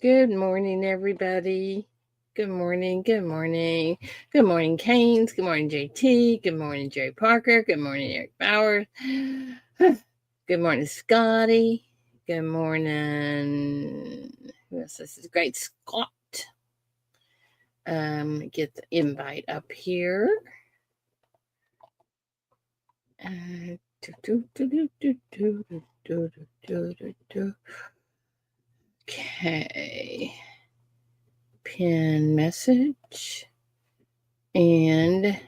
Good morning, everybody. Good morning. Good morning. Good morning, Canes. Good morning, JT. Good morning, Jerry Parker. Good morning, Eric Bowers. Good morning, Scotty. Good morning. Who else? This is Great Scott. Get the invite up here. Okay. Pin message. And if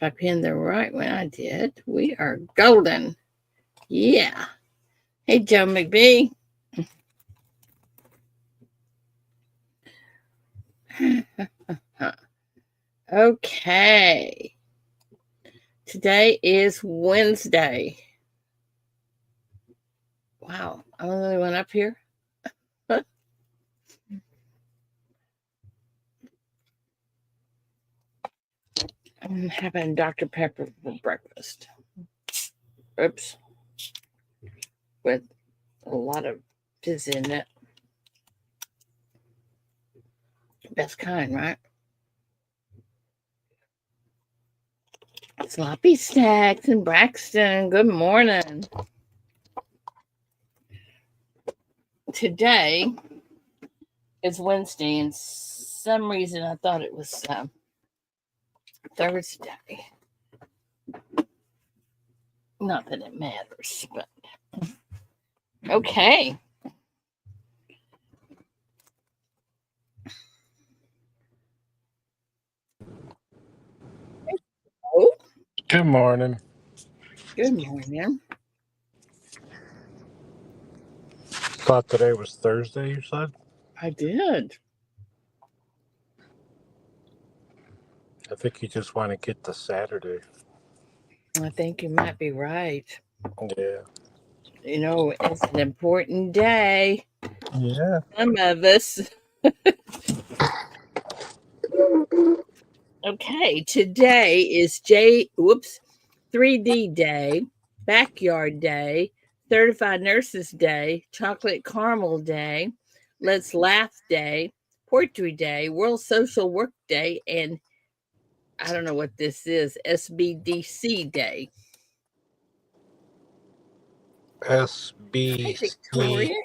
I pinned the right one, I did. We are golden. Yeah. Hey, Joe McBee. Okay. Today is Wednesday. Wow. I'm the only one up here. I'm having Dr. Pepper for breakfast. Oops. With a lot of fizz in it. Best kind, right? Sloppy Stacks and Braxton. Good morning. Today is Wednesday, and some reason I thought it was Thursday. Not that it matters, but okay. Oh, Good morning. good morning. Thought today was Thursday, you said? I did. I think you just want to get to Saturday. I think you might be right. Yeah. You know, it's an important day. Yeah. Some of us. Okay, today is 3D Day, Backyard Day, Certified Nurses Day, Chocolate Caramel Day, Let's Laugh Day, Poetry Day, World Social Work Day, and I don't know what this is, SBDC Day. Hi, SBCD. Victoria.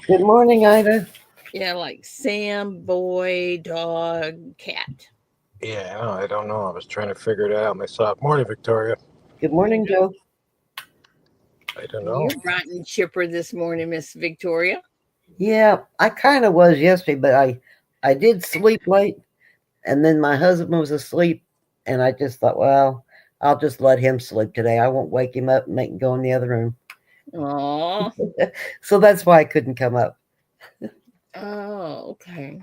Good morning, Ida. Yeah, like Sam, boy, dog, cat. Yeah, I don't know. I was trying to figure it out myself. Morning, Victoria. Good morning, Joe. I don't know. You're bright and chipper this morning, Miss Victoria. Yeah, I kind of was yesterday, but I did sleep late, and then my husband was asleep, and I just thought, well, I'll just let him sleep today. I won't wake him up and make him go in the other room. Aw. So that's why I couldn't come up. Oh, okay.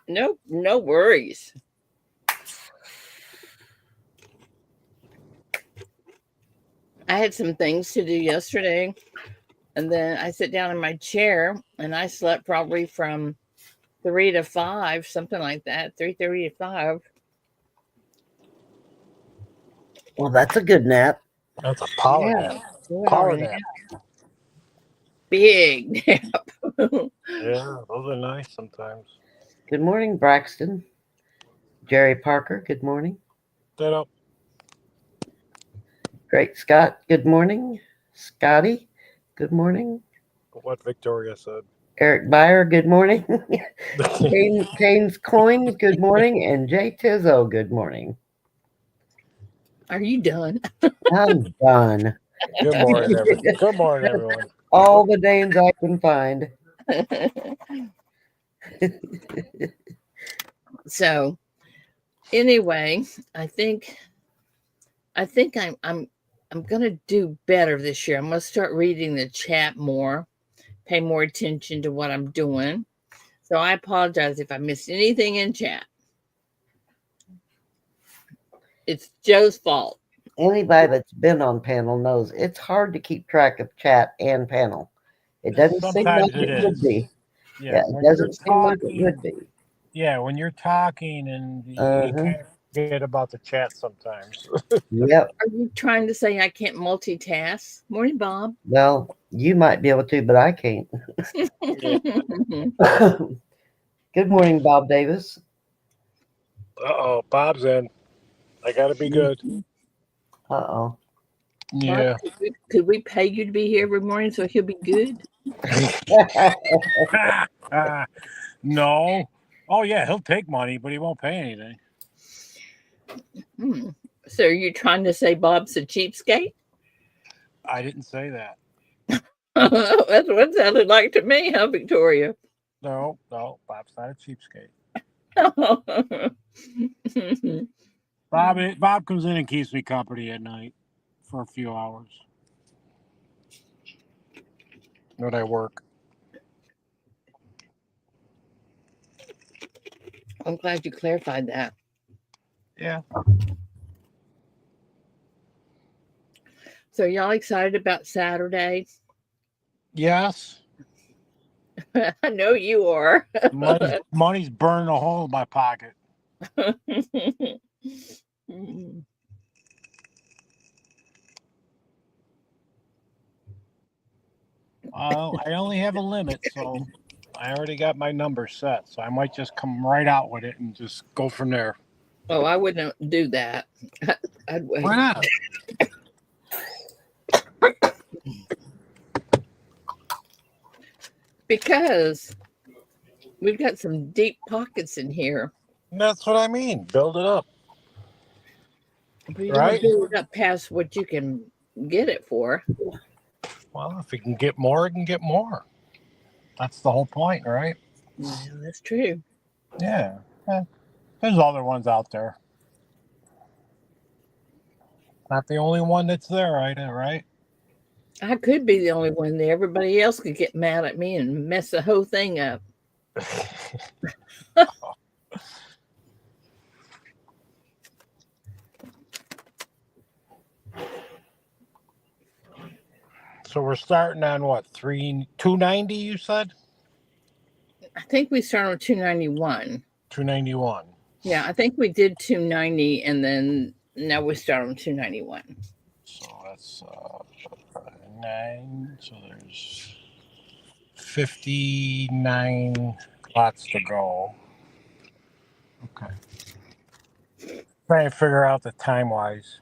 No worries. I had some things to do yesterday, and then I sat down in my chair and I slept probably from 3 to 5, something like that, 3:30 to 5. Well, that's a good nap. That's a power Yeah, nap. 2 hour Power nap, nap. big nap. Yeah, those are nice sometimes. Good morning, Braxton. Jerry Parker, good morning. That up. Great Scott, good morning. Scotty, good morning. What Victoria said. Eric Byer, good morning. Kane's Coins, good morning. And Jay Tizzo, good morning. Are you done? I'm done. Good morning, Good morning, everyone. All the names I can find. So anyway, I think I'm gonna do better this year. I'm gonna start reading the chat more, pay more attention to what I'm doing. So I apologize if I missed anything in chat. It's Joe's fault. Anybody that's been on panel knows it's hard to keep track of chat and panel. It doesn't seem like Sometimes it it would is. be. Yeah, Yeah, it when you're doesn't seem like it talking, would be. yeah, when you're talking and you Uh-huh. kind of forget about the chat sometimes. Yep. Are you trying to say I can't multitask? Morning, Bob. Well, You might be able to, but I can't. Yeah. Good morning, Bob Davis. Uh-oh, Bob's in. I gotta be good. Uh-oh. Bob, Yeah. could we pay you to be here every morning so he'll be good? No. Oh yeah, he'll take money, but he won't pay anything. Hmm. So are you trying to say Bob's a cheapskate? I didn't say that. That's what it sounded like to me, huh, Victoria? No, Bob's not a cheapskate. Bob comes in and keeps me company at night for a few hours when I work. I'm glad you clarified that. Yeah. So y'all excited about Saturday? Yes. I know you are. Money's burning a hole in my pocket. I only have a limit, so I already got my number set. So I might just come right out with it and just go from there. Oh, I wouldn't do that. I'd wait. Why not? Because we've got some deep pockets in here. That's what I mean. Build it up, But you right? don't build it up past what you can get it for. Well, if it can get more, it can get more. That's the whole point, right? Well, that's true. Yeah. There's other ones out there. Not the only one that's there, right? I could be the only one there. Everybody else could get mad at me and mess the whole thing up. So we're starting on what, 290, you said? I think we started with 291. 291. Yeah, I think we did 290 and then now we start on 291. So that's 9. So there's 59 lots to go. Okay. Trying to figure out the time wise.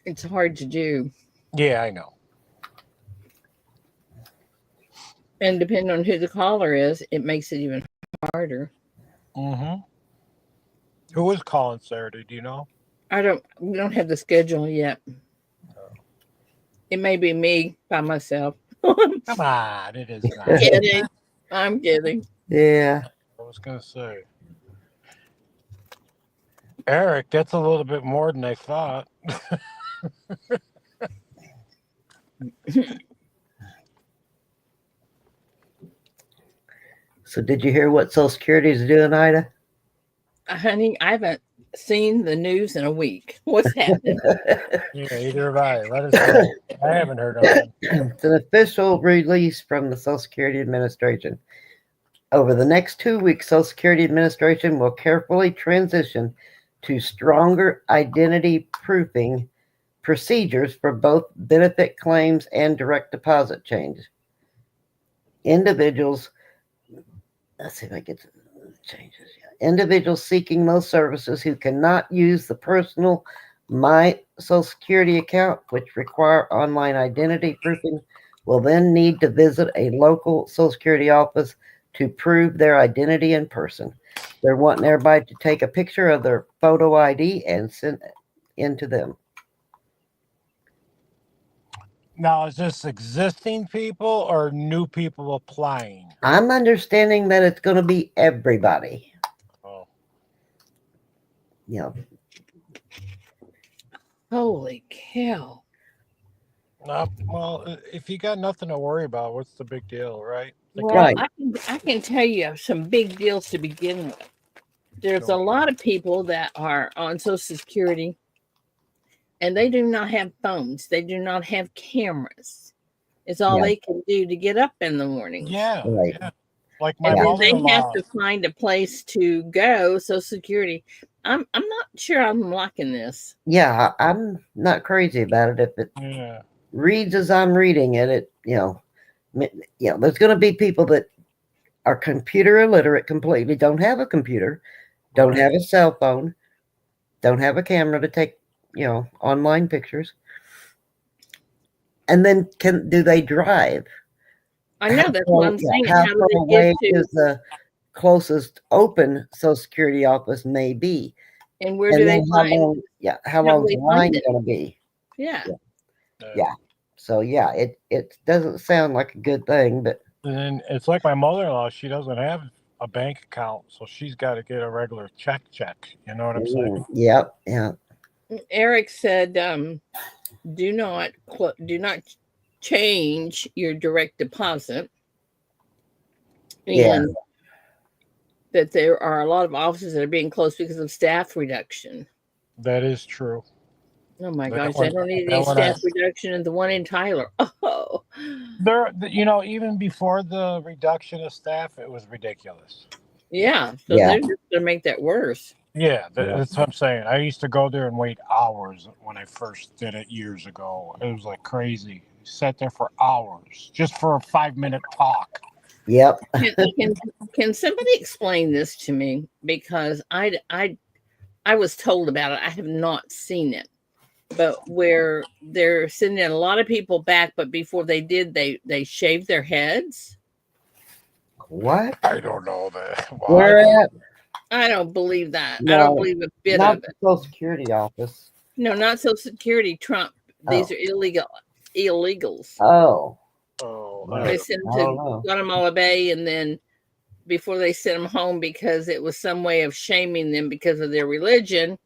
It's hard to do. Yeah, I know. And depending on who the caller is, it makes it even harder. Mm-hmm. Who is calling Saturday? Do you know? We don't have the schedule yet. It may be me by myself. Come on, it is not. Kidding. I'm kidding. Yeah. I was gonna say, Eric, that's a little bit more than I thought. So did you hear what Social Security is doing, Ida? Honey, I haven't seen the news in a week. What's happening? Yeah, either have I. Let us know. I haven't heard of it. It's an official release from the Social Security Administration. Over the next 2 weeks, Social Security Administration will carefully transition to stronger identity proofing procedures for both benefit claims and direct deposit changes. Individuals, let's see if I get to the changes. Individuals seeking those services who cannot use the personal My Social Security account, which require online identity proofing, will then need to visit a local Social Security office to prove their identity in person. They're wanting everybody to take a picture of their photo ID and send it into them. Now, is this existing people or new people applying? I'm understanding that it's going to be everybody. Oh, You know, Holy cow. no. Well, if you got nothing to worry about, what's the big deal, right? Well, Right. I can tell you some big deals to begin with. There's a Sure. lot of people that are on Social Security and they do not have phones. They do not have cameras. It's all Yeah. they can do to get up in the morning. Yeah, Right. yeah. Like my And then they have mother-in-law. to find a place to go. Social Security. I'm not sure I'm liking this. Yeah, I'm not crazy about it. If it Yeah. reads as I'm reading it, there's going to be people that are computer illiterate completely, don't have a computer, don't Right. have a cell phone, don't have a camera to take, online pictures. And then do they drive? I know that's what I'm saying. How do How far they get away to, is the closest open Social Security office may be? and where do And they then find? how How do long's they the find line it? going to be? Yeah. Yeah. So yeah, it doesn't sound like a good thing, but And then it's like my mother-in-law. She doesn't have a bank account, so she's got to get a regular check. You know what I'm saying? yeah, yeah. Eric said, do not change your direct deposit, Yeah. and that there are a lot of offices that are being closed because of staff reduction. That is true. Oh my That gosh, one, I don't need that any one I, staff reduction in the one in Tyler. Oh, there, even before the reduction of staff, it was ridiculous. yeah. So Yeah. they're just going to make that worse. Yeah, Yeah. that's what I'm saying. I used to go there and wait hours when I first did it years ago. It was like crazy. Sat there for hours just for a 5-minute talk. Yep. Can somebody explain this to me? Because I was told about it. I have not seen it. But where they're sending a lot of people back, but before they did, they shaved their heads. What? I don't know that. Where What? at? I don't believe that. I don't No, believe a bit not of the it. Social Security office. No, not Social Security. Trump. These Oh. are illegals. Oh. Oh, They sent them I don't to know. Guatemala Bay, and then before they sent them home because it was some way of shaming them because of their religion.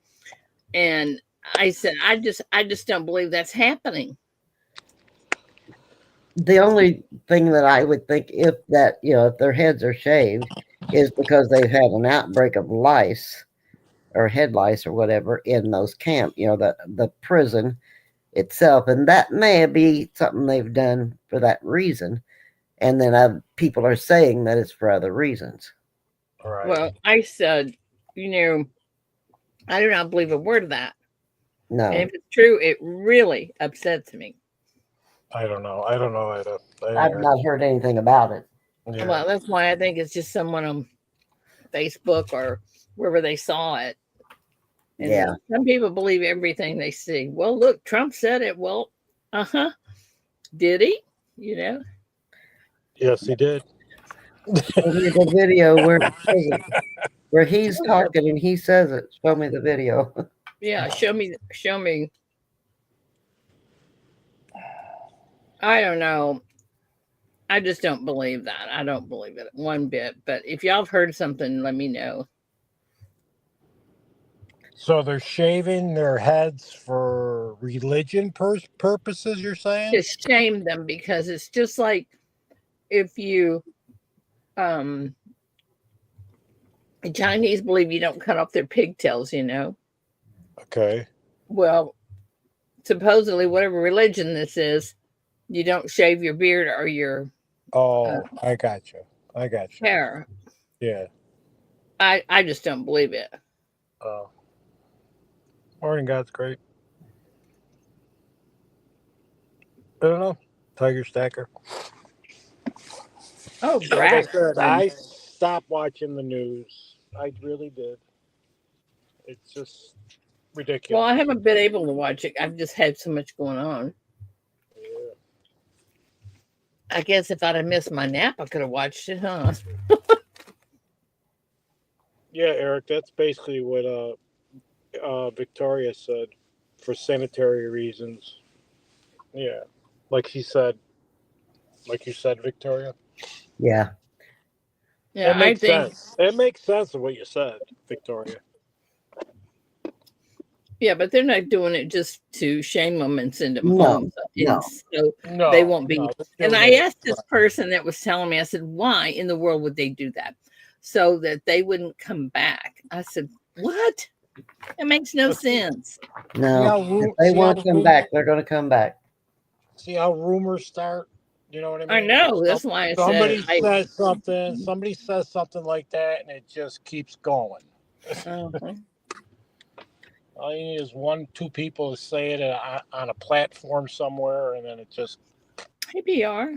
And I said, I just don't believe that's happening. The only thing that I would think if their heads are shaved is because they've had an outbreak of lice or head lice or whatever in those camp, the prison itself. And that may be something they've done for that reason. And then people are saying that it's for other reasons. right. Well, I said, I do not believe a word of that. No. And if it's true, it really upsets me. I don't know. I don't know either. I've not heard anything about it. Yeah. Well, that's why I think it's just someone on Facebook or wherever they saw it. And Yeah. some people believe everything they see. Well, look, Trump said it. Well, did he? Yes, he did. Show me the video where he's talking and he says it. Show me the video. Yeah, show me. I don't know. I just don't believe that. I don't believe it one bit. But if y'all have heard something, let me know. So they're shaving their heads for religion purposes, you're saying? Just shame them, because it's just like if you the Chinese believe you don't cut off their pigtails, Okay. Well, supposedly whatever religion this is, you don't shave your beard or your I got you. hair. Yeah. I just don't believe it. Morning, God's great. I don't know. Tiger Stacker. Oh, Like I Brack. said, I stopped watching the news. I really did. It's just ridiculous. Well, I haven't been able to watch it. I've just had so much going on. Yeah. I guess if I'd have missed my nap, I could have watched it, huh? Yeah, Eric, that's basically what Victoria said, for sanitary reasons. Yeah. Like you said, Victoria. Yeah. Yeah, It makes I think. sense. It makes sense of what you said, Victoria. Yeah, but they're not doing it just to shame them and send them No, home. no. And so No, they won't be. they're And doing I it asked this person that was telling me, I said, why in the world would they do that? So that they wouldn't come back. I said, what? It makes no sense. No. If they want to come back, they're going to come back. See how rumors start? You know what I mean? I know. That's why I Somebody said. says something. Somebody says something like that, and it just keeps going. Uh-huh. All you need is 1, 2 people to say it on a platform somewhere, and then it just. Hey, BR.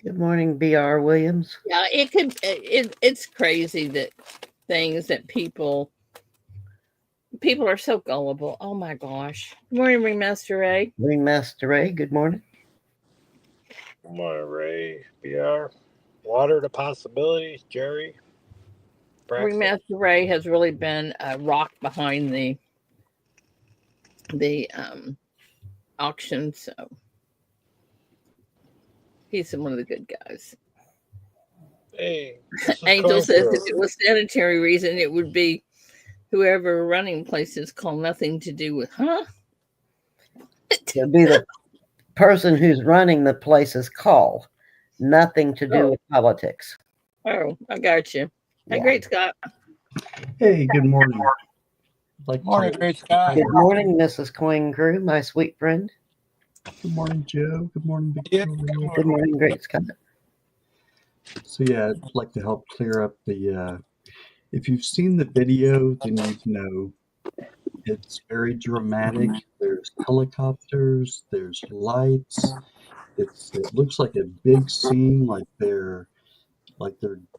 Good morning, BR Williams. Yeah, it could. It's crazy that things that people are so gullible. Oh my gosh. Good morning, Remaster Ray. Ringmaster Ray, good morning. Come on, Ray, BR. Water to possibilities, Jerry. Braxton. Remaster Ray has really been a rock behind the auction, so he's one of the good guys. Hey, this is Angel coming says if through. it was sanitary reason, it would be whoever running places call nothing to do with, huh? It'll be the person who's running the place's call. Nothing to do Oh, with politics. oh, I got you. Hey, Yeah. great Scott. Hey, good morning. Like Morning, to, great Scott. Good morning, Mrs. Coin Crew, my sweet friend. good morning, Joe. Good morning, Yeah, Victoria. Good morning, Great Scott. So yeah, I'd like to help clear up the. If you've seen the video, then you know it's very dramatic. There's helicopters. There's lights. It looks like a big scene, like they're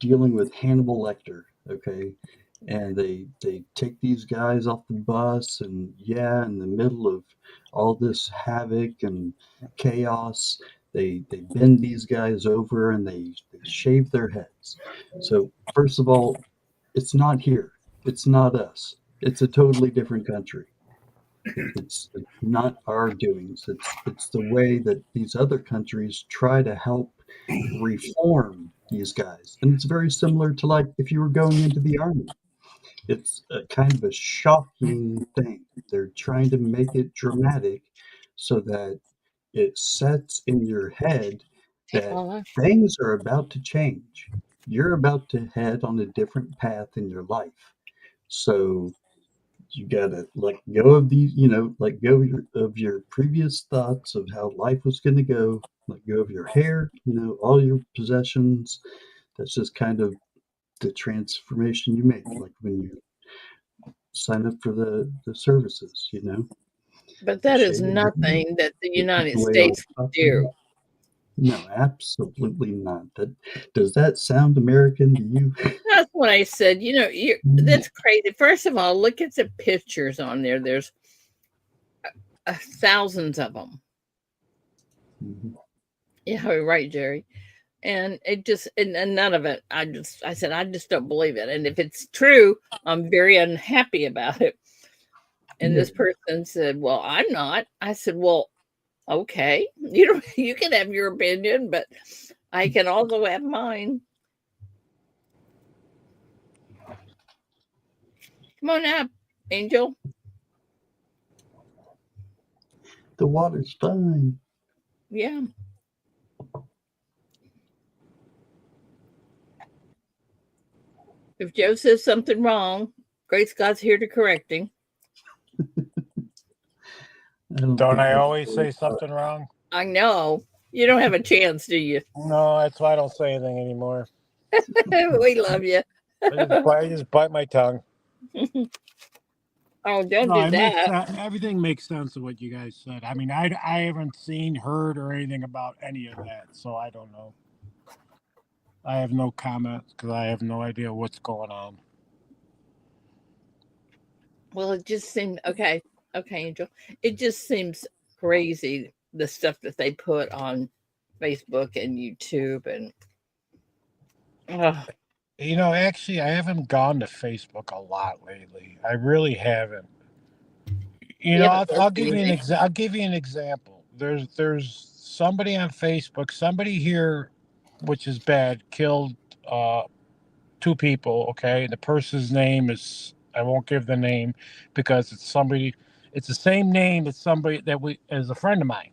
dealing with Hannibal Lecter. Okay, and they take these guys off the bus, and yeah, in the middle of all this havoc and chaos, they bend these guys over and they shave their heads. So first of all, it's not here. It's not us. It's a totally different country. It's not our doings. It's the way that these other countries try to help reform these guys, and it's very similar to like if you were going into the army. It's a kind of a shocking thing. They're trying to make it dramatic so that it sets in your head Take my that life. things are about to change. You're about to head on a different path in your life. So you gotta let go of these, let go of your previous thoughts of how life was going to go. Let go of your hair, all your possessions. That's just kind of the transformation you make, like when you sign up for the services, But you that is shave your head, nothing that the you take United away all States the would do. toxins. No, absolutely not. Does that sound American to you? That's what I said. That's crazy. First of all, look at the pictures on there. There's thousands of them. Mhm. Yeah, right, Jerry. And it just, and none of it. I said, I just don't believe it. And if it's true, I'm very unhappy about it. And Yeah, this person said, well, I'm not. I said, well, okay, you can have your opinion, but I can also have mine. Come on up, Angel. the water's fine. Yeah. If Joe says something wrong, Great Scott's here to correct him. I don't don't think I that's always say something wrong? I know. You don't have a chance, do you? No, that's why I don't say anything anymore. We love you. I just bite my tongue. Oh, don't No, do it makes that. everything makes sense of what you guys said. I mean, I haven't seen, heard, or anything about any of that, so I don't know. I have no comment because I have no idea what's going on. Well, it just seemed okay. Okay, Angel. It just seems crazy the stuff that they put on Facebook and YouTube and uh, Actually, I haven't gone to Facebook a lot lately. I really haven't. you haven't I'll looked give you anything. I'll give you an example. There's somebody on Facebook, somebody here, which is bad, killed uh, 2 people. Okay, the person's name is, I won't give the name because it's somebody. It's the same name as somebody that we as a friend of mine.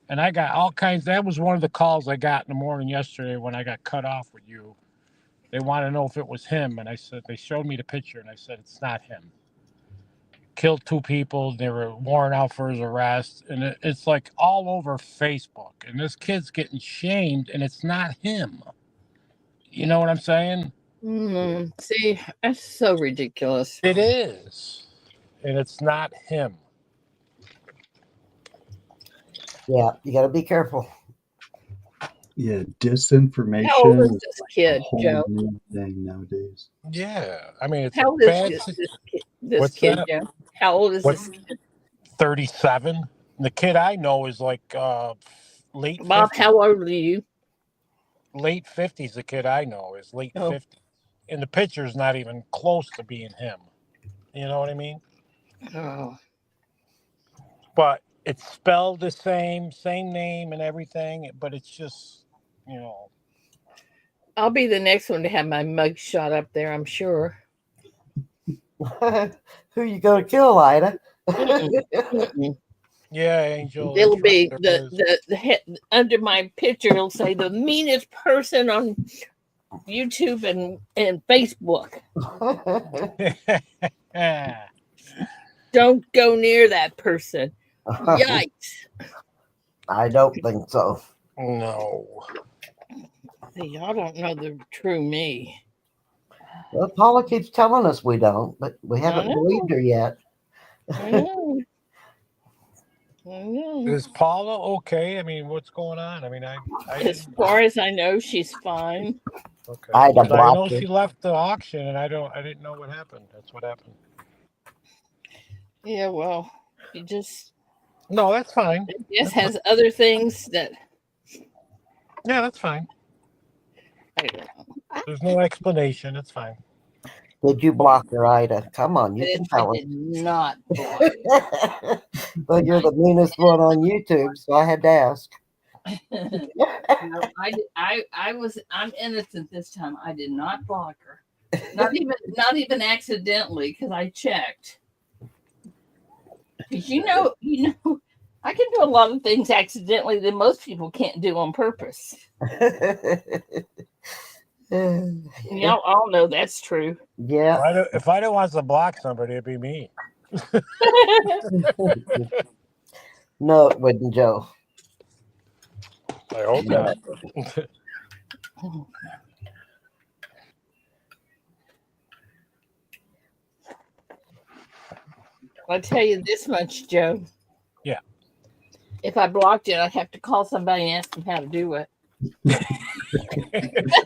And I got all kinds. That was one of the calls I got in the morning yesterday when I got cut off with you. They want to know if it was him, and I said they showed me the picture, and I said it's not him. Killed 2 people. They were warrant out for his arrest, and it's like all over Facebook. And this kid's getting shamed, and it's not him. You know what I'm saying? See, that's so ridiculous. It is, and it's not him. Yeah, you got to be careful. Yeah, How old disinformation is is this like a kid, whole Joe? new thing nowadays. Yeah, I mean it's a How old is bad. this What's kid, that? Joe? How old is What? this kid? 37. The kid I know is like late Bob, 50s. how old are you? Late 50s. The kid I know is late Oh, 50s, and the picture's not even close to being him. You know what I mean? oh. But it's spelled the same name and everything. But it's just, you know, I'll be the next one to have my mug shot up there, I'm sure. Who you going to kill, Ida? Mm-mm, mm-mm. yeah, Angel. It'll That's right. be There the, is. the the he- under my picture. It'll say the meanest person on YouTube and Facebook. Don't go near that person. Yikes! I don't think so. no. See, y'all don't know the true me. Well, Paula keeps telling us we don't, but we I haven't believed know. her yet. I know. I know. Is Paula okay? I mean, what's going on? I mean, I As didn't. far as I know, she's fine. Okay, Ida because I know blocked her. she left the auction, and I didn't know what happened. That's what happened. Yeah, well, she No, that's fine. just That's fine. has other things that Yeah, that's fine. I don't know. There's no explanation. It's fine. Did you block her, Ida? Come on, you can I tell did not block us. Well, you're I, the meanest one on YouTube, so I had to ask. no, I'm innocent this time. I did not block her. Not even accidentally, because I checked. Because you know, I can do a lot of things accidentally that most people can't do on purpose. And y'all all know that's true. Yeah. If I don't want to block somebody, it'd be me. No, it wouldn't, Joe. I hope No. not. I'll tell you this much, Joe. Yeah. If I blocked it, I'd have to call somebody and ask them how to do it.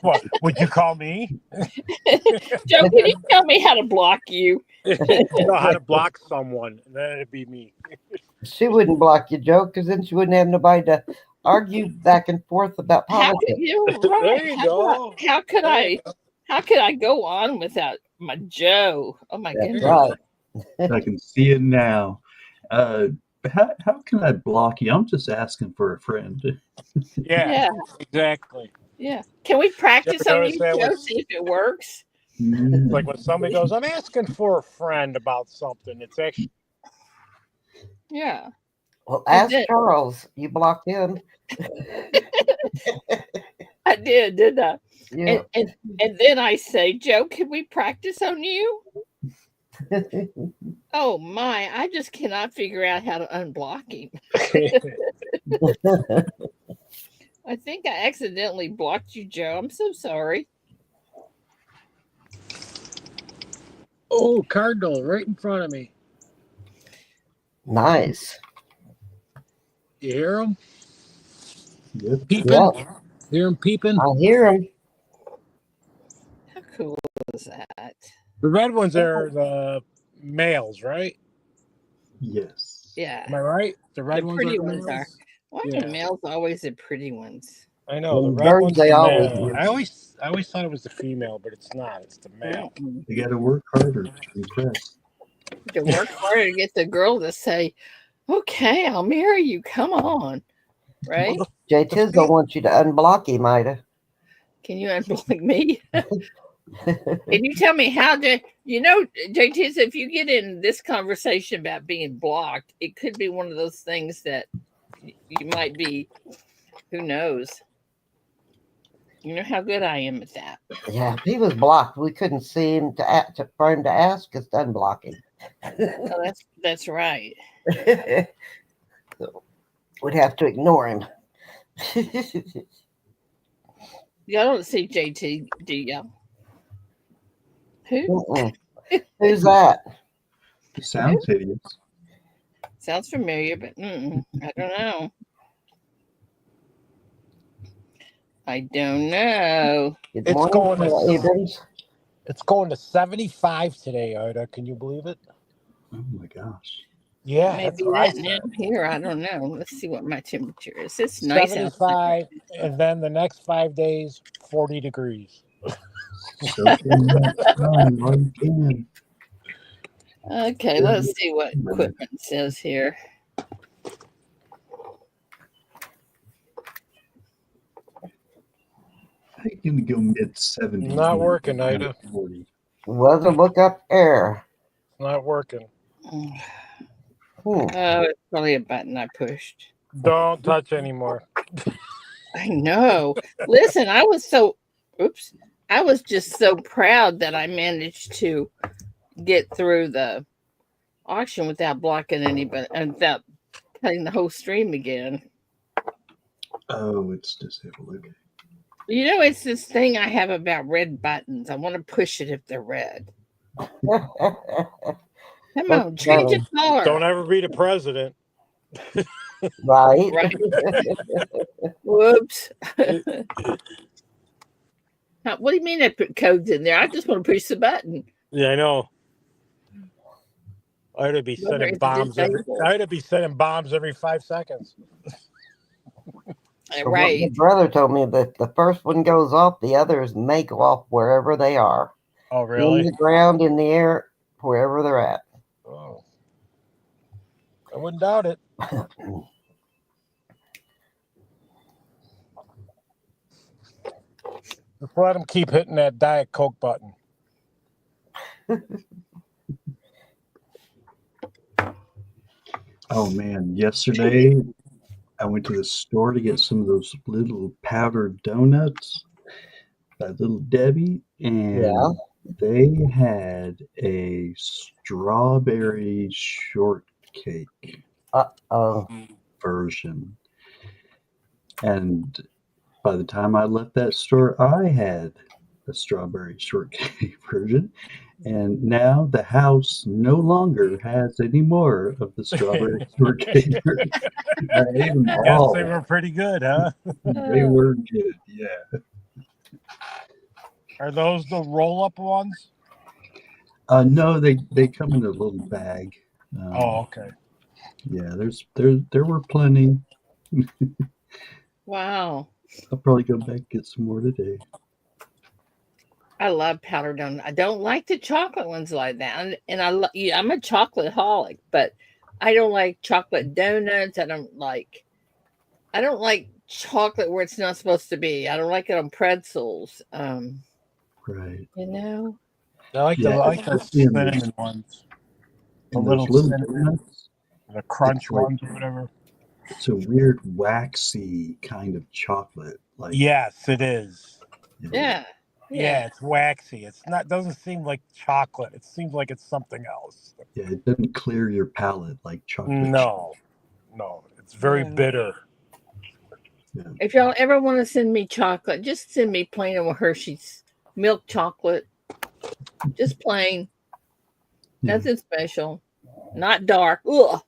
What would you call me? Joe, can you tell me how to block you? You know how to block someone, then it'd be me. She wouldn't block you, Joe, because then she wouldn't have nobody to argue back and forth about How could politics. you? There Right? you go. How could There you I? How could I go on without my Joe? Oh my That's goodness! right. I can see it now. Uh, how can I block you? I'm just asking for a friend. Yeah, Yeah, exactly. yeah. Can we You practice ever on notice you, that Joe? See if it works. like when somebody goes, I'm asking for a friend about something. It's actually Yeah. Well, And ask then Charles. You blocked him. I did, didn't I? Yeah. And then I say, Joe, can we practice on you? Oh my! I just cannot figure out how to unblock him. I think I accidentally blocked you, Joe. I'm so sorry. oh, Cardinal right in front of me. Nice. You hear him Yep. peeping? Yeah, Hear him peeping? I hear him. How cool is that? The red ones are the males, right? Yes. Yeah, Am I right? The the red ones are pretty the ones are. males. Why are Yeah, males always the pretty ones? I know. The And red birds, one's they the always male. do. I always thought it was the female, but it's not. It's the male. Mm-mm. You got to work harder to impress. To work harder to get the girl to say, "Okay, I'll marry you. Come on." Well, Right? Jay the Tisdale fe- wants you to unblock him, Ida. Can you unblock me? Can you tell me how to? JT, if you get in this conversation about being blocked, it could be one of those things that you might be. Who knows? You know how good I am at that. Yeah, if he was blocked, we couldn't see him for him to ask us to unblock him. Oh, that's right. So we'd have to ignore him. Y'all don't see JT, do y'all? Who? Mm-mm. Who's that? It sounds hideous. Sounds familiar, but I don't know. I don't know. Good It's morning, going to Colonel Abrams. it's going to 75 today, Ida. Can you believe it? Oh my gosh. Yeah, that's Maybe what I that now said. here. I don't know. Let's see what my temperature is. It's nice outside. 75, and then the next 5 days, 40 degrees. Soak in that sun while you can. Okay, let's see what equipment says here. How you gonna go mid 70s? Not when it's working, down Ida. to 40? Weather look up air. Not working. Oh, Hmm. it's probably a button I pushed. Don't touch anymore. I know. Listen, oops. I was just so proud that I managed to get through the auction without blocking anybody and without cutting the whole stream again. Oh, it's disabled. Okay. You know, it's this thing I have about red buttons. I want to push it if they're red. Come on, change the color. Don't ever be the president. Right. Right. Whoops. What do you mean I put codes in there? I just want to push the button. Yeah, I know. I'd be Whether sending it's bombs every. disabled. I'd be sending bombs every 5 seconds. My Right. brother told me that the first one goes off, the others may go off wherever they are. Oh, In really? the ground, in the air, wherever they're at. Oh, I wouldn't doubt it. Just let them keep hitting that Diet Coke button. Oh man, yesterday I went to the store to get some of those little powdered donuts by Little Debbie, and Yeah. they had a strawberry shortcake Uh-oh. version. And by the time I left that store, I had a strawberry shortcake version. And now the house no longer has any more of the strawberry shortcake version. I ate them Guess all. they were pretty good, huh? They were good, yeah. Are those the roll-up ones? No, they come in a little bag. Oh, okay. Yeah, there were plenty. Wow. I'll probably go back and get some more today. I love powdered donut. I don't like the chocolate ones like that. And I'm a chocolate holic, but I don't like chocolate donuts. I don't like chocolate where it's not supposed to be. I don't like it on pretzels. Right. You know? I like the especially in cinnamon ones. The those little little cinnamon, donuts. the crunch It's like ones or whatever. it's a weird waxy kind of chocolate. Like Yes, it is. Yeah. Yeah, it's waxy. It's not. Doesn't seem like chocolate. It seems like it's something else. Yeah, it doesn't clear your palate like chocolate. No, it's very Yeah. bitter. Yeah. If y'all ever want to send me chocolate, just send me plain old Hershey's milk chocolate. Just plain. Yeah. Nothing special. Not dark. Ugh.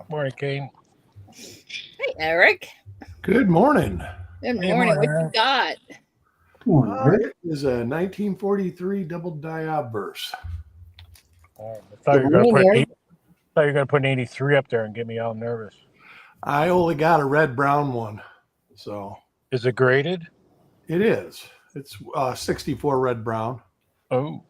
Morning, Kane. Hey, Eric. Good morning. Good Hey, morning. What morning. you got? Come on, Rick. It is a 1943 double die obverse. Oh, I thought you were Good morning, Eric. going to put an 83 up there and get me all nervous. I only got a red brown one, so Is it graded? it is. It's 64 red brown. Oh,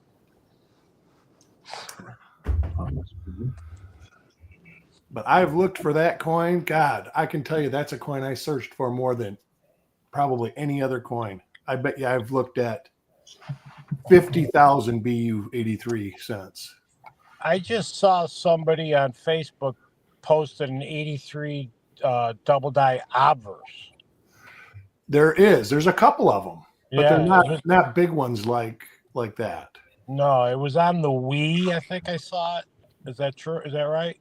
But I've looked for that coin. God, I can tell you that's a coin I searched for more than probably any other coin. I bet you I've looked at 50,000 BU 83 cents. I just saw somebody on Facebook posted an 83 double die obverse. There's a couple of them, but Yeah, they're not big ones like that. No, it was on the Wii. I think I saw it. Is that true? Is that right?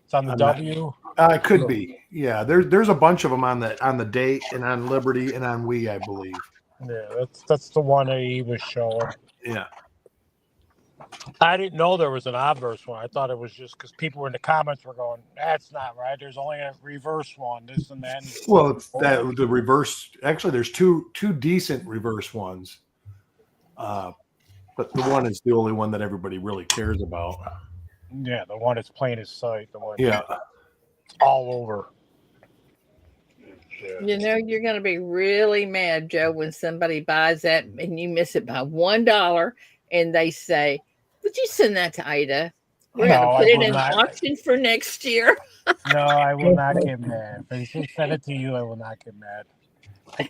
It's on the W. It could be. Yeah, there's a bunch of them on the date and on Liberty and on Wii, I believe. Yeah, that's the one that he was showing. Yeah. I didn't know there was an obverse one. I thought it was just because people in the comments were going, "That's not right. There's only a reverse one. This and that." And Well, it's that the reverse. Actually, there's two decent reverse ones, but the one is the only one that everybody really cares about. yeah, the one that's plain as sight. The one Yeah. all over. Yeah. You know, you're going to be really mad, Joe, when somebody buys that and you miss it by $1 and they say, "Would you send that to Ida? We're going to No, put I it will in not. auction for next year." No, I will not get mad. If they send it to you, I will not get mad. I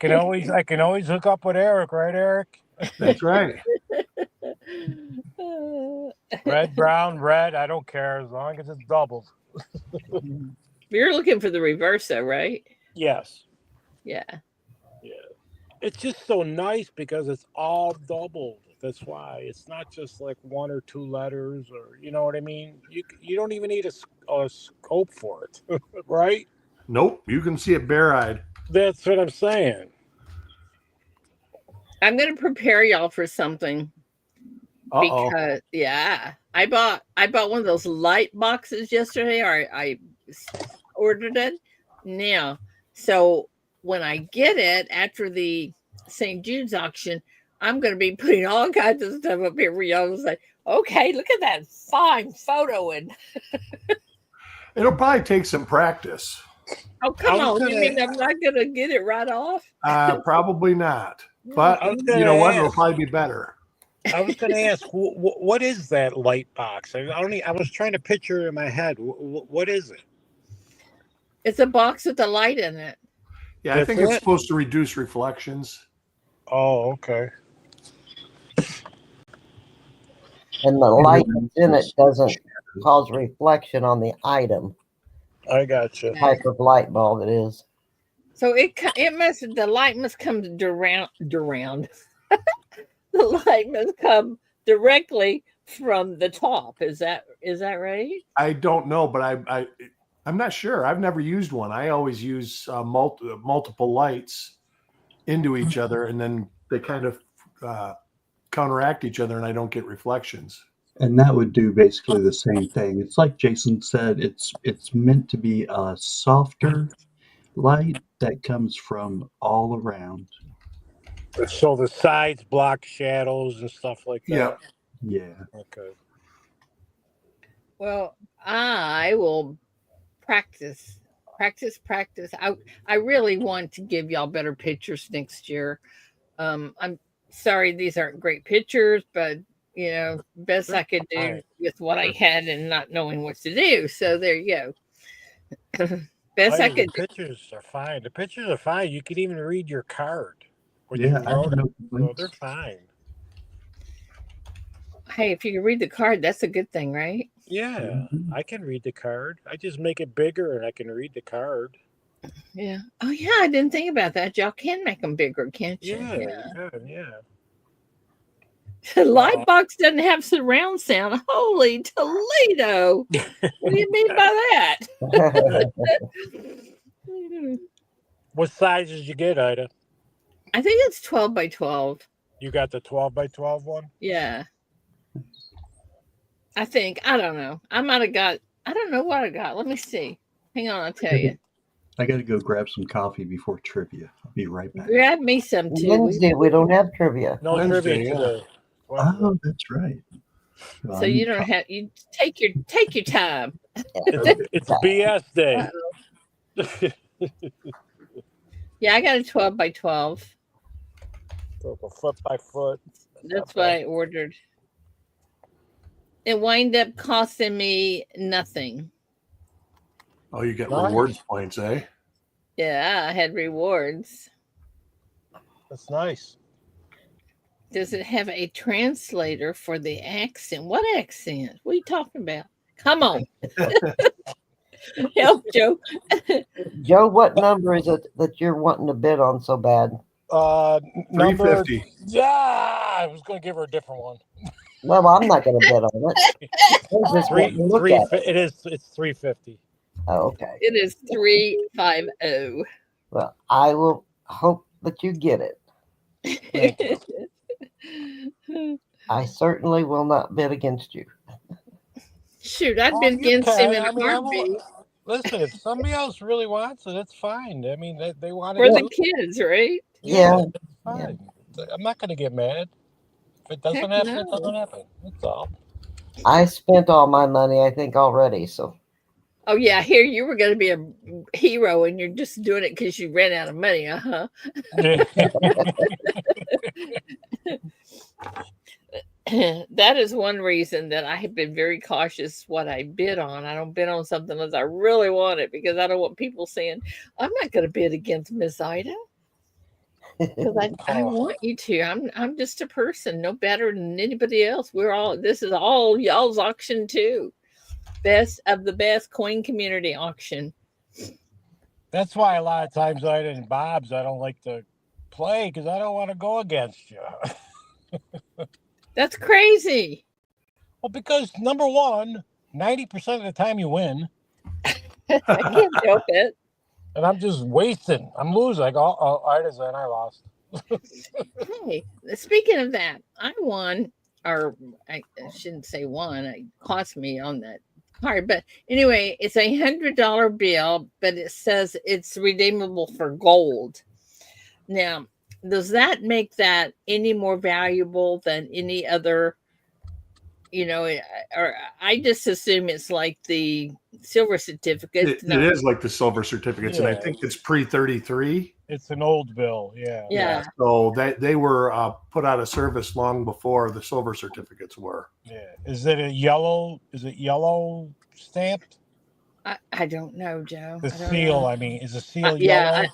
can always hook up with Eric, right, Eric? That's right. Red, brown, red. I don't care as long as it's doubled. You're looking for the reverse, though, right? Yes. Yeah. Yeah. It's just so nice because it's all doubled. That's why it's not just like one or two letters, or you know what I mean. You don't even need a scope for it, right? Nope. You can see it bare-eyed. That's what I'm saying. I'm going to prepare y'all for something because I bought one of those light boxes yesterday, or I ordered it now. So when I get it after the St. Jude's auction, I'm going to be putting all kinds of stuff up here for y'all to say, "Okay, look at that fine photo." And It'll probably take some practice. oh, come on, you mean I'm not going to get it right off? Probably not. But you know what? It'll probably be better. I was going to ask, what is that light box? I was trying to picture it in my head. What is it? It's a box with a light in it. Yeah, I think it's supposed to reduce reflections. Oh, okay. And the light that's in it doesn't cause reflection on the item. I got you. Type of light bulb it is. So the light must come around. The light must come directly from the top. Is that right? I don't know, but I'm not sure. I've never used one. I always use multiple lights into each other, and then they kind of counteract each other, and I don't get reflections. And that would do basically the same thing. It's like Jason said, it's meant to be a softer light that comes from all around. So the sides block shadows and stuff like that. Yeah. Okay. Well, I will practice. I really want to give y'all better pictures next year. I'm sorry these aren't great pictures, but you know, best I could do with what I had and not knowing what to do. So there you go. Best I could. The pictures are fine. The pictures are fine. You could even read your card. Yeah, I have no complaints. So they're fine. Hey, if you can read the card, that's a good thing, right? Yeah, I can read the card. I just make it bigger and I can read the card. Yeah. Oh, yeah. I didn't think about that. Y'all can make them bigger, can't you? Yeah, you can, yeah. The light box doesn't have surround sound. Holy Toledo. What do you mean by that? What size did you get, Ida? I think it's 12 by 12. You got the 12 by 12 one? Yeah. I think. I don't know. I might have got, I don't know what I got. Let me see. Hang on, I'll tell you. I got to go grab some coffee before trivia. I'll be right back. Grab me some too. Wednesday, we don't have trivia. No Wednesday, trivia today. Oh, that's right. Well, So you don't have, you take your time. It's BS day. Yeah, I got a 12 by 12. So a foot by foot. That's what I ordered. It wound up costing me nothing. Oh, you got rewards points, eh? Yeah, I had rewards. That's nice. Does it have a translator for the accent? What accent? What are you talking about? Come on. Help, Joe. Joe, what number is it that you're wanting to bid on so bad? Number 350. Yeah, I was going to give her a different one. Well, I'm not going to bid on it. It's 350. Oh, okay. It is 350. Well, I will hope that you get it. Thank you. I certainly will not bid against you. Shoot, I'd Oh, been you against him can. in a I mean, heartbeat listen. If somebody else really wants it, it's fine. I mean, they want to for Yeah, the do. kids, right? yeah, Yeah, it's yeah. fine. I'm not going to get mad. If it doesn't Heck happen, it no. doesn't happen. That's all. I spent all my money, I think, already. So Oh yeah, here you were going to be a hero, and you're just doing it because you ran out of money, uh-huh. Yeah. That is one reason that I have been very cautious what I bid on. I don't bid on something unless I really want it because I don't want people saying, I'm not going to bid against Miss Ida because I Oh, want you to. I'm just a person, no better than anybody else. This is all y'all's auction too. Best of the best coin community auction. that's why a lot of times I and Bob's I don't like to play because I don't want to go against you. That's crazy. Well, because number one, 90% of the time you win, I can't help it. and I'm just wasting. I'm losing. I go, oh, Ida's in. I lost. Hey, speaking of that, I won, or I shouldn't say won. It cost me on that card, but anyway, it's $100 bill, but it says it's redeemable for gold. Now, does that make that any more valuable than any other? Or I just assume it's like the silver certificates. It No, is like the silver certificates, and I Yeah, think it's pre-33. it's an old bill. Yeah. Yeah, yeah, so they were put out of service long before the silver certificates were. Yeah. Is it a yellow? Is it yellow stamped? I don't know, Joe. The I don't know. seal. I mean, is the seal Yeah,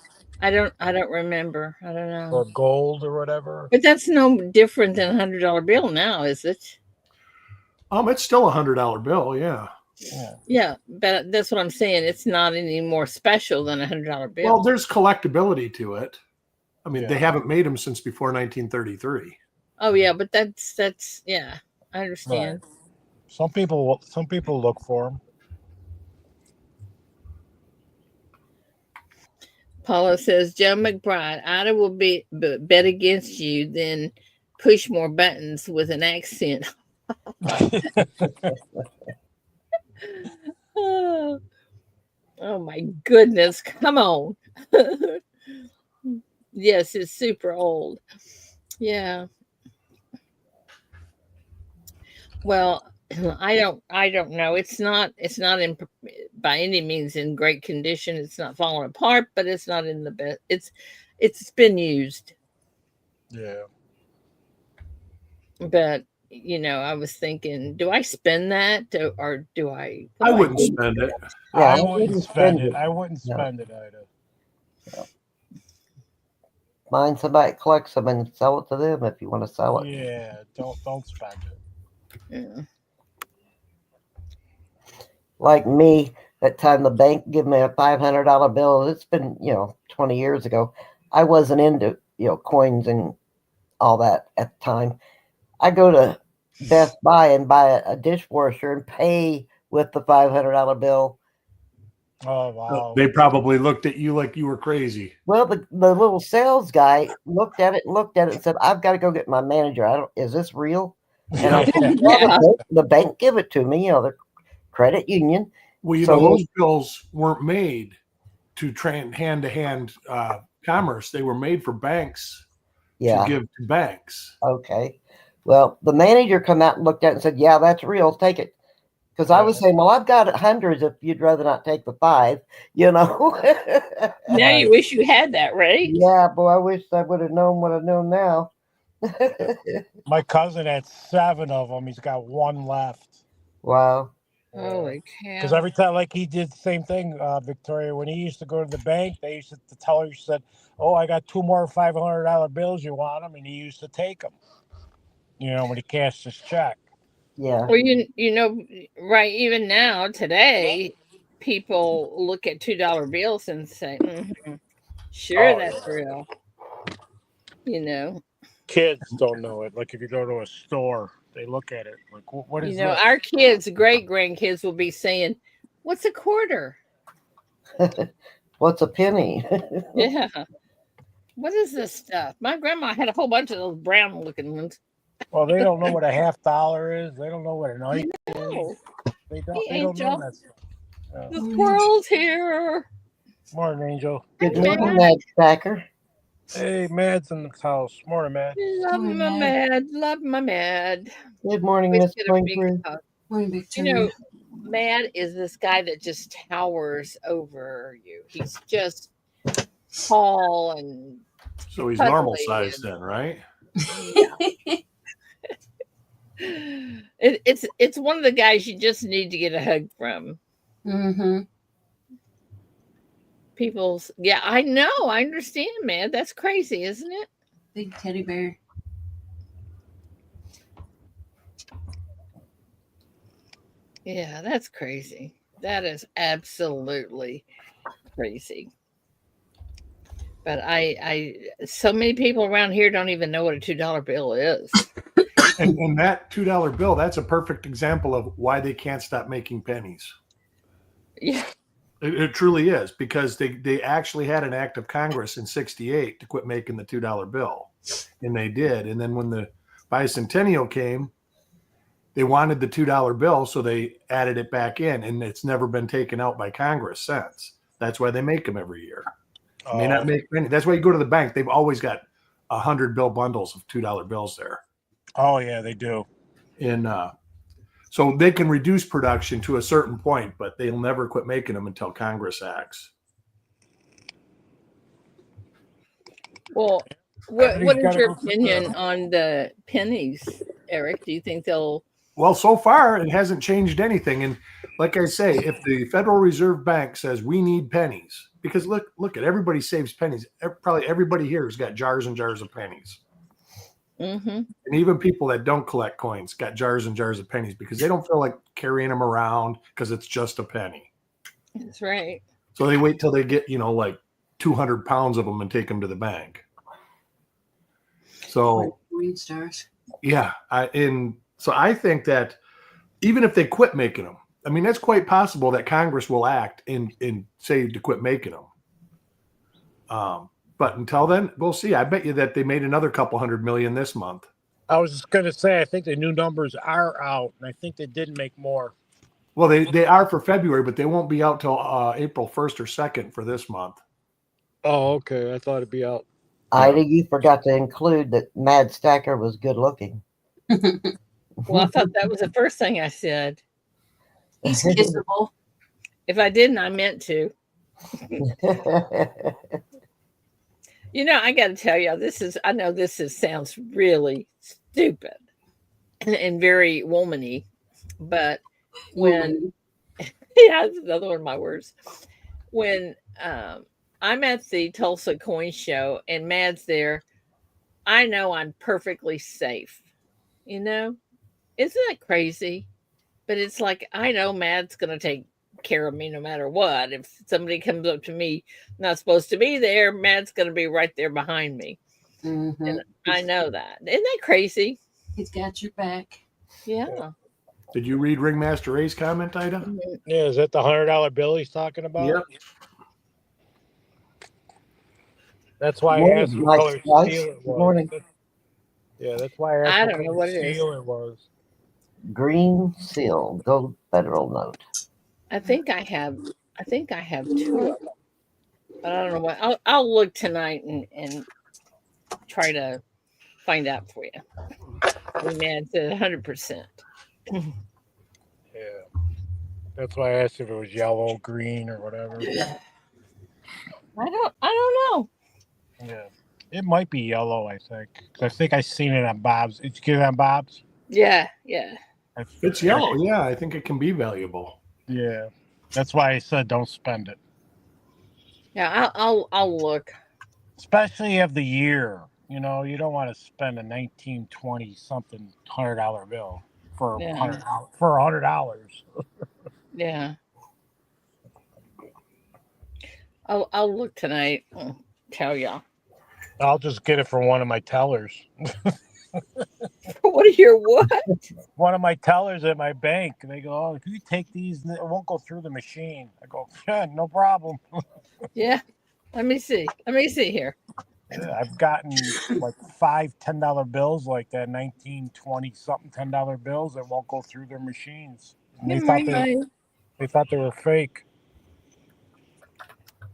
yellow I don't remember. I don't know. or gold or whatever? But that's no different than $100 bill now, is it? It's still $100 bill. Yeah. Yeah. Yeah, but that's what I'm saying. It's not any more special than $100 Well, bill. there's collectability to it. I mean, Yeah. they haven't made them since before 1933. Oh yeah, but that's yeah, I Right. understand. Some people look for them. Paula says, Joe McBride, Ida will bet against you, then push more buttons with an accent. Oh, oh my goodness, come on. Yes, it's super old. Yeah. Well, I don't know. It's not in by any means in great condition. It's not falling apart, but it's not in the best. It's been used. Yeah. But I was thinking, do I spend that or do I I what do wouldn't do? spend it. yeah, I wouldn't spend it. it. I wouldn't No. spend it either. Find somebody that collects them and sell it to them if you want to sell it. Yeah. Don't spend it. Yeah. Like me, that time the bank gave me a $500 bill. It's been 20 years ago. I wasn't into coins and all that at the time. I go to Best Buy and buy a dishwasher and pay with the $500 bill. Oh wow. They probably looked at you like you were crazy. Well, the little sales guy looked at it and said, "I've got to go get my manager. Is this real?" And I said, Yeah. the bank give it to me, the credit union. Well, So- those bills weren't made to hand-to-hand commerce. They were made for banks Yeah. to give to banks. Okay. Well, the manager come out and looked at it and said, "Yeah, that's real. Take it." Because I was saying, "Well, I've got hundreds. If you'd rather not take the 5, Now you wish you had that, right? Yeah, boy, I wish I would have known what I know now. My cousin had 7 of them. He's got 1 left. Wow. Holy Because cow. every time, like he did the same thing, Victoria. When he used to go to the bank, they used to tell her, she said, "Oh, I got 2 more $500 bills. You want them?" And he used to take them. When he cashed his check. Yeah. Well, right, even now, today, people look at $2 bills and say, sure, Oh, that's real. Kids don't know it. Like if you go to a store, they look at it like, "What is this?" Our kids, great grandkids will be saying, what's a quarter? What's a penny? Yeah. What is this stuff? My grandma had a whole bunch of those brown looking ones. Well, they don't know what a $50 is. They don't know what an I ice is. know. They Hey, don't know Angel. that stuff. The squirrel's here. Morning, Angel. Good Hey, morning, Mad. Mad Stacker. Hey, Mad's in the house. Morning, Mad. Love Morning, my Mad. Mad. Love my Mad. Good morning, Always Miss get a big Springfield. hug. Morning, Big You Turn. know, Mad is this guy that just towers over you. He's just tall and So he's cuddly normal size and then, right? yeah. It's one of the guys you just need to get a hug from. Mm-hmm. People's yeah, I know, I understand, man. That's crazy, isn't it? Big teddy bear. Yeah, that's crazy. That is absolutely crazy. But so many people around here don't even know what a $2 bill is. And that $2 bill, that's a perfect example of why they can't stop making pennies. Yeah. It truly is, because they actually had an act of Congress in '68 to quit making the $2 bill, and they did. And then when the bicentennial came, they wanted the $2 bill, so they added it back in, and it's never been taken out by Congress since. That's why they make them every year. May not make many. That's why you go to the bank. They've always got 100 bill bundles of $2 bills there. Oh, yeah, they do. And so they can reduce production to a certain point, but they'll never quit making them until Congress acts. Well, what Everybody's is gotta your go through opinion on the pennies, Eric? Do you think they'll Well, so far it hasn't changed anything. And like I say, if the Federal Reserve Bank says we need pennies, because look at everybody saves pennies. Probably everybody here has got jars and jars of pennies. Mm-hmm. And even people that don't collect coins got jars and jars of pennies because they don't feel like carrying them around because it's just a penny. That's right. So they wait till they get, like 200 pounds of them and take them to the bank. So Green stars. yeah, so I think that even if they quit making them, I mean, that's quite possible that Congress will act and say to quit making them. But until then, we'll see. I bet you that they made another couple $100 million this month. I was just going to say, I think the new numbers are out, and I think they did make more. Well, they are for February, but they won't be out till April 1st or 2nd for this month. Oh, okay. I thought it'd be out. Ida, you forgot to include that Mad Stacker was good looking. Well, I thought that was the first thing I said. He's kissable. If I didn't, I meant to. I got to tell you, I know this sounds really stupid and very womany, but when, yeah, that's another one of my words. When I'm at the Tulsa Coin Show and Mad's there, I know I'm perfectly safe. Isn't that crazy? But it's like, I know Mad's going to take care of me no matter what. If somebody comes up to me not supposed to be there, Mad's going to be right there behind me. Mm-hmm. And I know that. Isn't that crazy? He's got your back. Yeah. Did you read Ringmaster Ray's comment, Ida? Yeah, is that the $100 bill he's talking about? Yep. That's why I asked what color steel it was. Morning. Yeah, that's why I asked I what don't know color what it is. steel it was. Green seal, gold federal note. I think I have two of them. But I don't know what. I'll look tonight and try to find out for you. Mad said 100%. Yeah. That's why I asked if it was yellow, green, or whatever. I don't know. Yeah. It might be yellow, I think. 'Cause I think I seen it on Bob's. Did you get it on Bob's? Yeah. If it's yellow, yeah, I think it can be valuable. Yeah. That's why I said don't spend it. Yeah, I'll look. Especially of the year. You don't want to spend a 1920 something $100 bill for $100. Yeah. I'll look tonight and tell y'all. I'll just get it from one of my tellers. What are your what? One of my tellers at my bank. They go, "Oh, can you take these? It won't go through the machine." I go, "Yeah, no problem." Yeah. Let me see here. I've gotten like $5, $10 bills like that, 19, 20 something $10 bills that won't go through their machines. And they thought they were fake.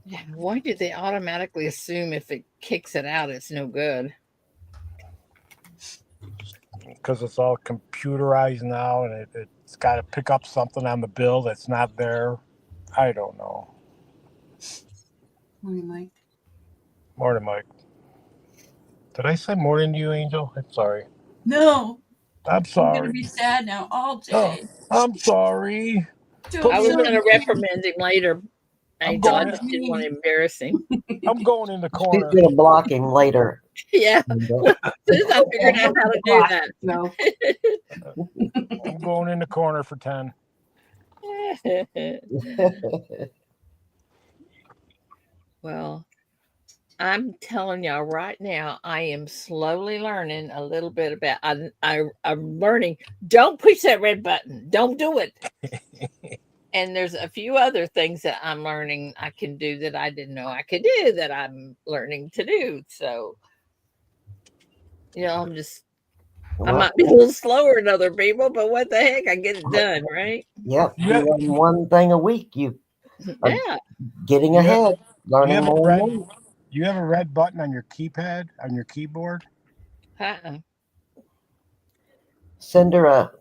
Yeah, why do they automatically assume if it kicks it out, it's no good? Because it's all computerized now, and it's got to pick up something on the bill that's not there. I don't know. Morning, Mike. Morning, Mike. Did I say morning to you, Angel? I'm sorry. No, I'm I'm sorry. gonna be sad now all Oh, day. I'm sorry. Don't I was tell going to me. reprimand him later, I'm Angel. I going. just didn't want to embarrass him. I'm going in the She's corner. going to block him later. Yeah, Linda. well, as soon as I figured out how to do that. No. I'm going in the corner for 10. Well, I'm telling y'all right now, I am slowly learning a little bit about. I'm learning. Don't push that red button. Don't do it. And there's a few other things that I'm learning I can do that I didn't know I could do that I'm learning to do. So, I'm just. I Well, might be a little slower than other people, but what the heck? I get it done, right? yep. You You have, learn one thing a week. You are Yeah. getting you have, ahead, you learning have a more red. and more. You have a red button on your keypad on your keyboard. Uh-uh. Send her a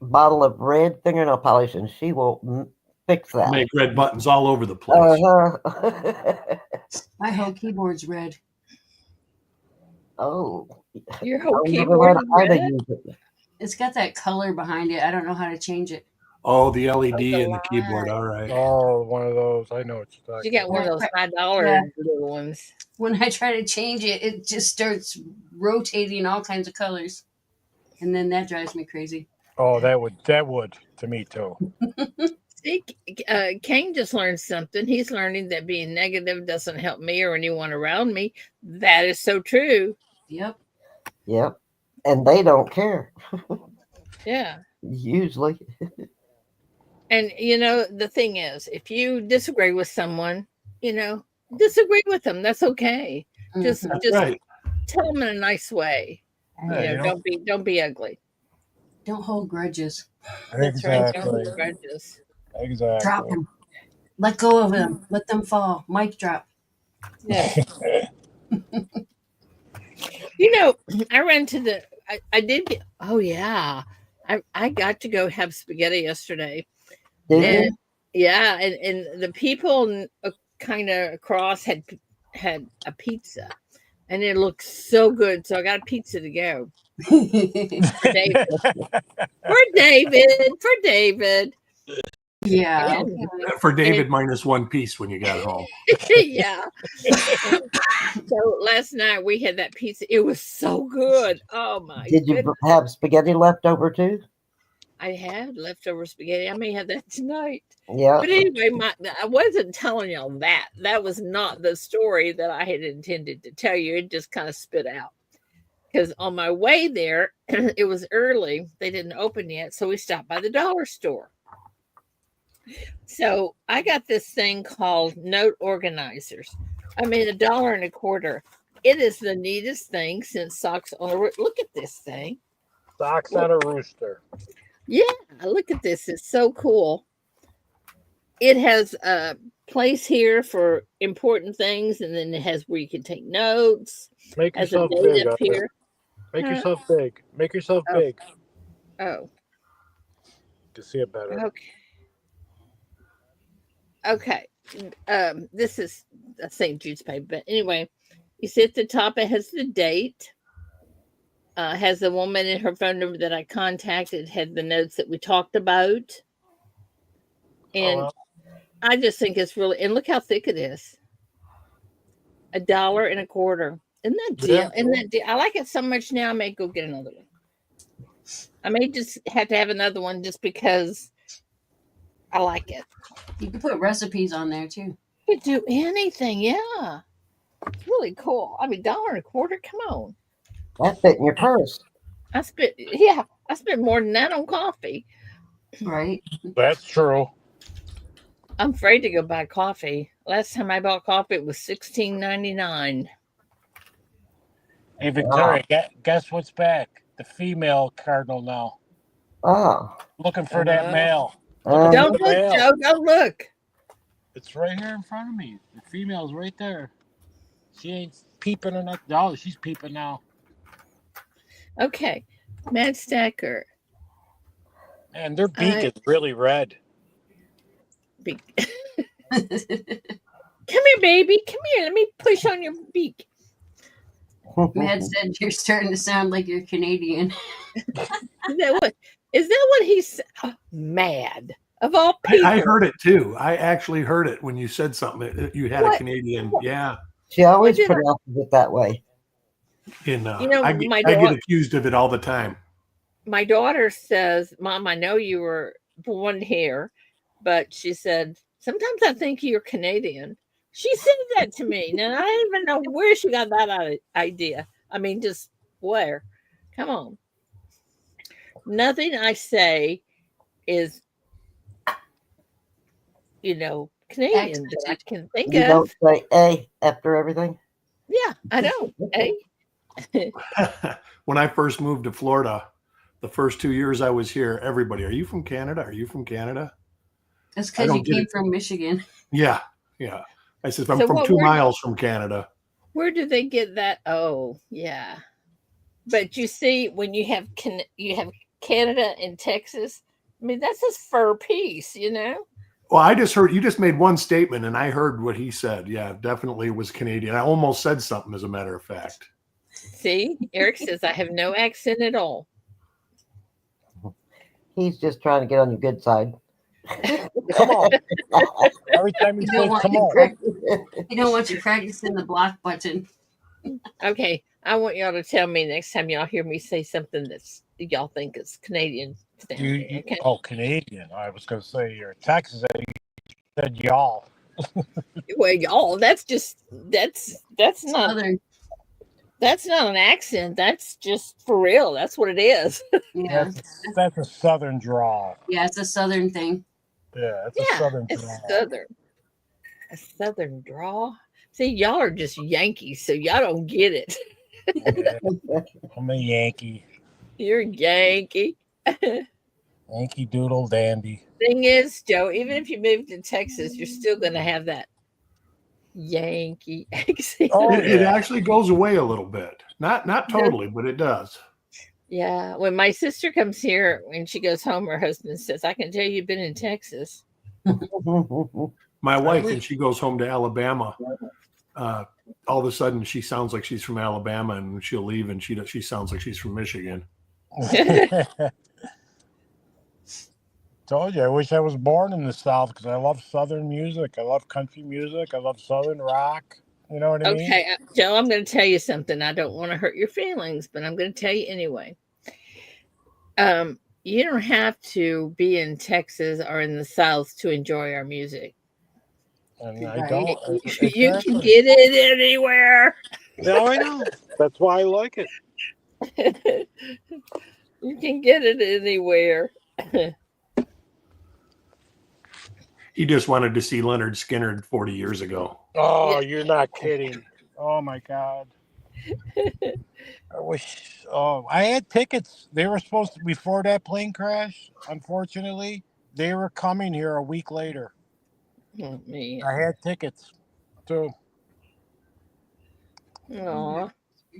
bottle of red fingernail polish, and she will fix that. Make red buttons all over the place. Uh-huh. My whole keyboard's red. Oh, Your whole I've never keyboard learned is how to red? use it. It's got that color behind it. I don't know how to change it. Oh, the LED Oh, the in the keyboard. line. All right. Oh, one of those. I know what you're You talking got one about. of those $5 Yeah. little ones. When I try to change it, it just starts rotating all kinds of colors. And then that drives me crazy. Oh, that would to me too. See, Kane just learned something. He's learning that being negative doesn't help me or anyone around me. That is so true. Yep. Yep. And they don't care, Yeah. usually. And, the thing is, if you disagree with someone, disagree with them. That's okay. Just, Mhm. That's just right. tell them in a nice way. Yeah, Don't be ugly. Don't hold grudges. That's right. Don't hold Exactly. grudges. Drop Exactly. them. Let go of them. Let them fall. Mic drop. Yes. I ran to I did get, oh yeah. I got to go have spaghetti yesterday. Did And you? yeah, and the people kind of across had a pizza, and it looked so good. So I got a pizza to go for David. For David. Yeah. And, Okay. For David, minus one piece when you got home. yeah. So last night we had that pizza. It was so good. Oh my Did you goodness. have spaghetti left over too? I had leftover spaghetti. I may have that tonight. Yeah. But anyway, I wasn't telling y'all that. That was not the story that I had intended to tell you. It just kind of spit out. Because on my way there, it was early. They didn't open yet. So we stopped by the dollar store. So I got this thing called note organizers. I mean, $1.25. It is the neatest thing since socks on a rooster. Look at this thing. Socks on a rooster. Yeah, look at this. It's so cool. It has a place here for important things, and then it has where you can take notes. Make Has a yourself date big. up here. Make Huh? yourself big. Make yourself Oh. big Oh, to see it better. okay. This is a St. Jude's paper, but anyway, you see at the top it has the date. Has the woman and her phone number that I contacted. Had the notes that we talked about, and Oh, well. I just think it's really. And look how thick it is. $1.25. Isn't that deal? Yeah. Isn't that deal? I like it so much now. I may go get another one. I may just have to have another one just because I like it. You can put recipes on there too. You could do anything, yeah. It's really cool. I mean, $1.25. Come on. That fit in your purse. I spent more than that on coffee. Right. That's true. I'm afraid to go buy coffee. Last time I bought coffee, it was $16.99. Hey, Victoria, guess what's back? The female cardinal now. Oh. Looking for that male. Don't look, Joe. Don't look. It's right here in front of me. The female's right there. She ain't peeping or nothing. Oh, she's peeping now. Okay. Matt Stacker. And their beak is really red. Come here, baby. Come here. Let me push on your beak. Matt said you're starting to sound like you're Canadian. Is that what he's mad? Of all people. I heard it too. I actually heard it when you said something. You had a Canadian. Yeah. She always pronounces it that way. I get accused of it all the time. My daughter says, Mom, I know you were born here, but she said, sometimes I think you're Canadian. She said that to me. Now, I don't even know where she got that idea. I mean, just where? Come on. Nothing I say is, Canadian that I can think you of. Don't say A after everything? Yeah, I know. A. When I first moved to Florida, the first 2 years I was here, everybody, are you from Canada? Are you from Canada? That's because you came from Michigan. Yeah. I said, I'm from 2 miles from Canada. Where do they get that? Oh, yeah. But you see, when you have Canada and Texas, I mean, that's a fur piece, Well, I just heard, you just made one statement and I heard what he said. Yeah, definitely was Canadian. I almost said something, as a matter of fact. See, Eric says I have no accent at all. He's just trying to get on your good side. Come on. Every time he says, come on. You don't want you practicing the block button. Okay. I want y'all to tell me next time y'all hear me say something that's y'all think is Canadian. Okay? Oh, Canadian. I was going to say you're Texas. You said y'all. Well, y'all, that's not Southern. That's not an accent. That's just for real. That's what it is. Yeah. That's a Southern drawl. Yeah, it's a Southern thing. Yeah, it's a Southern drawl. It's Southern. A Southern drawl. See, y'all are just Yankees, so y'all don't get it. Yeah, I'm a Yankee. You're a Yankee. Yankee Doodle Dandy. Thing is, Joe, even if you move to Texas, you're still going to have that Yankee accent. Oh, it actually goes away a little bit. Not totally, but it does. Yeah. When my sister comes here, when she goes home, her husband says, I can tell you've been in Texas. My wife, when she goes home to Alabama, all of a sudden she sounds like she's from Alabama, and she'll leave and she sounds like she's from Michigan. Told you, I wish I was born in the South because I love Southern music. I love country music. I love Southern rock. You know what I mean? Okay, Joe, I'm going to tell you something. I don't want to hurt your feelings, but I'm going to tell you anyway. You don't have to be in Texas or in the South to enjoy our music. And I don't. You can get it anywhere. No, I know. That's why I like it. You can get it anywhere. He just wanted to see Leonard Skinner 40 years ago. Oh, you're not kidding. Oh, my God. I wish. Oh, I had tickets. They were supposed to, before that plane crash, unfortunately, they were coming here a week later. Oh, man. I had tickets, too. Aw.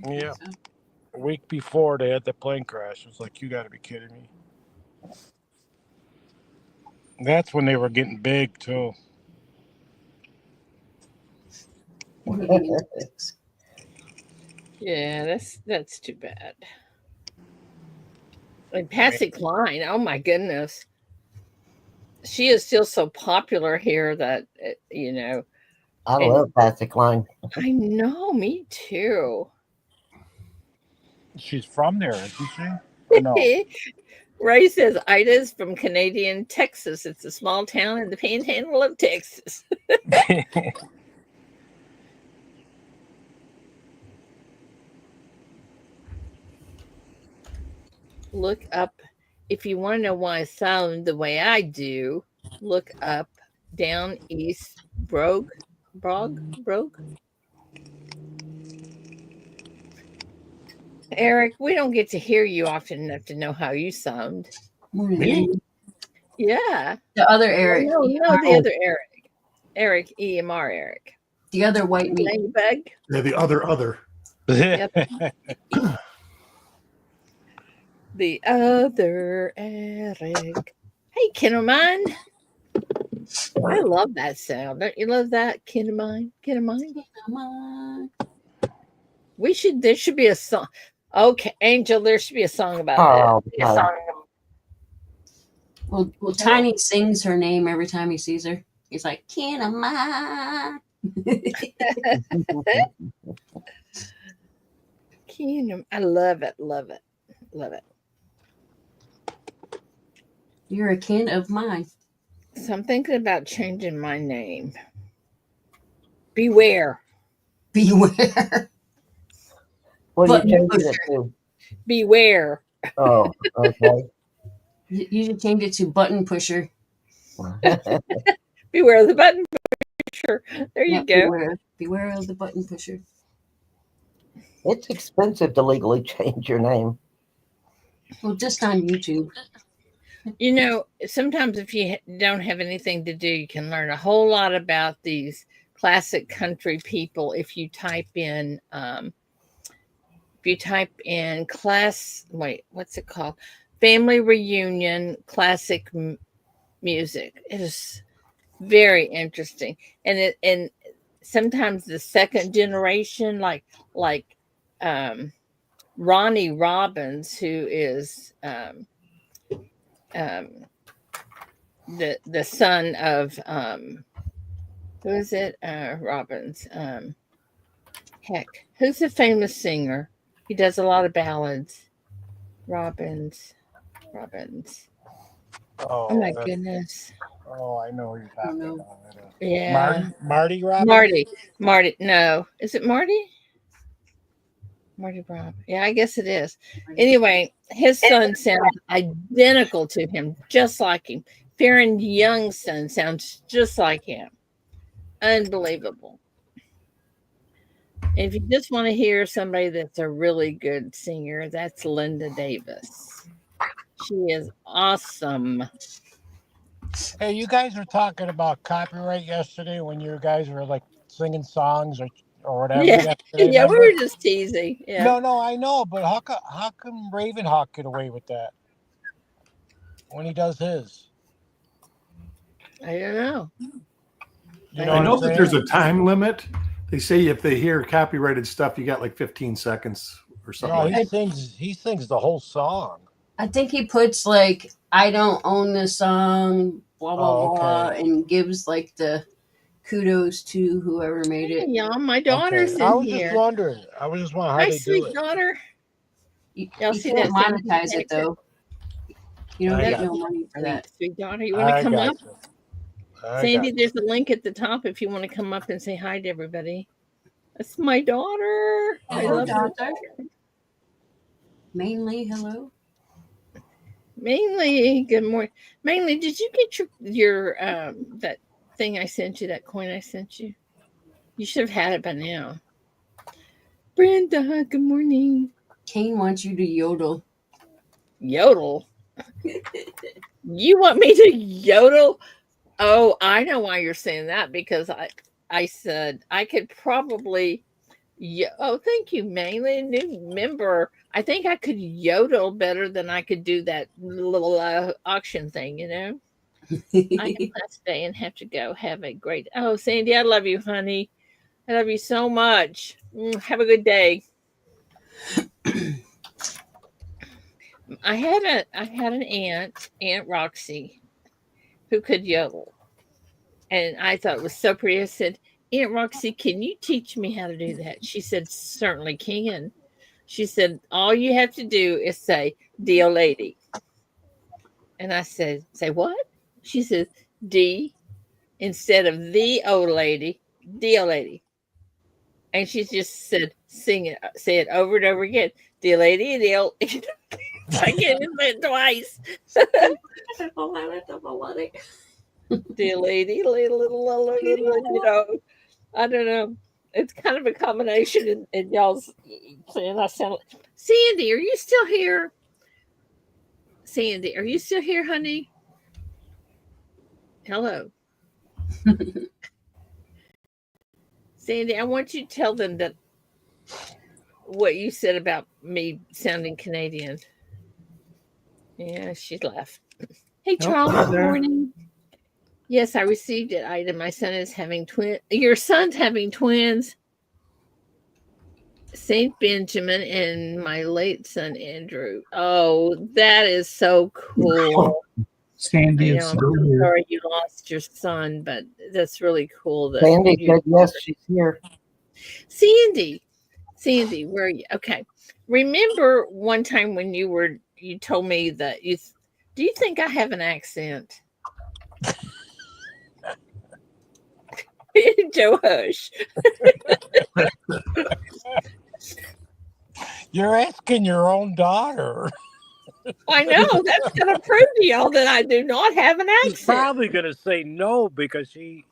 Yeah. A week before they had the plane crash. It was like, you got to be kidding me. That's when they were getting big, too. Yeah, that's too bad. Like Patsy Cline, oh my goodness. She is still so popular here that, I love Patsy Cline. I know, me too. She's from there, isn't she? No. Ray says Ida's from Canadian Texas. It's a small town in the panhandle of Texas. Look up, if you want to know why I sound the way I do, look up Down East Brogue. Eric, we don't get to hear you often enough to know how you sound. Morning. Me? Yeah. The other Eric. No, the other Eric. Eric, EMR Eric. The other white meat. Ladybug. Yeah, the other. Yep. The other Eric. Hey, kin of mine. I love that sound. Don't you love that, kin of mine? Kin of mine? Come on. There should be a song. Okay, Angel, there should be a song about Oh, this. God. Well, Tiny sings her name every time he sees her. He's like, "Can of mine." I love it, love it, love it. You're a kin of mine. So I'm thinking about changing my name. Beware. Beware. What are Button you changing pusher. it to? Beware. Oh, okay. You should change it to button pusher. Beware the button pusher. There you Yep, go. Beware of the button pusher. It's expensive to legally change your name. Well, just on YouTube. You know, sometimes if you don't have anything to do, you can learn a whole lot about these classic country people if you type in what's it called? Family reunion classic music. It is very interesting. And sometimes the second generation, like Ronnie Robbins, who is the son of who is it? Robbins. Heck, who's the famous singer? He does a lot of ballads. Robbins. Oh my goodness. Oh, I know who you're talking know. about. Yeah. Marty Robbins? Marty. No. Is it Marty? Marty Robb. Yeah, I guess it is. Anyway, his son sounds identical to him, just like him. Farron Young's son sounds just like him. Unbelievable. If you just want to hear somebody that's a really good singer, that's Linda Davis. She is awesome. Hey, you guys were talking about copyright yesterday when you guys were like singing songs or whatever. Yeah, Yesterday, yeah, we remember? were just teasing. Yeah. No, I know, but how come Ravenhawk get away with that when he does his? I don't know. You know I what know I'm that saying? there's a time limit. They say if they hear copyrighted stuff, you got like 15 seconds or something No, like that. he sings the whole song. I think he puts like, "I don't own this song," blah blah Oh, blah, okay. and gives like the kudos to whoever made Hey, it. y'all, my daughter's I in was here. just wondering. I was just wondering how Hi, they do sweet it. daughter. You Y'all see can't that? monetize it though. You don't I get got no money for that. Sweet daughter, you want to I come got up? you. I Sandy, got there's a link at the top if you want to come up and say hi to everybody. That's my daughter. I Hello, love her. daughter. Mainly, hello. Mainly, good morning. Mainly, did you get your that thing I sent you, that coin I sent you? You should have had it by now. Brenda, good morning. Kane wants you to yodel. Yodel. You want me to yodel? Oh, I know why you're saying that, because I said I could probably. Yeah. Oh, thank you, mainly new member. I think I could yodel better than I could do that little auction thing. You know. I have last day and have to go. Have a great. Oh, Sandy, I love you, honey. I love you so much. Have a good day. I had an Aunt Roxy, who could yodel, and I thought it was so pretty. I said, Aunt Roxy, can you teach me how to do that? She said, certainly can. She said, all you have to do is say, dear lady. And I said, say what? She said, D instead of the old lady, dear lady. And she just said, sing it, say it over and over again. Dear lady, dear. I can't even say it twice. Dear lady, little, you know, I don't know. It's kind of a combination in y'all's saying I sound like Sandy, are you still here? Sandy, are you still here, honey? Hello. Sandy, I want you to tell them that what you said about me sounding Canadian. Yeah, she left. Hey, Charles, good morning. Yes, I received it, Ida. My son is having twins. Your son's having twins. St. Benjamin and my late son, Andrew. Oh, that is so cool. Sandy You is know, I'm still so here. sorry you lost your son, but that's really cool. That Sandy you, said yes, she's here. Sandy, where are you? Okay. Remember one time when you told me that do you think I have an accent? Joe Hush. You're asking your own daughter. I know that's going to prove to y'all that I do not have an She's accent. probably gonna say no because she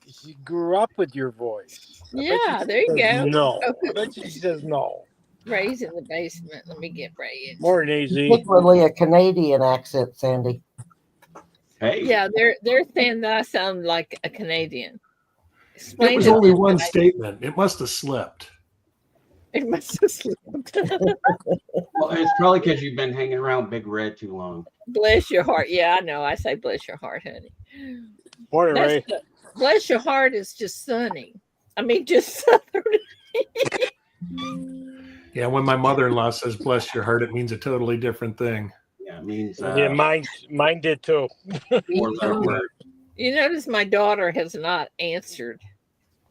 grew up with your voice. Yeah, there you go. No, Okay. I bet you she says no. Ray's in the basement. Let me get Ray in. Morning, easy. Particularly a Canadian accent, Sandy. Hey. Yeah, they're saying that I sound like a Canadian. It was to only them one that statement. It must have slipped. it must have slipped. Well, it's probably because you've been hanging around Big Red too long. Bless your heart. Yeah, I know. I say bless your heart, honey. Morning, Ray. Bless your heart is just sunny. I mean, just southern. Yeah, when my mother-in-law says "bless your heart," it means a totally different thing. Yeah, it means Yeah, mine did too. more love word. You notice my daughter has not answered.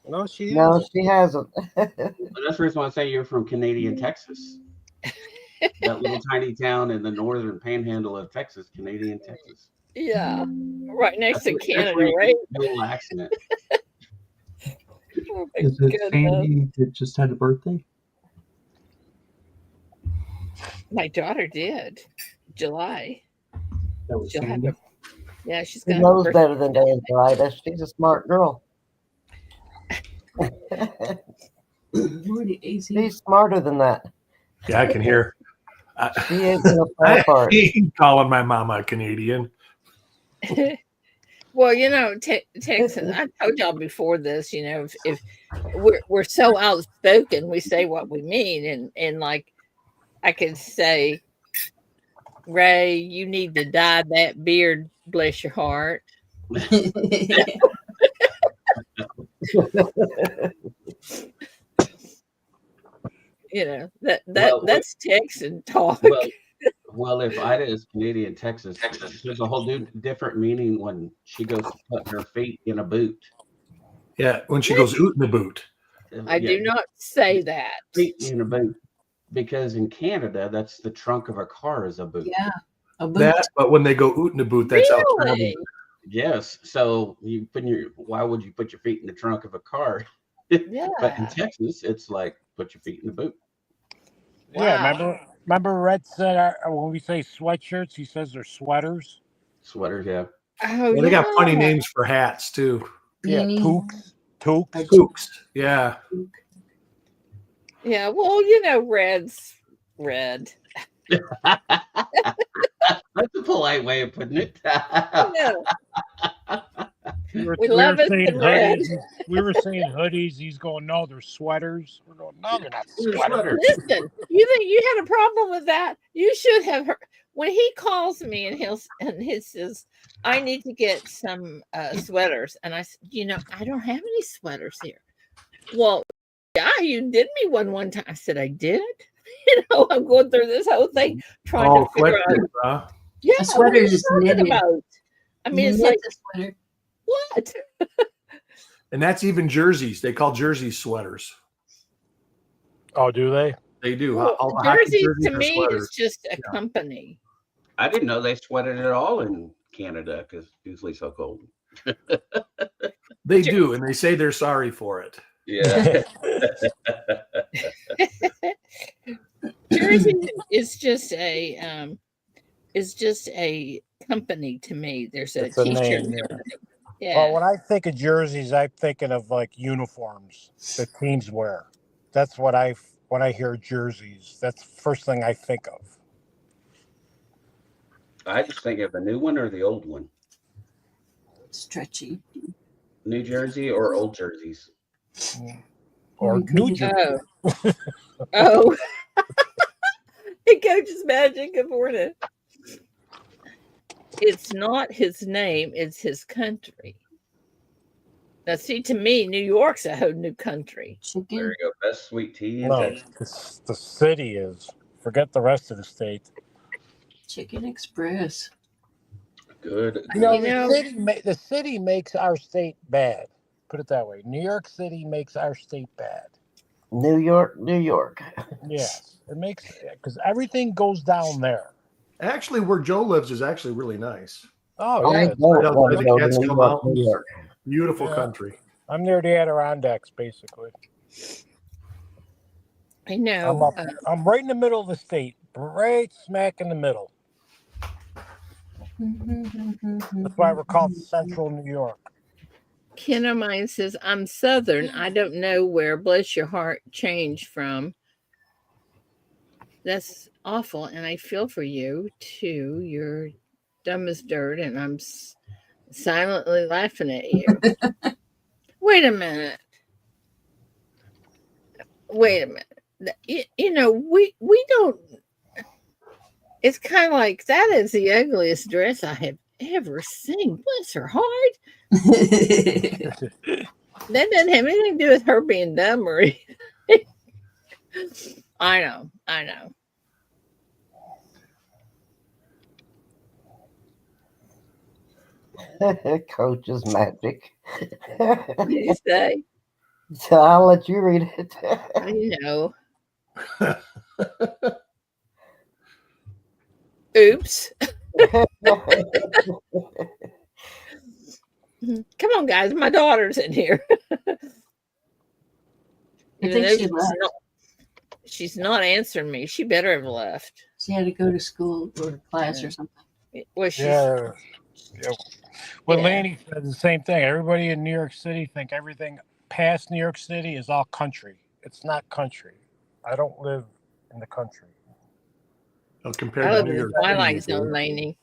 No, she No, hasn't. she hasn't. But that's the reason why I say you're from Canadian Texas. That little tiny town in the northern panhandle of Texas, Canadian Texas. Yeah, right next to That's Canada, where you right? get the dual accent. Oh, my Is it goodness. Sandy that just had a birthday? My daughter did. July. That was She'll have Sandy. Yeah, she's She got knows better than to answer, Ida. She's a smart girl. Morning, AC. She's smarter than that. Yeah, I can hear. She ain't gonna fall I apart. ain't calling my mama Canadian. Well, Texas. I told y'all before this. If we're so outspoken, we say what we mean, and like I can say, Ray, you need to dye that beard. Bless your heart. That's Texan talk. Well, if Ida is Canadian Texas, there's a whole different meaning when she goes to put her feet in a boot. Yeah, when she goes oot in the boot. I do not say that. Feet in a boot. Because in Canada, that's the trunk of a car is a boot. Yeah, a boot. That, but when they go oot in the boot, that's out Really? Yes. So why would you put your feet in the trunk of a car? Yeah. But in Texas, it's like put your feet in the boot. Yeah, Wow. remember Red said when we say sweatshirts, he says they're sweaters. Sweaters, yeah. Oh, Well, they got funny names for hats too. Yeah, Beanie. toques. Yeah. Yeah, well, Red's red. That's a polite way of putting it. Yeah. We love were it saying in red. hoodies. We were saying hoodies. He's going, no, they're sweaters. We're going, no, they're not They're sweaters. Listen, you think you had a problem with that? You should have heard when he calls me and he says, I need to get some sweaters. And I said, I don't have any sweaters here. Well, yeah, you did me one time. I said, I did. I'm going through this whole thing trying to figure out. Huh? Yeah, A sweater is knitted. about? I mean, You it's knit like the sweater. what? And that's even jerseys. They call jerseys sweaters. Oh, do they? They do. Well, All the hockey jerseys jerseys to are me sweaters. is just a company. I didn't know they sweated at all in Canada because it's usually so cold. They do, and they say they're sorry for it. Yeah. Jersey is just a company to me. There's a It's a t-shirt name, yeah. company. Yeah. when I think of jerseys, I'm thinking of like uniforms that teams wear. That's what when I hear jerseys. That's the first thing I think of. I just think of a new one or the old one. Stretchy. New Jersey or old jerseys. Or New Jersey. Oh. Oh. It Coach's Magic. Good morning. It's not his name, it's his country. Now, see, to me, New York's a whole new country. There Chicken. you go. Best sweet tea in No, Texas. the city is. Forget the rest of the state. Chicken Express. Good. You know, You know- the city makes our state bad. Put it that way. New York City makes our state bad. New York, New York. Yes, it makes because everything goes down there. Actually, where Joe lives is actually really nice. Oh I yeah, don't want Outside to the go to Catskill New York, Mountains. New York. Beautiful Yeah. country. I'm near the Adirondacks, basically. I know. I'm right in the middle of the state, right smack in the middle. That's why we're called Central New York. Ken of mine says, I'm Southern. I don't know where Bless Your Heart changed from. That's awful. And I feel for you, too. You're dumb as dirt, and I'm silently laughing at you. Wait a minute. Wait a minute. You know, we don't. It's kind of like that is the ugliest dress I have ever seen. Bless her heart. That doesn't have anything to do with her being dumb or anything. I know. Coach's Magic. What did you say? So I'll let you read it. You know. Oops. Come on, guys. My daughter's in here. I think she left. She's not answering me. She better have left. She had to go to school or to class or something. Well, she's Yeah. Well, Yeah. Laney said the same thing. Everybody in New York City think everything past New York City is all country. It's not country. I don't live in the country. Well, compared I to live New in the York Twilight City, Zone, Laney.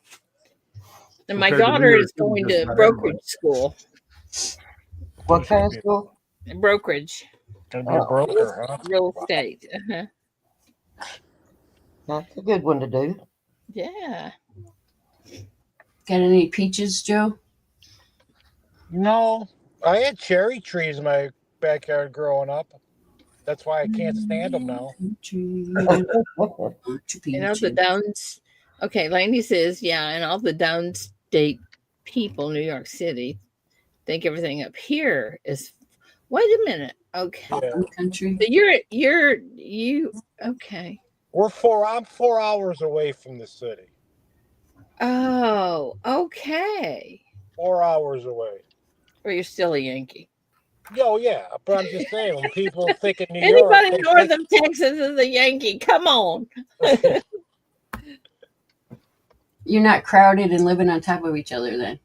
And my Compared to New daughter York is City, going just to about brokerage everybody. school. What kind of school? Brokerage. Gonna be a broker, huh? Real estate. That's a good one to do. Yeah. Got any peaches, Joe? No, I had cherry trees in my backyard growing up. That's why I can't stand them now. Peaches. And all the downs. Okay, Laney says, yeah, and all the downstate people, New York City, think everything up here is. Wait a minute. Okay. Yeah. Country. So you okay. I'm 4 hours away from the city. Oh, okay. 4 hours away. Or you're still a Yankee. Oh yeah, but I'm just saying when people think of New Anybody York, north of Texas is a Yankee. Come on. You're not crowded and living on top of each other then.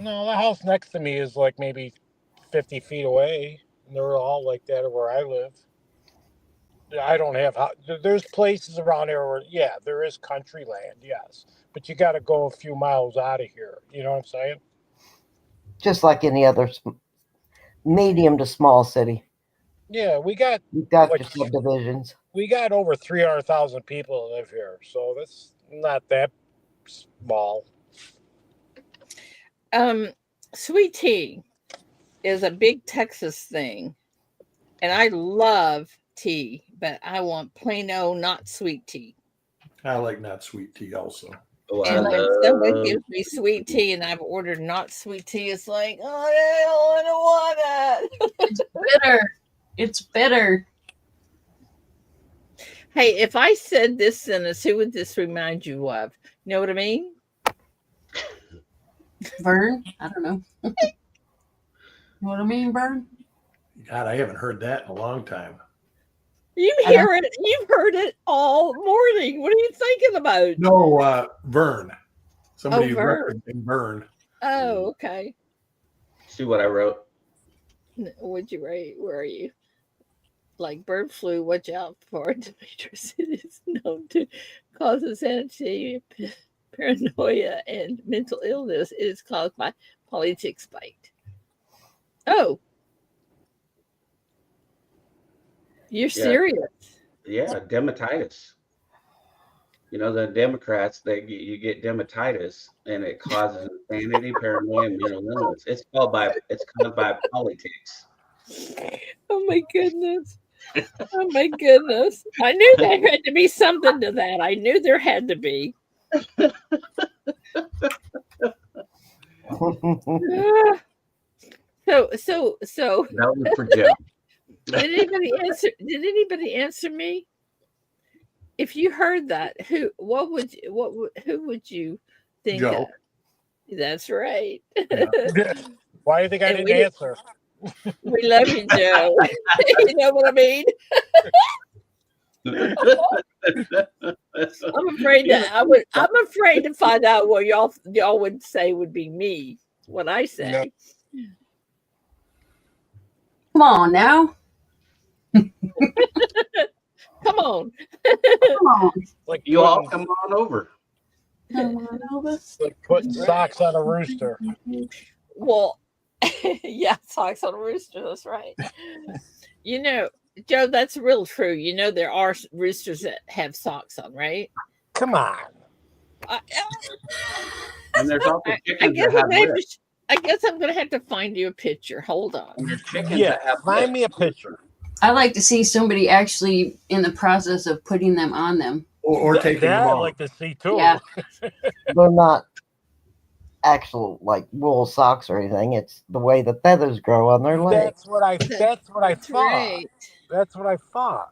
No, the house next to me is like maybe 50 feet away. And they're all like that where I live. I don't have. There's places around here where, yeah, there is country land, yes. But you got to go a few miles out of here. You know what I'm saying? Just like any other medium to small city. Yeah, You've got your subdivisions. We got over 300,000 people that live here. So that's not that small. Sweet tea is a big Texas thing. And I love tea, but I want plain old not sweet tea. I like not sweet tea also. Oh, And when someone gives me sweet tea and I've ordered not sweet tea, it's like, oh, I don't want that. It's bitter. It's bitter. Hey, if I said this sentence, who would this remind you of? You know what I mean? Vern? I don't know. You know what I mean, Vern? God, I haven't heard that in a long time. You hear it. You've heard it all morning. What are you thinking about? No, Vern. Somebody Vern. referencing Vern. Oh, okay. See what I wrote? What'd you write? Where are you? Like bird flu, watch out for Demetrius. It is known to cause insanity, paranoia, and mental illness. It is caused by polytick bite. Oh, you're Yeah, serious? yeah, dermatitis. You know, the Democrats, you get dermatitis, and it causes insanity, paranoia, and mental illness. It's caused by politics. Oh my goodness. Oh my goodness. I knew there had to be something to that. I knew there had to be. Ah, so That was for Jim. did anybody answer me? If you heard that, who would you think Joe. That's right. Why do you think I And didn't answer? we love you, Joe. You know what I mean? I'm afraid that I'm afraid to find out what y'all would say would be me. What I say. Come on now. Come on. Come on. Like You all putting, come on over. Come on over. like putting socks on a rooster. Well, yeah, socks on a rooster. That's right. You know, Joe, that's real true. You know, there are roosters that have socks on, right? Come on. I, And there's also I chickens guess that have I'm gonna have lips. to. I guess I'm gonna have to find you a picture. Hold on. And there's chickens Yeah, that have find me a lips. picture. I like to see somebody actually in the process of putting them on them. Or taking them That I'd off. like to see too. Yeah. They're not actual like wool socks or anything. It's the way the feathers grow on their legs. That's what I That's thought. right. That's what I thought.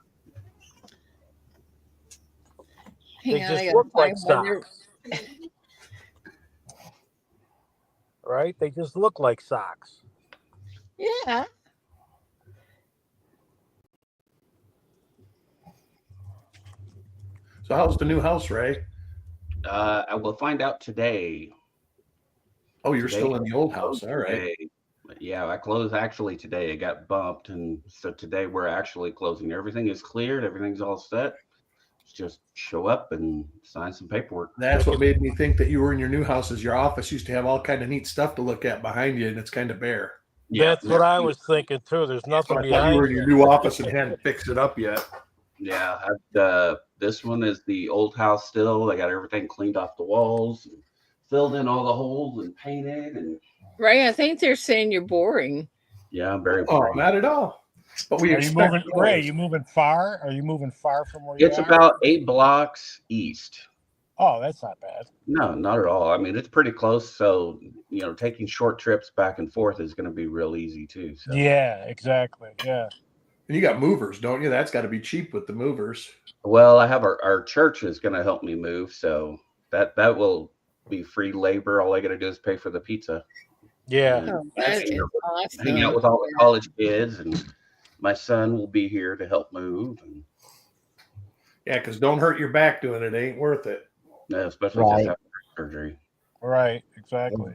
Hang They on, I just gotta look like find one. There- socks. Right? They just look like socks. Yeah. So how's the new house, Ray? I will find out today. Oh, you're Today still in the old house. All right. today. But yeah, I closed actually today. It got bumped, and so today we're actually closing. Everything is cleared. Everything's all set. Just show up and sign some paperwork. That's what made me think that you were in your new house. Is your office used to have all kind of neat stuff to look at behind you, and it's kind of bare. Yeah, That's what I was thinking too. There's So nothing I thought you were behind in your you. new office and hadn't fixed it up yet. yeah. This one is the old house still. I got everything cleaned off the walls, and filled in all the holes, and painted, and Ray, I think they're saying you're boring. yeah, I'm very Oh, boring. not at all. But we Are you expect moving, Ray? You moving far? Are you moving far from where It's you are? about 8 blocks east. Oh, that's not bad. No, not at all. I mean, it's pretty close. So, taking short trips back and forth is going to be real easy too. So. Yeah, exactly. Yeah. And you got movers, don't you? That's got to be cheap with the movers. Well, I have our church is going to help me move, so that will be free labor. All I got to do is pay for the pizza. Yeah. And Oh, that is awesome. hang out with all the college kids, and my son will be here to help move. And Yeah, because don't hurt your back doing it. Ain't worth it. especially Right. just after surgery. Right. Exactly.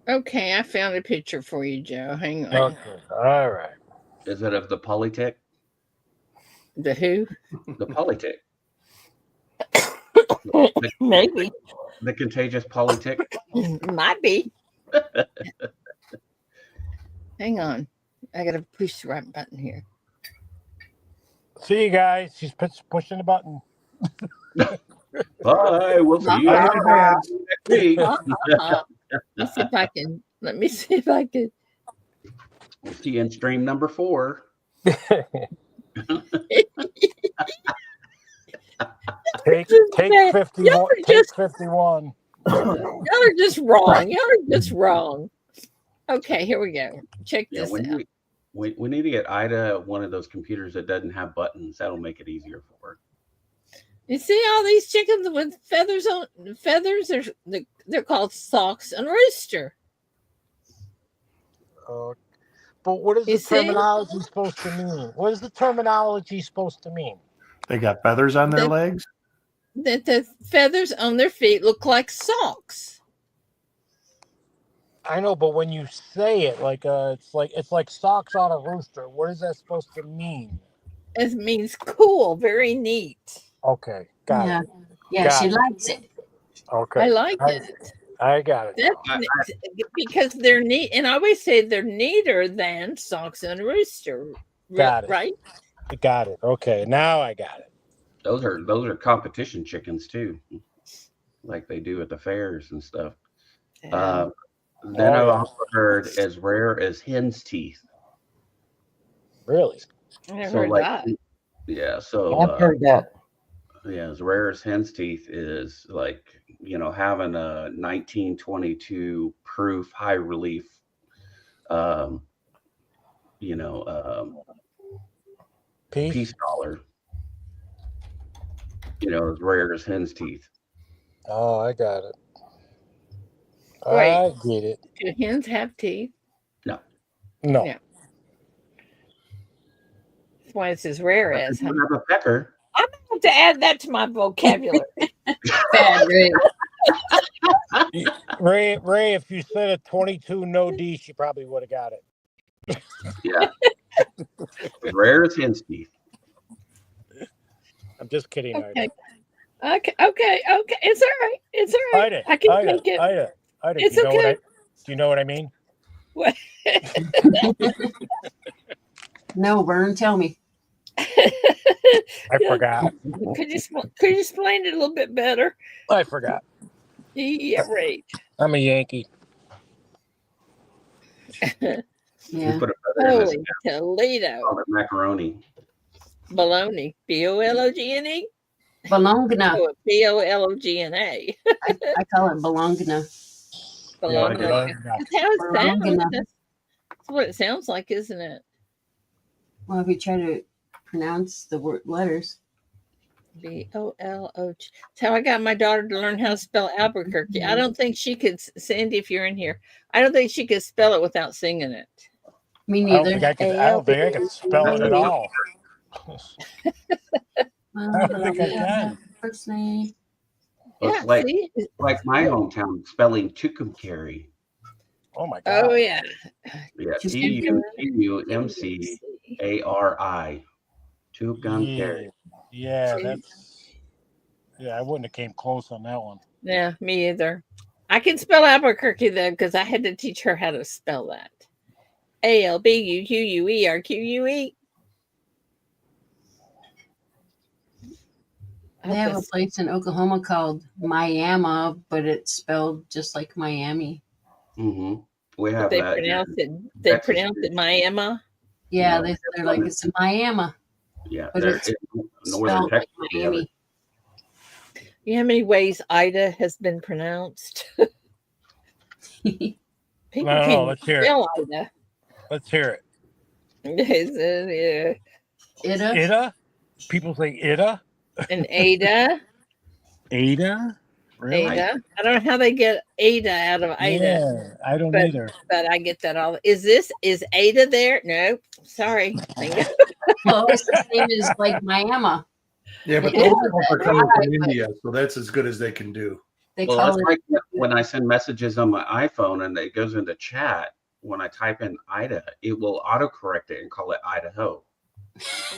Okay, I found a picture for you, Joe. Hang on. Okay. All right. Is it of the polytick? The who? The polytick. Maybe. The contagious polytick. Might be. Hang on. I gotta push the right button here. See you guys. She's pushing the button. Bye. We'll see you Bye, next advance. week. Let me see if I can. We'll see you in stream number 4. Take Man, 51. y'all are Take just- 51. Y'all are just wrong. Y'all are just wrong. Okay, here we go. Check Yeah, this out. we need to get Ida one of those computers that doesn't have buttons. That'll make it easier for her. You see all these chickens with feathers on feathers? They're called socks and rooster. But what is You the see? terminology supposed to mean? What is the terminology supposed to mean? They got feathers on their They- legs. that the feathers on their feet look like socks. I know, but when you say it, it's like socks on a rooster. What is that supposed to mean? It means cool, very neat. Okay, got Yeah. it. Yeah, Got she it. likes it. Okay, I like it. I got it. That's because they're neat, and I always say they're neater than socks on a rooster. Got it. Right? Got it. Okay, now I got it. Those are competition chickens too, like they do at the fairs and stuff. Yeah. Then Oh, I've yeah. also heard as rare as hen's teeth. Really? I never So heard like, that. yeah, so I've heard that. yeah, as rare as hen's teeth is like, having a 1922 proof high relief, um, Peace? peace collar, as rare as hen's teeth. Oh, I got it. Wait. I get it. Do hens have teeth? No. No. No. That's why it's as rare But as. they do have a pecker. I'm going to add that to my vocabulary. Bad, right? Ray, if you said a 22 no D, she probably would have got it. Yeah. As rare as hen's teeth. I'm just kidding, Okay. Ida. Okay. It's all right. It's all right. Ida, I can Ida, take it. Ida, It's do you know okay. do you know what I mean? What? No, Vern, tell me. I Yeah. forgot. Could you explain it a little bit better? I forgot. Yeah, right. I'm a Yankee. Yeah. We put a feather in this Holy Toledo. called it macaroni. Bologna. Bologna? Bologna. Oh, Bologna. I call it Bologna. Bologna. Yeah, That's how it sounds. Bologna. That's what it sounds like, isn't it? Well, if you try to pronounce the word letters. Bolog. That's how I got my daughter to learn how to spell Albuquerque. I don't think she could, Sandy, if you're in here, I don't think she could spell it without singing it. Me I don't neither. think I can spell it at all. I don't think I can. First name. Well, Yeah, it's like see? like my hometown spelling Tucumcari. Oh my God. Oh, yeah. Yeah, Tucumcari. Tucumcari. Tucumcari. Yeah, I wouldn't have came close on that one. Yeah, me either. I can spell Albuquerque, though, because I had to teach her how to spell that. Albuquerque. They have a place in Oklahoma called Miami, but it's spelled just like Miami. Mm-hmm. We have They that. pronounce it Miami. Yeah, No, they're like it's in Miami, Yeah, but they're it's in northern spelled like Texas. we have it. Miami. You know how many ways Ida has been pronounced? People No, can't let's hear it. spell Ida. Let's hear it. Yeah. Ida? Ida? People say Ida? And Ada. Ada? Really? Ada. I don't know how they get Ada out of Ida. Yeah, I don't either. But I get that all. Is Ada there? No. Sorry. Well, his name is like Miami. Yeah, but Yeah, those ones are coming right, from but- India, so that's as good as they can do. They Well, call that's it. like when I send messages on my iPhone and it goes into chat. When I type in Ida, it will autocorrect it and call it Idaho.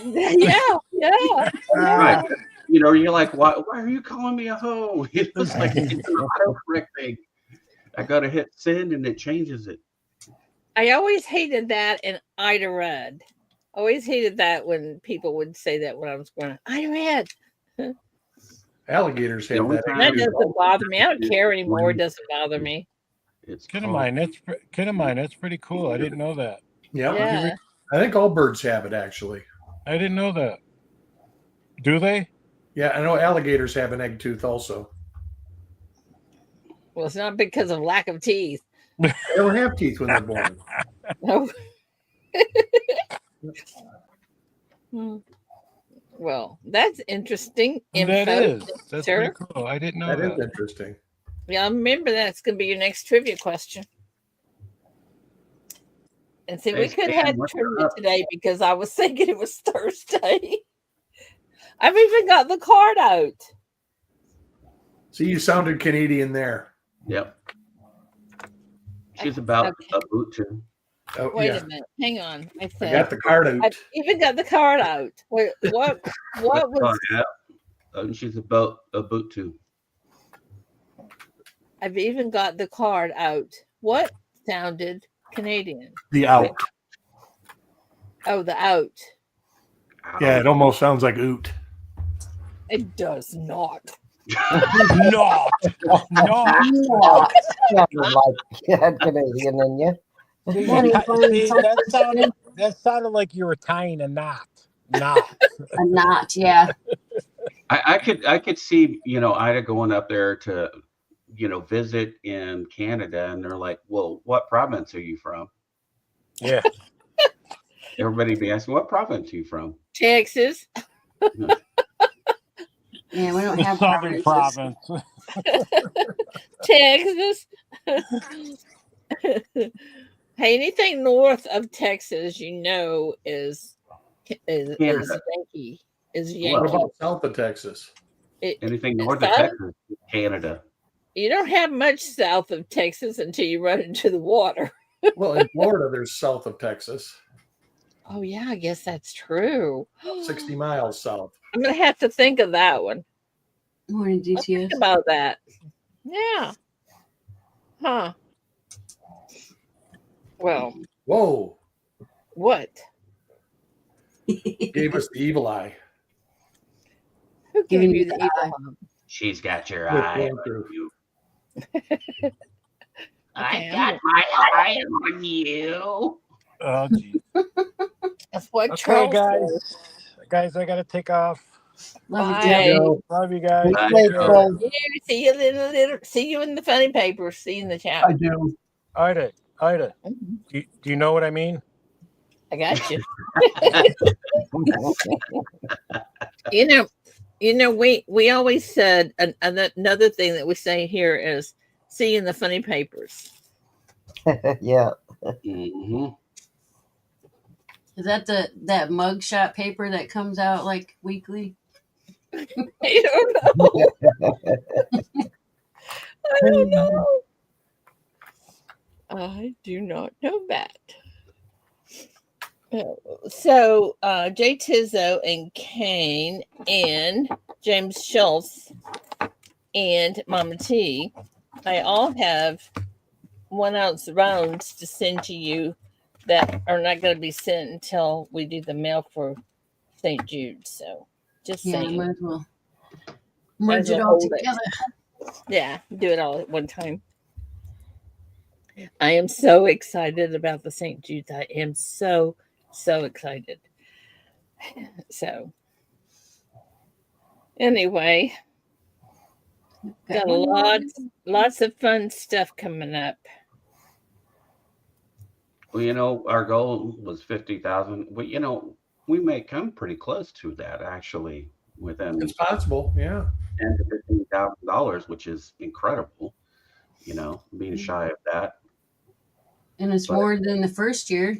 Yeah. Right. You're like, why are you calling me a hoe? It's like it's an autocorrect thing. I got to hit send and it changes it. I always hated that in Ida Red. Always hated that when people would say that when I was growing up. Ida Red. Alligators have only that. time- That too. doesn't bother me. I don't care anymore. It doesn't bother me. It's Kid of called- mine, that's pretty cool. I didn't know that. Yeah. Yeah. I think all birds have it, actually. I didn't know that. Do they? Yeah, I know alligators have an egg tooth also. Well, it's not because of lack of teeth. They don't have teeth when they're born. No. Well, that's interesting. That info. is. That's Sure. pretty cool. I didn't know That that. is interesting. Yeah, remember that's going to be your next trivia question. And see, we Hey, could Stan, have what's trivia up? today because I was thinking it was Thursday. I've even got the card out. See, you sounded Canadian there. Yep. She's about Okay. a boot too. Oh, Wait yeah. a minute. Hang on. I I said got the card out. I've even got the card out. Wait, what was Yeah. She's about a boot too. I've even got the card out. What sounded Canadian? The out. Oh, the out. Yeah, it almost sounds like oot. It does not. No, no. Sounded like you had Canadian in you. See, Funny, funny, that sounded like you were tying a knot. Knot. A knot, yeah. I could see, Ida going up there to, visit in Canada, and they're like, "Well, what province are you from?" Yeah. Everybody be asking, "What province are you from?" Texas. Yeah, we don't have Southern provinces. province. Texas. Hey, anything north of Texas, is Canada. Yankee. Is What Yankee. about south of Texas? Anything north of south? Texas, Canada. You don't have much south of Texas until you run into the water. Well, in Florida, there's south of Texas, Oh yeah, I guess that's true. 60 miles south. I'm gonna have to think of that one. Morning, I'll think DTS. about that. Yeah. Huh. Well, Whoa. what? Gave us the evil eye. Who Giving gave you you the the evil eye. eye? She's got your With eye going on through. you. Okay, I got my eye on you. Oh, geez. That's what Okay, Charles guys. says. Guys, I got to take off. Love you, Bye. Joe. Joe, Love you guys. Bye, stay Joe. safe. See you in the little. See you in the funny papers. See you in the chat. I do. Ida, Mhm. do you know what I mean? I got you. We always said another thing that we say here is see you in the funny papers. Yeah. hmm Is that that mugshot paper that comes out like weekly? I don't know. I don't know. I do not know that. So, Jay Tizzo and Kane and James Schultz and Mama T, I all have 1 ounce rounds to send to you that are not going to be sent until we do the mail for St. Jude. So, just Yeah, saying. might as well Might merge as it well all hold it. together. Yeah, do it all at one time. I am so excited about the St. Jude's. I am so excited. So, anyway, got one more. lots of fun stuff coming up. Well, our goal was 50,000. Well, we may come pretty close to that actually within It's possible. Yeah. $10,000 to $15,000, which is incredible. Being shy of that. And it's But- more than the first year.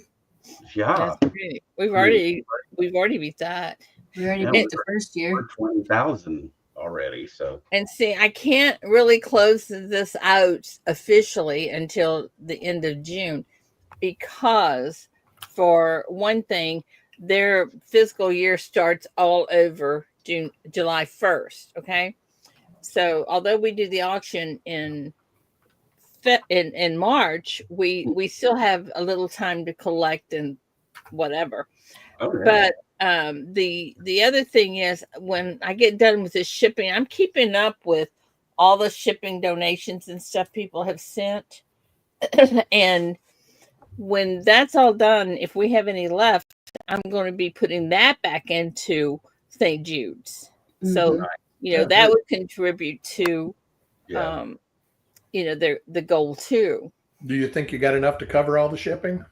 Yeah, That's great. We've already beat that. We already Yeah, beat the first year. we're 20,000 already. So And see, I can't really close this out officially until the end of June because, for one thing, their fiscal year starts all over July 1st. Okay. So, although we do the auction in March, we still have a little time to collect and whatever. okay. But the other thing is when I get done with this shipping, I'm keeping up with all the shipping donations and stuff people have sent. And when that's all done, if we have any left, I'm going to be putting that back into St. Jude's. So, Mhm. Yeah, that good. would contribute to Yeah. the goal too. Do you think you got enough to cover all the shipping?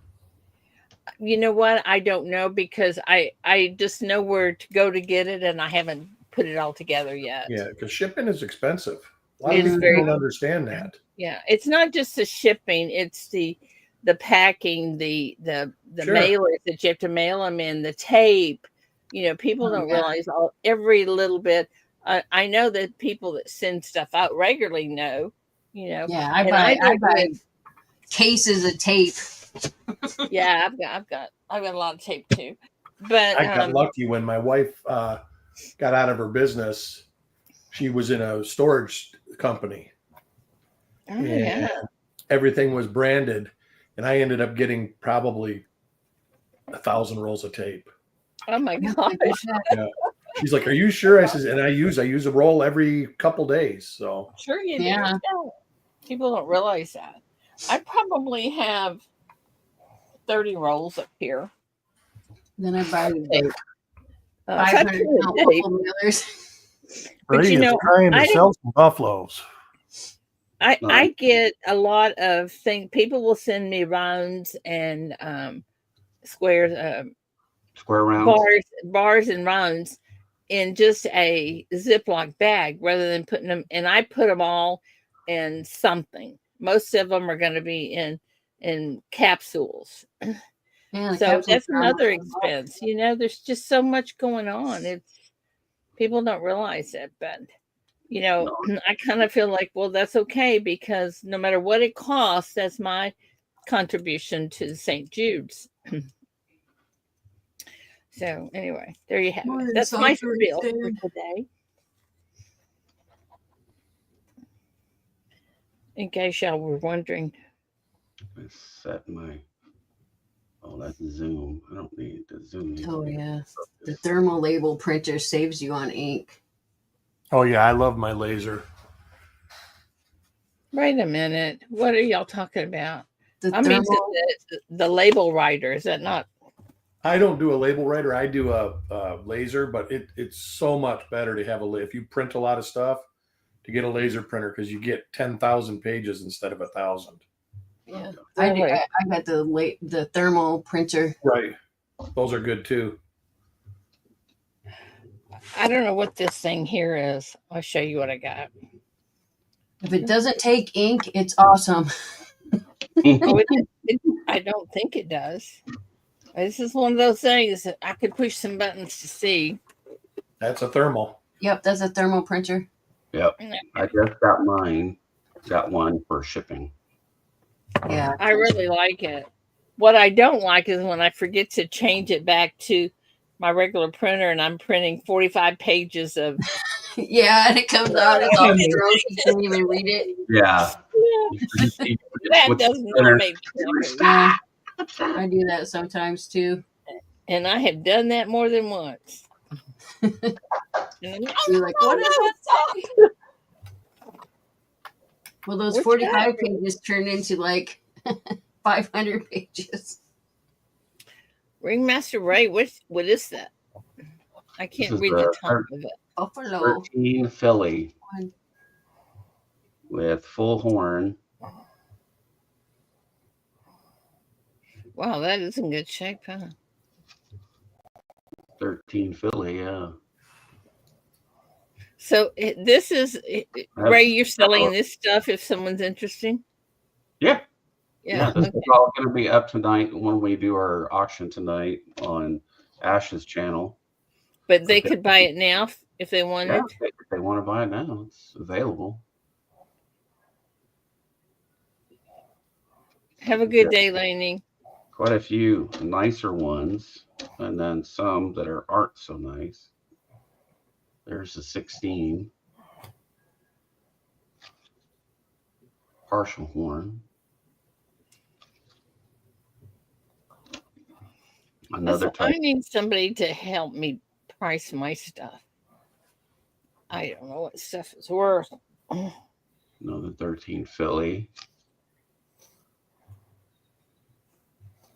You know what? I don't know because I just know where to go to get it, and I haven't put it all together yet. Yeah, because shipping is expensive. A lot It of is people very- don't understand that. Yeah, it's not just the shipping; it's the packing, the Sure. mailers that you have to mail them in, the tape. People Oh, don't yeah. realize every little bit. I know that people that send stuff out regularly know, Yeah, and I I don't buy live. cases of tape. Yeah, I've got a lot of tape too, but I got lucky when my wife got out of her business. She was in a storage company, oh and yeah, everything was branded, and I ended up getting probably 1,000 rolls of tape. oh my gosh, Yeah. She's like, "Are you sure?" I says, and I use a roll every couple days. So sure you do. Yeah. Yeah. People don't realize that. I probably have 30 rolls up here. Then I buy Tape. the If I 500 print count tape, buffalo mailers. but Brady is trying I to didn't. sell some buffaloes. I get a lot of things. People will send me rounds and squares, Square rounds. bars and rounds in just a Ziploc bag rather than putting them. And I put them all in something. Most of them are going to be in capsules. Yeah, the So capsules that's are another almost $1. expense. There's just so much going on. It's people don't realize that, but No. I kind of feel like, well, that's okay because no matter what it costs, that's my contribution to St. Jude's. So anyway, there you have More it. than That's my soccer spiel for instead. today. In case y'all were wondering. Let's set my. Oh, that's Zoom. I don't need the Zoom. Oh yeah, the thermal label printer saves you on ink. Oh yeah, I love my laser. Wait a minute. What are y'all talking about? The I mean, thermal. the label writer. Is that not? I don't do a label writer. I do a laser, but it's so much better to have if you print a lot of stuff, to get a laser printer because you get 10,000 pages instead of 1,000. Yeah, Really? I got the thermal printer. Right. Those are good too. I don't know what this thing here is. I'll show you what I got. If it doesn't take ink, it's awesome. Oh, I don't think it does. This is one of those things that I could push some buttons to see. That's a thermal. Yep, that's a thermal printer. Yep. I just got mine. Got one for shipping. Yeah, I really like it. What I don't like is when I forget to change it back to my regular printer and I'm printing 45 pages of. yeah, and it comes out, it's all gross. You can't even read it. Yeah. That does not make sense. Yeah, I do that sometimes too. And I have done that more than once. And I'm like, You're like, what is that song? Well, those Which 45 pages turn into like 500 pages. Ringmaster Ray, what is that? I can't read the top of it. Buffalo. 13 filly with full horn. Wow, that is in good shape, huh? 13 filly, yeah. So this is Ray. You're selling this stuff if someone's interested. Yeah. Yeah. This is all going to be up tonight when we do our auction tonight on Ash's channel. But they could buy it now if they wanted. Yeah, if they want to buy it now, it's available. Have a good day, Lainey. Quite a few nicer ones, and then some that aren't so nice. There's a 16. Partial horn. Another type. I need somebody to help me price my stuff. I don't know what stuff is worth. Another 13 filly.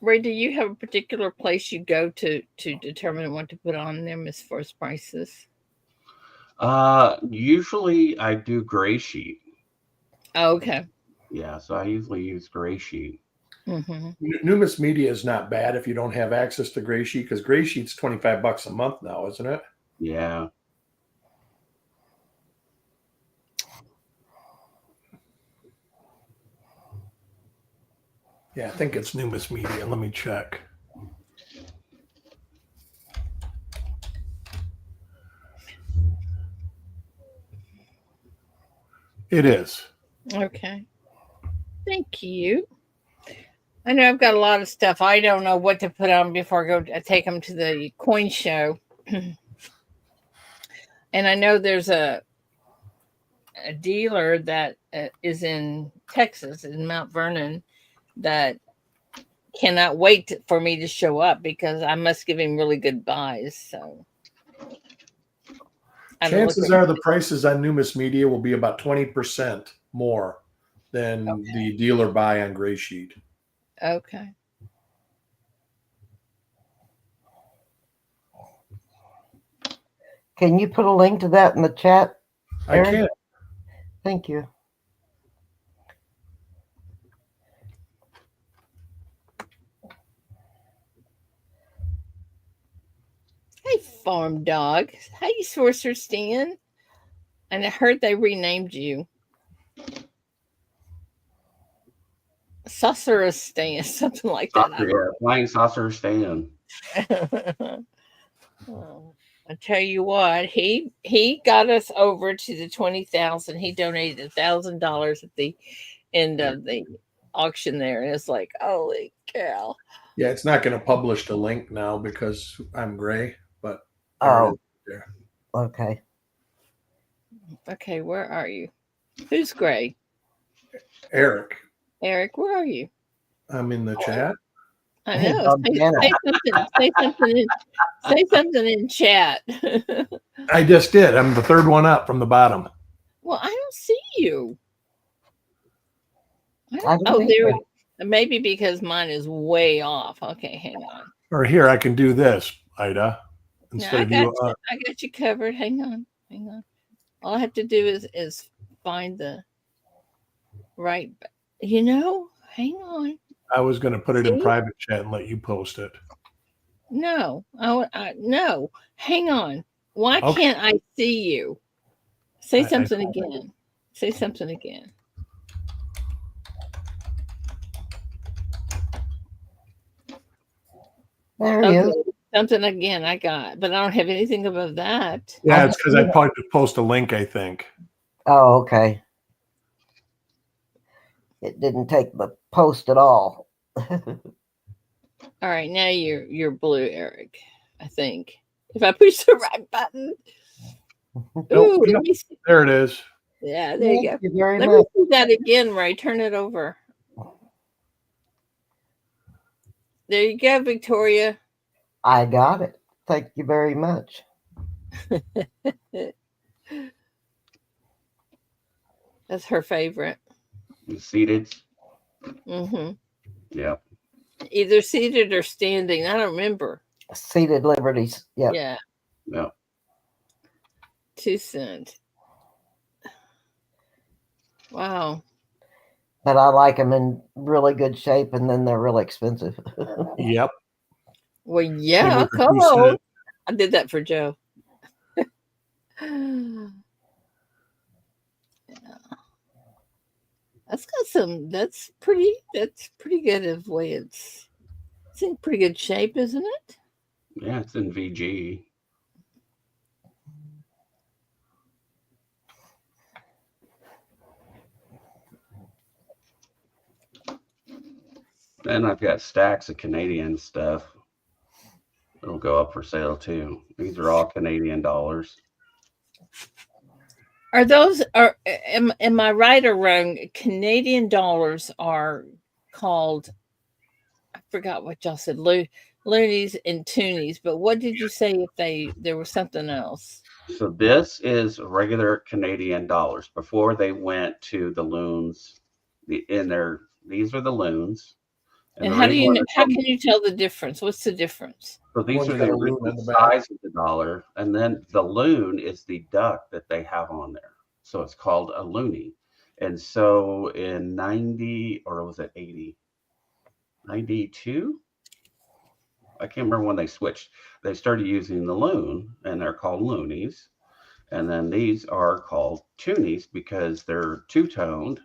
Ray, do you have a particular place you go to determine what to put on them as far as prices? Usually I do gray sheet. Oh, okay. Yeah, so I usually use gray sheet. Mm-hmm. Numis Media is not bad if you don't have access to gray sheet because gray sheet's $25 a month now, isn't it? Yeah. Yeah, I think it's Numis Media. Let me check. It is. Okay. Thank you. I know I've got a lot of stuff. I don't know what to put on before I go take them to the coin show. And I know there's a dealer that is in Texas, in Mount Vernon, that cannot wait for me to show up because I must give him really good buys. So Chances are the prices on Numis Media will be about 20% more than the dealer buy on Gray Sheet. Okay. Can you put a link to that in the chat, Eric? I can. Thank you. Hey, farm dog. Hey, Sorcerer Stan. And I heard they renamed you. Saucer Stan, something like that. Flying Saucer Stan. Oh, I tell you what, he got us over to the 20,000. He donated $1,000 at the end of the auction there, and it's like, holy cow! Yeah, it's not going to publish the link now because I'm Gray, but there. Okay. Okay, where are you? Who's Gray? Eric. Eric, where are you? I'm in the chat. I know. Say something in chat. I just did. I'm the third one up from the bottom. Well, I don't see you. There. Maybe because mine is way off. Okay, hang on. Or here, I can do this, Ida. Instead of you. I got you covered. Hang on. All I have to do is find the right. Hang on. I was going to put it in private chat and let you post it. No, no. Hang on. Why can't I see you? Say something again. Say something again. There he is. Something again I got, but I don't have anything above that. Yeah, it's because I tried to post a link, I think. Oh, okay. It didn't take the post at all. All right, now you're blue, Eric. I think if I push the right button. Ooh, there it is. Yeah, there you go. Let me see that again, Ray. Turn it over. There you go, Victoria. I got it. Thank you very much. That's her favorite. Seated. Mm-hmm. Yeah. Either seated or standing. I don't remember. Seated Liberties. Yep. Yeah. Yeah. 2 cents. Wow. But I like them in really good shape, and then they're really expensive. Yep. Well, yeah, come on. I did that for Joe. Yeah. That's got some. That's pretty good of way it's in pretty good shape, isn't it? Yeah, it's in VG. Then I've got stacks of Canadian stuff. It'll go up for sale too. These are all Canadian dollars. Am I right or wrong? Canadian dollars are called, I forgot what y'all said, loonies and toonies, but what did you say if there was something else? So this is regular Canadian dollars. Before they went to the loons, these are the loons. And how can you tell the difference? What's the difference? So these are the original size of the dollar, and then the loon is the duck that they have on there. So it's called a loonie. And so in 90, or was it 80? 92? I can't remember when they switched. They started using the loon, and they're called loonies. And then these are called toonies because they're two-toned,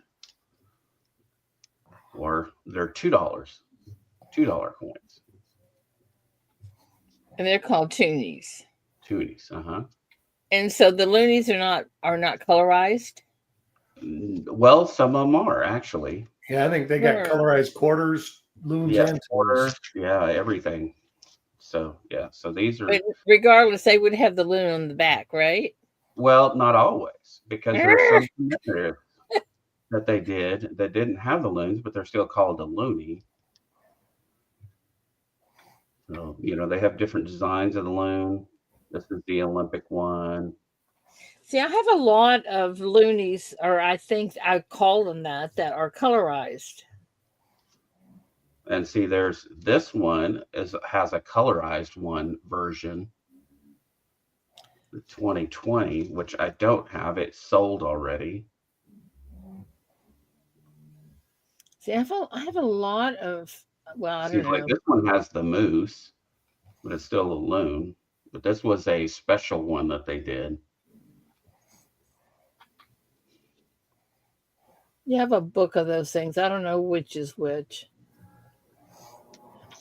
or they're $2 coins. And they're called toonies. Toonies, And so the loonies are not colorized. Well, some of them are actually. Yeah, I think they got Sure. colorized quarters, loons, Yeah, and quarter. toes. Yeah, everything. So yeah, so these are But regardless, they would have the loon on the back, right? well, not always, because there are some commemorative that they did that didn't have the loons, but they're still called a loony. So they have different designs of the loon. This is the Olympic one. See, I have a lot of loonies, or I think I call them that are colorized. And see, there's this one has a colorized one version, the 2020, which I don't have. It's sold already. See, I have a lot of, well, I See, don't like know. this one has the moose, but it's still a loon. But this was a special one that they did. You have a book of those things. I don't know which is which.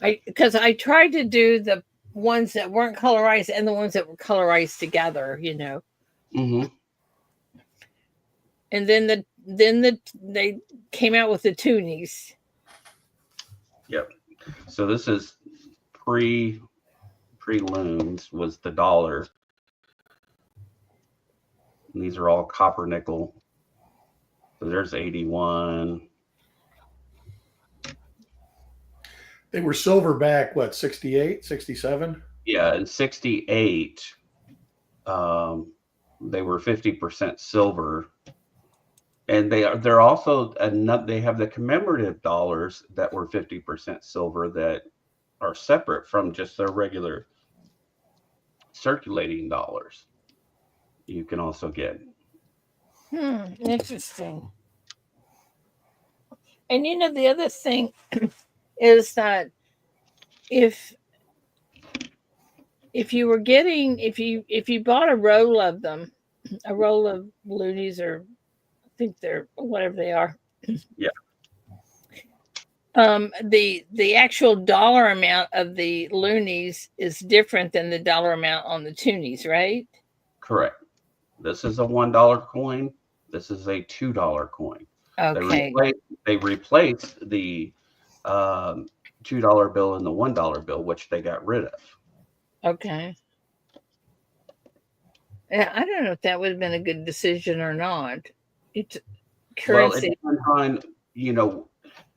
Because I tried to do the ones that weren't colorized and the ones that were colorized together, Mm-hmm. And then they came out with the toonies. Yep. So this is pre loons was the dollar. And these are all copper nickel. So there's 81. They were silver back, what, 68, 67? Yeah, in 68, they were 50% silver. And they're also they have the commemorative dollars that were 50% silver that are separate from just their regular circulating dollars. You can also get. Interesting. And the other thing is that if you were getting if you bought a roll of them, a roll of loonies, or I think they're whatever they are. Yeah. The actual dollar amount of the loonies is different than the dollar amount on the toonies, right? Correct. This is a $1 coin. This is a $2 coin. Okay. They replaced the $2 bill and the $1 bill, which they got rid of. Okay. Yeah, I don't know if that would have been a good decision or not. It's currency.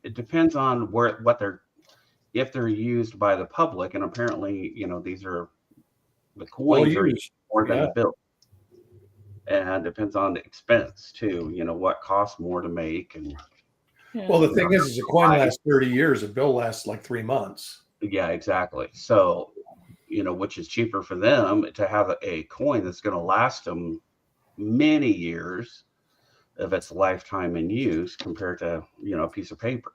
It depends on if they're used by the public, and apparently, these are the coins are more than a bill. And depends on the expense too, what costs more to make. And well, the thing is a coin lasts 30 years, a bill lasts like 3 months. Yeah, exactly. So, which is cheaper for them to have a coin that's going to last them many years of its lifetime in use compared to, a piece of paper.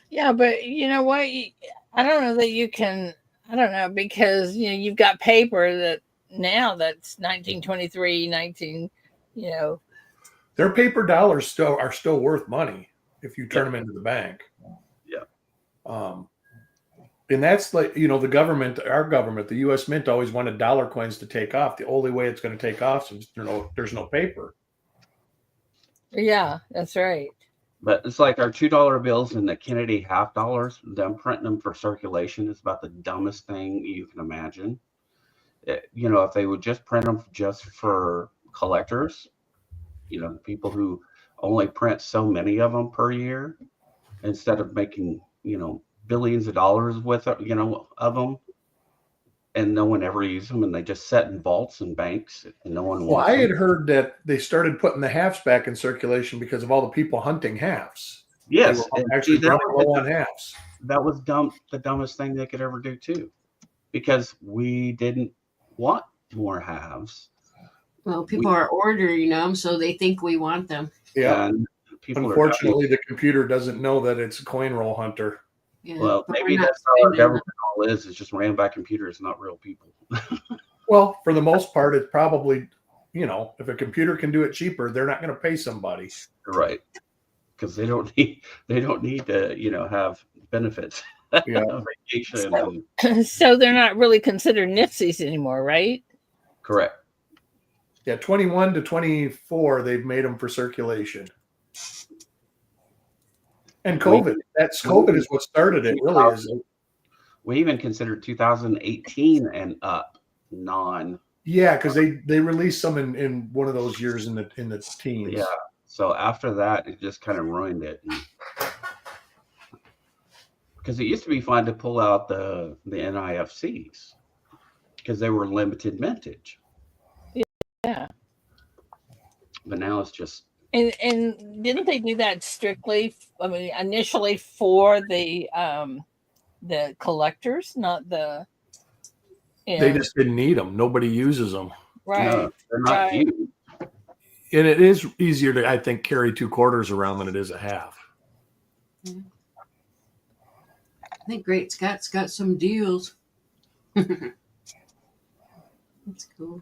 Yeah, but you know what? I don't know that you can, I don't know, because, you've got paper that now that's 1923, Their paper dollars are still worth money if you turn them into the bank. Yeah. And that's like, the government, our government, the U.S. Mint always wanted dollar coins to take off. The only way it's going to take off is there's no paper. Yeah, that's right. But it's like our $2 bills and the Kennedy half dollars, them printing them for circulation is about the dumbest thing you can imagine. If they would just print them just for collectors, people who only print so many of them per year, instead of making, billions of dollars with, of them, and no one ever uses them, and they just set in vaults and banks, and no one wants I had them. heard that they started putting the halves back in circulation because of all the people hunting halves. Yes, they were actually running low on halves. That was the dumbest thing they could ever do too, because we didn't want more halves. Well, people are ordering them, so they think we want them. Yeah. And unfortunately, the computer doesn't know that it's a coin roll hunter. Yeah, well, maybe that's how our government all is. It's just ran by computers, not real people. Well, for the most part, it's probably, if a computer can do it cheaper, they're not going to pay somebody. Right. Because they don't need to, have benefits. Yeah. Vacation. So they're not really considered nifsies anymore, right? Correct. Yeah, 21 to 24, they've made them for circulation. And COVID. COVID is what started it, really, is it? We even considered 2018 and up non. Yeah, because they released some in one of those years in the teens. Yeah. So after that, it just kind of ruined it. Because it used to be fun to pull out the NIFCs because they were limited mintage. Yeah. But now it's just. And didn't they do that strictly? I mean, initially for the collectors, not the. They just didn't need them. Nobody uses them. Right. No, they're not used. And it is easier to, I think, carry 2 quarters around than it is a half. I think Great Scott's got some deals. That's cool.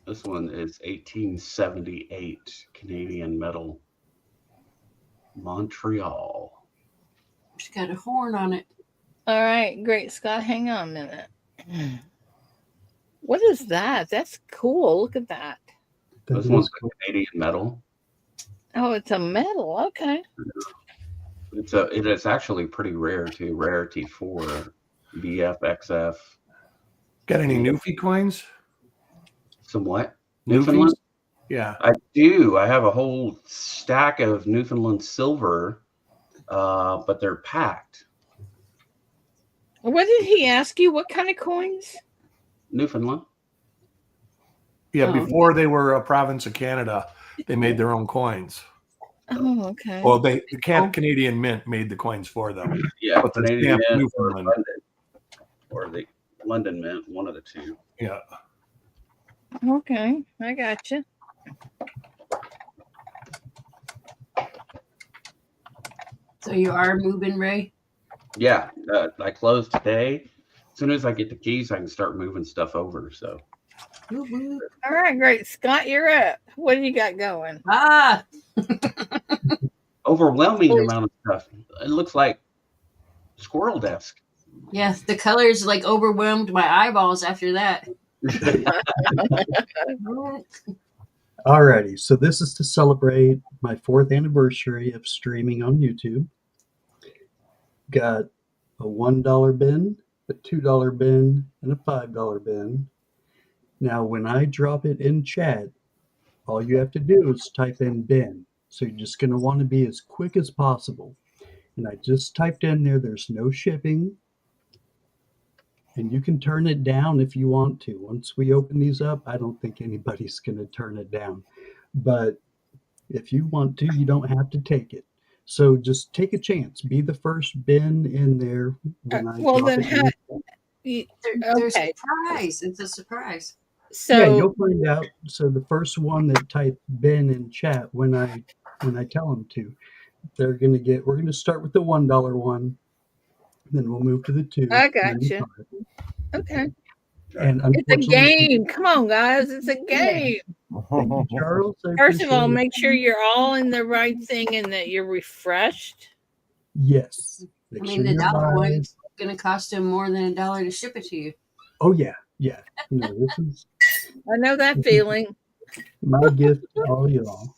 This one is 1878 Canadian metal. Montreal. It's got a horn on it. All right, Great Scott. Hang on a minute. What is that? That's cool. Look at that. This one's a Canadian metal. Oh, it's a metal. Okay. It is actually pretty rare too. Rarity 4, BFXF. Got any Newfie coins? Somewhat. Newfoundland? Yeah. I do. I have a whole stack of Newfoundland silver, but they're packed. What did he ask you? What kind of coins? Newfoundland. Yeah, before they were a province of Canada, they made their own coins. Oh, okay. Well, the Canadian Mint made the coins for them. Yeah, but Canadian Mint Newfoundland. or the London Mint, one of the two. Yeah. Okay, I got you. So you are moving, Ray? Yeah, I closed today. As soon as I get the keys, I can start moving stuff over. So. All right, Great Scott, you're up. What do you got going? Overwhelming amount of stuff. It looks like squirrel desk. Yeah, the colors like overwhelmed my eyeballs after that. Alrighty, so this is to celebrate my 4th anniversary of streaming on YouTube. Got a $1 bin, a $2 bin, and a $5 bin. Now, when I drop it in chat, all you have to do is type in bin. So you're just going to want to be as quick as possible. And I just typed in there, there's no shipping. And you can turn it down if you want to. Once we open these up, I don't think anybody's going to turn it down. But if you want to, you don't have to take it. So just take a chance. Be the first bin in there. When I well, drop then it there's a surprise. It's a surprise. So yeah, you'll find out. So the first one that type bin in chat when I tell them to, they're gonna get. We're gonna start with the $1 one, then we'll move to the 2. I got you. Okay. And it's a game. Come on, guys. It's a game. Thank you, Charles. First of all, make sure you're all in the right thing and that you're refreshed. Yes. I mean, the $1 one's going to cost him more than $1 to ship it to you. Oh, yeah. Yeah. No, this is. I know that feeling. My gift to all y'all.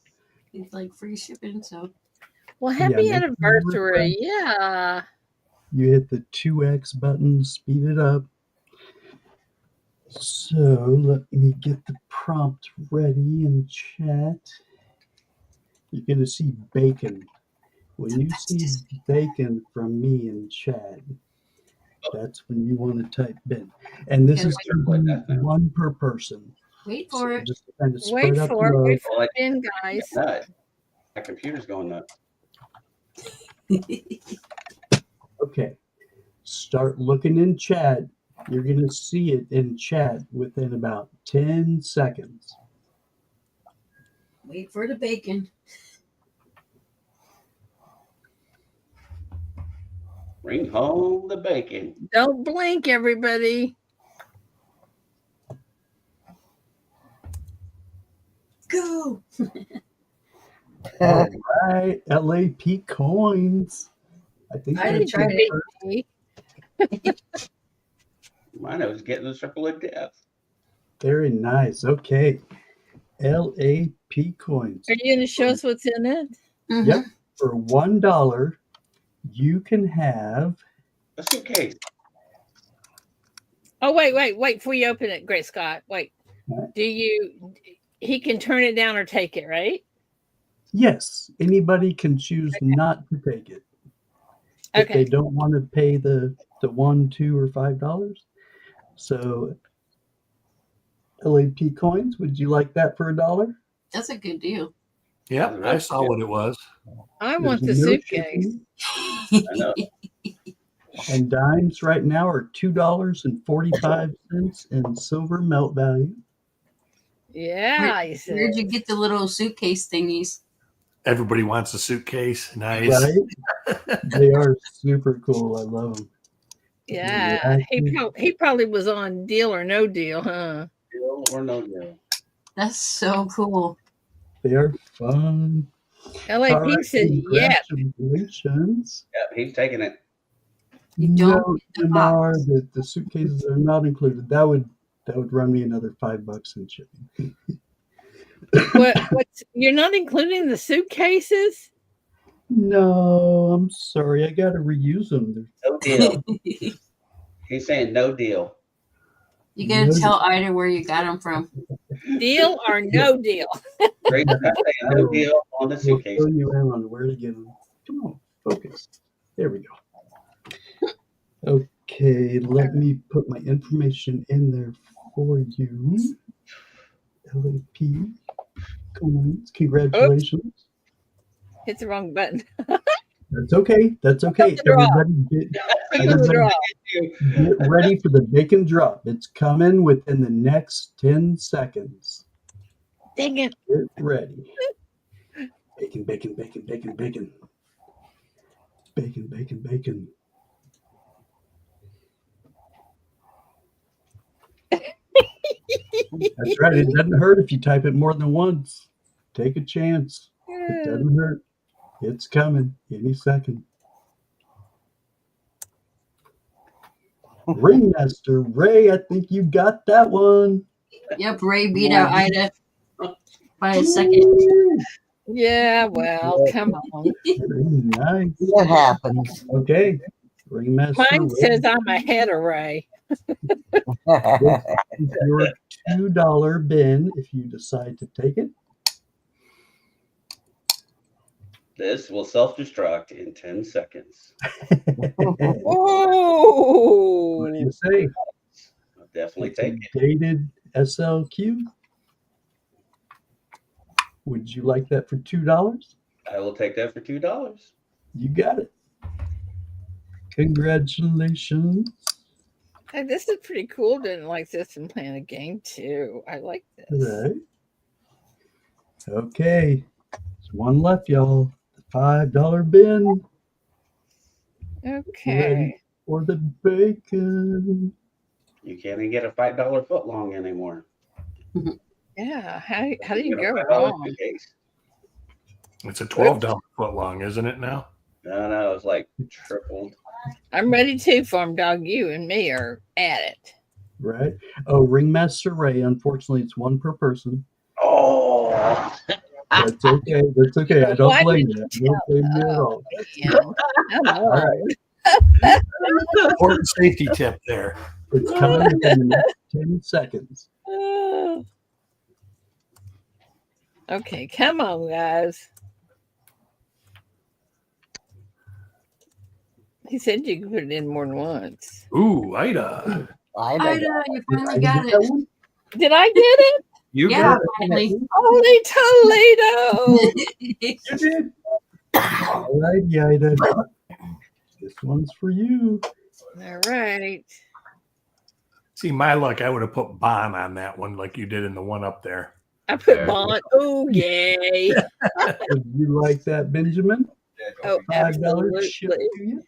It's like free shipping, so. Well, happy anniversary. Yeah. You hit the 2x button, speed it up. So let me get the prompt ready in chat. You're going to see bacon. When you see bacon from me in chat, that's when you want to type bin. And this is one per person. Wait for it. Just kind of Wait spread for it. out Wait for it in, guys. My computer's going nuts. Okay. Start looking in chat. You're going to see it in chat within about 10 seconds. Wait for the bacon. Bring home the bacon. Don't blink, everybody. Go. All right. LAP coins. I think I didn't try Mine was getting the circle of death. Very nice. Okay. LAP coins. Are you going to show us what's in it? Mhm. Yep. For $1, you can have. A suitcase. Oh, wait. Before you open it, Great Scott. Wait. What? He can turn it down or take it, right? Yes, anybody can choose not to take it. If they Okay. don't want to pay the $1, $2, or $5. So LAP coins, would you like that for $1? That's a good deal. Yep, I saw what it was. I There's want the no suitcase. shipping, I know. and dimes right now are $2.45 in silver melt value. Yeah, he Where'd you said. get the little suitcase thingies? Everybody wants a suitcase. Nice. Right? They are super cool. I love them. Yeah, he probably was on Deal or No Deal, huh? Deal or no deal. That's so cool. They are fun. LAP All right, said, yeah. congratulations. Yep, he's taking it. You don't No, get the MR, box. the suitcases are not included. That would run me another $5 in shipping. You're not including the suitcases? No, I'm sorry. I gotta reuse them. No deal. He's saying no deal. You gotta No tell Ida where you got them from. Deal or no deal? Great Scott saying no deal on the We'll suitcase. fill you in on where to get them. Come on, focus. There we go. Okay, let me put my information in there for you. LAP coins. Congratulations. Hit the wrong button. That's okay. That's okay. the draw. Everybody get ready for the bacon drop. It's coming within the next 10 seconds. Dang it. Get ready. Bacon, bacon, bacon, bacon, bacon. Bacon, bacon, bacon. That's right. It doesn't hurt if you type it more than once. Take a chance. It doesn't hurt. It's coming any second. Ringmaster Ray, I think you got that one. Yep, Ray beat out Ida by a second. Yeah, well, come on. Very nice. What happens? Okay. Ringmaster Mine Ray. says I'm ahead of Ray. This is your $2 bin if you decide to take it. This will self-destruct in 10 seconds. What do Oh, you say? I'll definitely It's a take it. dated SLQ. Would you like that for $2? I will take that for $2. You got it. Congratulations. hey, this is pretty cool. Didn't like this and playing a game too. I like this. Right. Okay. There's one left, y'all. The $5 bin. Okay. Ready for the bacon. You can't even get a $5 foot long anymore. Yeah. How do you get a go $5 wrong? suitcase. It's a $12 foot long, isn't it now? No, it's like tripled. I'm ready too, Farm Dog. You and me are at it. Right. Oh, Ringmaster Ray. Unfortunately, it's one per person. Oh, That's okay. That's okay. I don't Why blame didn't you. I don't blame you at all. Man, come All on. right. Important safety tip there. It's coming within the next 10 seconds. Okay, come on, guys. He said you could put it in more than once. Ooh, Ida. Ida, you Did finally I got get that it. one? Did I get it? You Yeah, got finally. Holy Toledo! You did. All right, Ida. This one's for you. All right. See, my luck, I would have put Bon on that one like you did in the one up there. I put Bond. Oh, yay. Would you like that, Benjamin? Oh, $5 shipped absolutely. to you.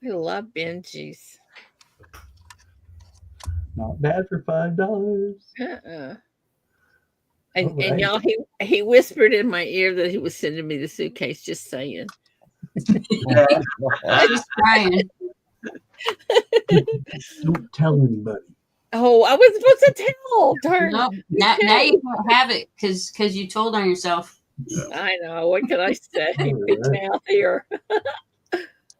I love Benji's. Not bad for $5. And All right. y'all, he whispered in my ear that he was sending me the suitcase. Just saying. She's crying. Don't tell anybody. Oh, I was supposed to tell. Darn. No, Me now too. you don't have it because you told on yourself. I know. What can I say? All Big right. mouth here.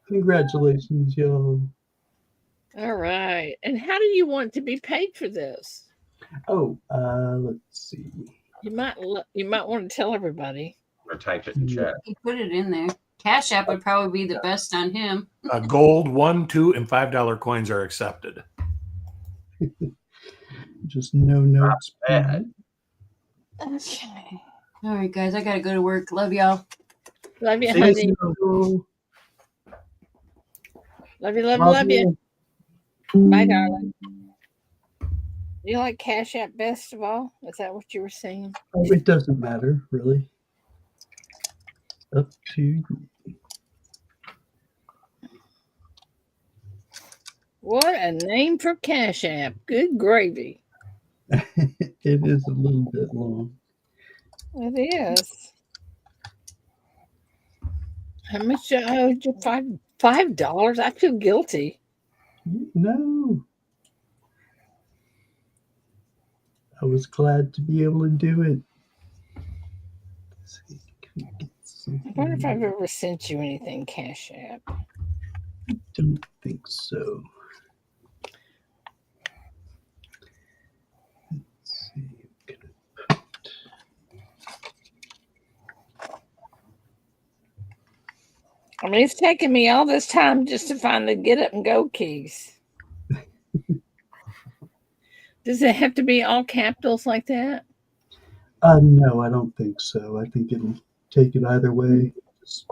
Congratulations, y'all. All right. And how do you want to be paid for this? Oh, let's see. You might want to tell everybody. Or type it in chat. He put it in there. Cash App would probably be the best on him. Gold, $1, $2, and $5 coins are accepted. Just no notes. bad. Okay. All right, guys, I gotta go to work. Love y'all. Love you, See you honey. soon. Love you, love you, love you. Bye, darling. You like Cash App best of all? Is that what you were saying? Oh, it doesn't matter, really. Up to you. What a name for Cash App. Good gravy. It is a little bit long. It is. How much I owed you? $5? I feel guilty. No. I was glad to be able to do it. Let's see, can we get I wonder if something? I've ever sent you anything Cash App. Don't think so. Let's see. I mean, it's taken me all this time just to find the get up and go keys. Does it have to be all capitals like that? No, I don't think so. I think it'll take it either way, just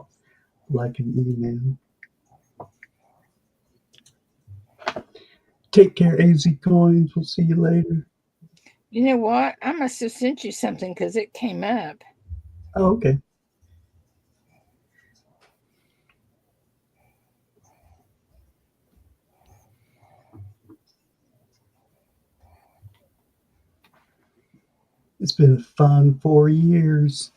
like an email. Take care, AZ Coins. We'll see you later. You know what? I must have sent you something because it came up. Oh, okay. It's been a fun 4 years.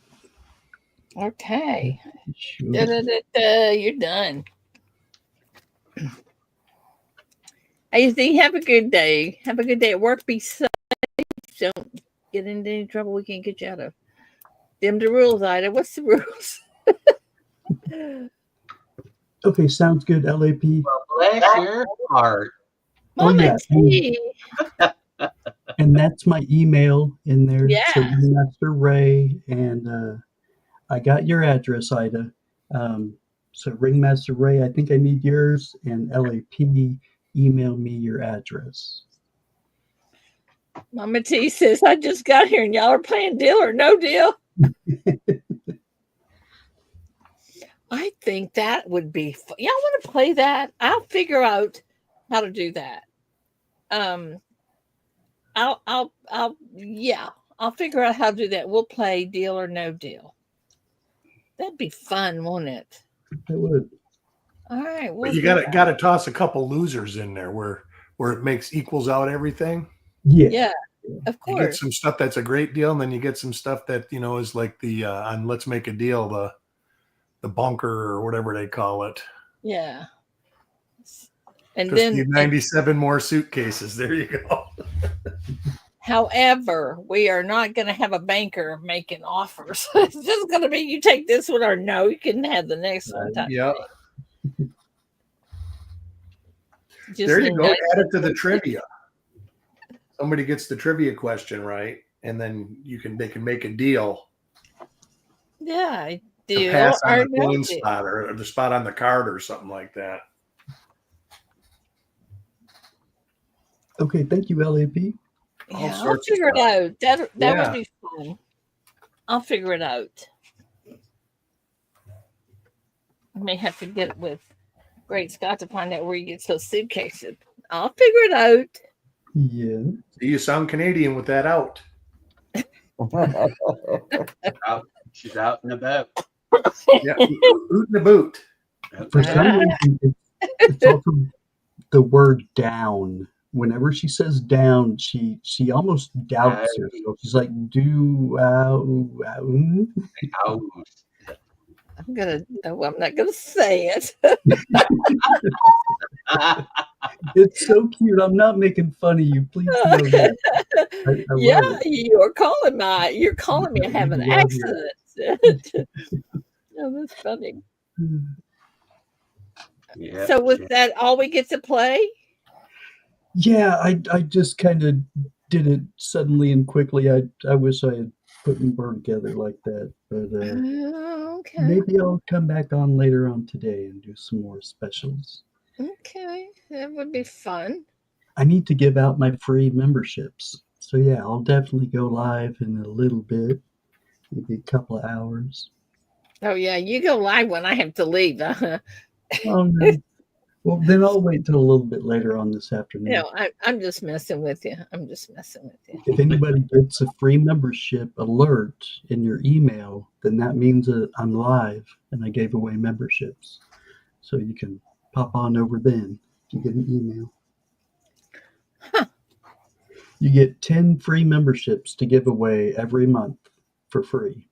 Okay. Sure. You're done. AZ, have a good day. Have a good day at work. Be safe. Don't get into any trouble we can't get you out of. Them the rules, Ida. What's the rules? Okay, sounds good, LAP. Well, bless your heart. Mama yeah, T. And that's my email in there. Yeah. So Master Ray, and I got your address, Ida. So Ringmaster Ray, I think I need yours, and LAP, email me your address. Mama T says, I just got here and y'all are playing Deal or No Deal. I think that would be fun. Y'all want to play that? I'll figure out how to do that. I'll figure out how to do that. We'll play Deal or No Deal. That'd be fun, won't it? It would. All right. But you gotta toss a couple losers in there where it equals out everything. Yeah, of You get course. some stuff that's a great deal, and then you get some stuff that is like the on Let's Make a Deal, the bunker or whatever they call it. Yeah. And Just then need 97 more suitcases. There you go. however, we are not going to have a banker making offers. It's just going to be you take this one or no, you can have the next one. Yep. Just There you go. nice. Add it to the trivia. Somebody gets the trivia question right, and then they can make a deal. Yeah, To pass on the coin spot or the spot on the card or something like that. Okay, thank you, LAP. Yeah, I'll figure it out. That would be fun. I'll figure it out. I may have to get it with Great Scott to find out where you get those suitcases. I'll figure it out. Yeah. So you sound Canadian with that out. She's out and about. Yeah, boot in the boot. For some reason, it's also the word down. Whenever she says down, she almost doubts herself. She's like, well, I'm not gonna say it. It's so cute. I'm not making fun of you. Please know that. I Yeah, love it. you're calling me I have We an love you. accident. Oh, that's funny. Yeah. So was that all we get to play? Yeah, I just kind of did it suddenly and quickly. I wish I had put more together like that, but Oh, okay. maybe I'll come back on later on today and do some more specials. Okay, that would be fun. I need to give out my free memberships. So yeah, I'll definitely go live in a little bit, maybe a couple of hours. Oh yeah, you go live when I have to leave. Oh no. Well, then I'll wait till a little bit later on this afternoon. No, I'm just messing with you. I'm just messing with you. If anybody gets a free membership alert in your email, then that means that I'm live and I gave away memberships. So you can pop on over then if you get an email. Huh. You get 10 free memberships to give away every month for free.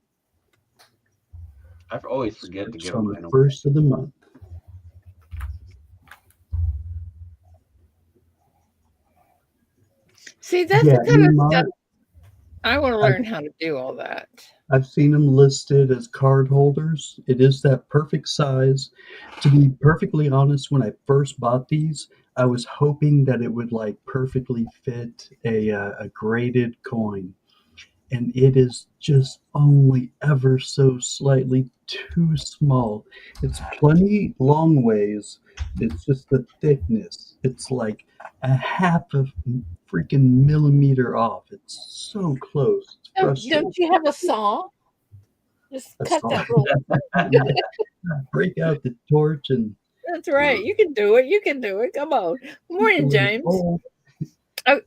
I always forget to give on mine the away. first of the month. See, that's Yeah, the kind of Nehemiah, stuff I want to learn how to do all that. I've seen them listed as card holders. It is that perfect size. To be perfectly honest, when I first bought these, I was hoping that it would like perfectly fit a graded coin, and it is just only ever so slightly too small. It's plenty long ways. It's just the thickness. It's like a half of freaking millimeter off. It's so close. It's frustrating. Don't you have a saw? Just That's cut all. that little. Break out the torch and That's right. You can do it. You can do it. Come on. Morning, go in the James. bowl. Oh,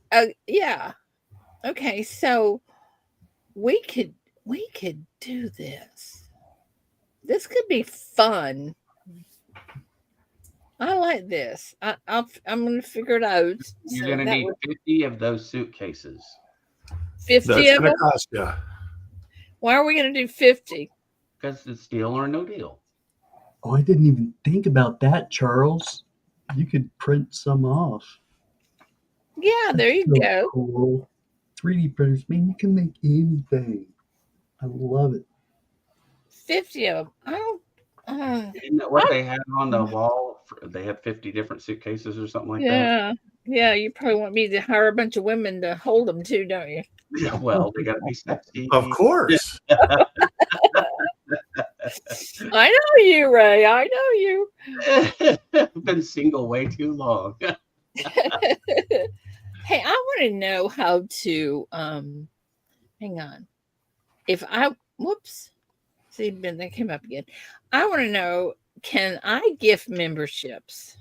yeah. Okay, so we could do this. This could be fun. I like this. I'm gonna figure it out. You're So going to that need would 50 of those suitcases 50 That's of going them. to cost you. Why are we gonna do 50? because it's deal or no deal. Oh, I didn't even think about that, Charles. You could print some off. Yeah, there you So go. cool. 3D printers, man, you can make anything. I love it. 50 of them. I don't. Isn't that what they had on the wall? They had 50 different suitcases or something like Yeah, yeah. You probably want me to hire a bunch of women to hold them too, don't you? that? Yeah, well, they got to be sexy. Of course. I know you, Ray. I know you. Been single way too long. Hey, I want to know how to hang on. If I whoops. See, Ben, that came up again. I want to know, can I gift memberships?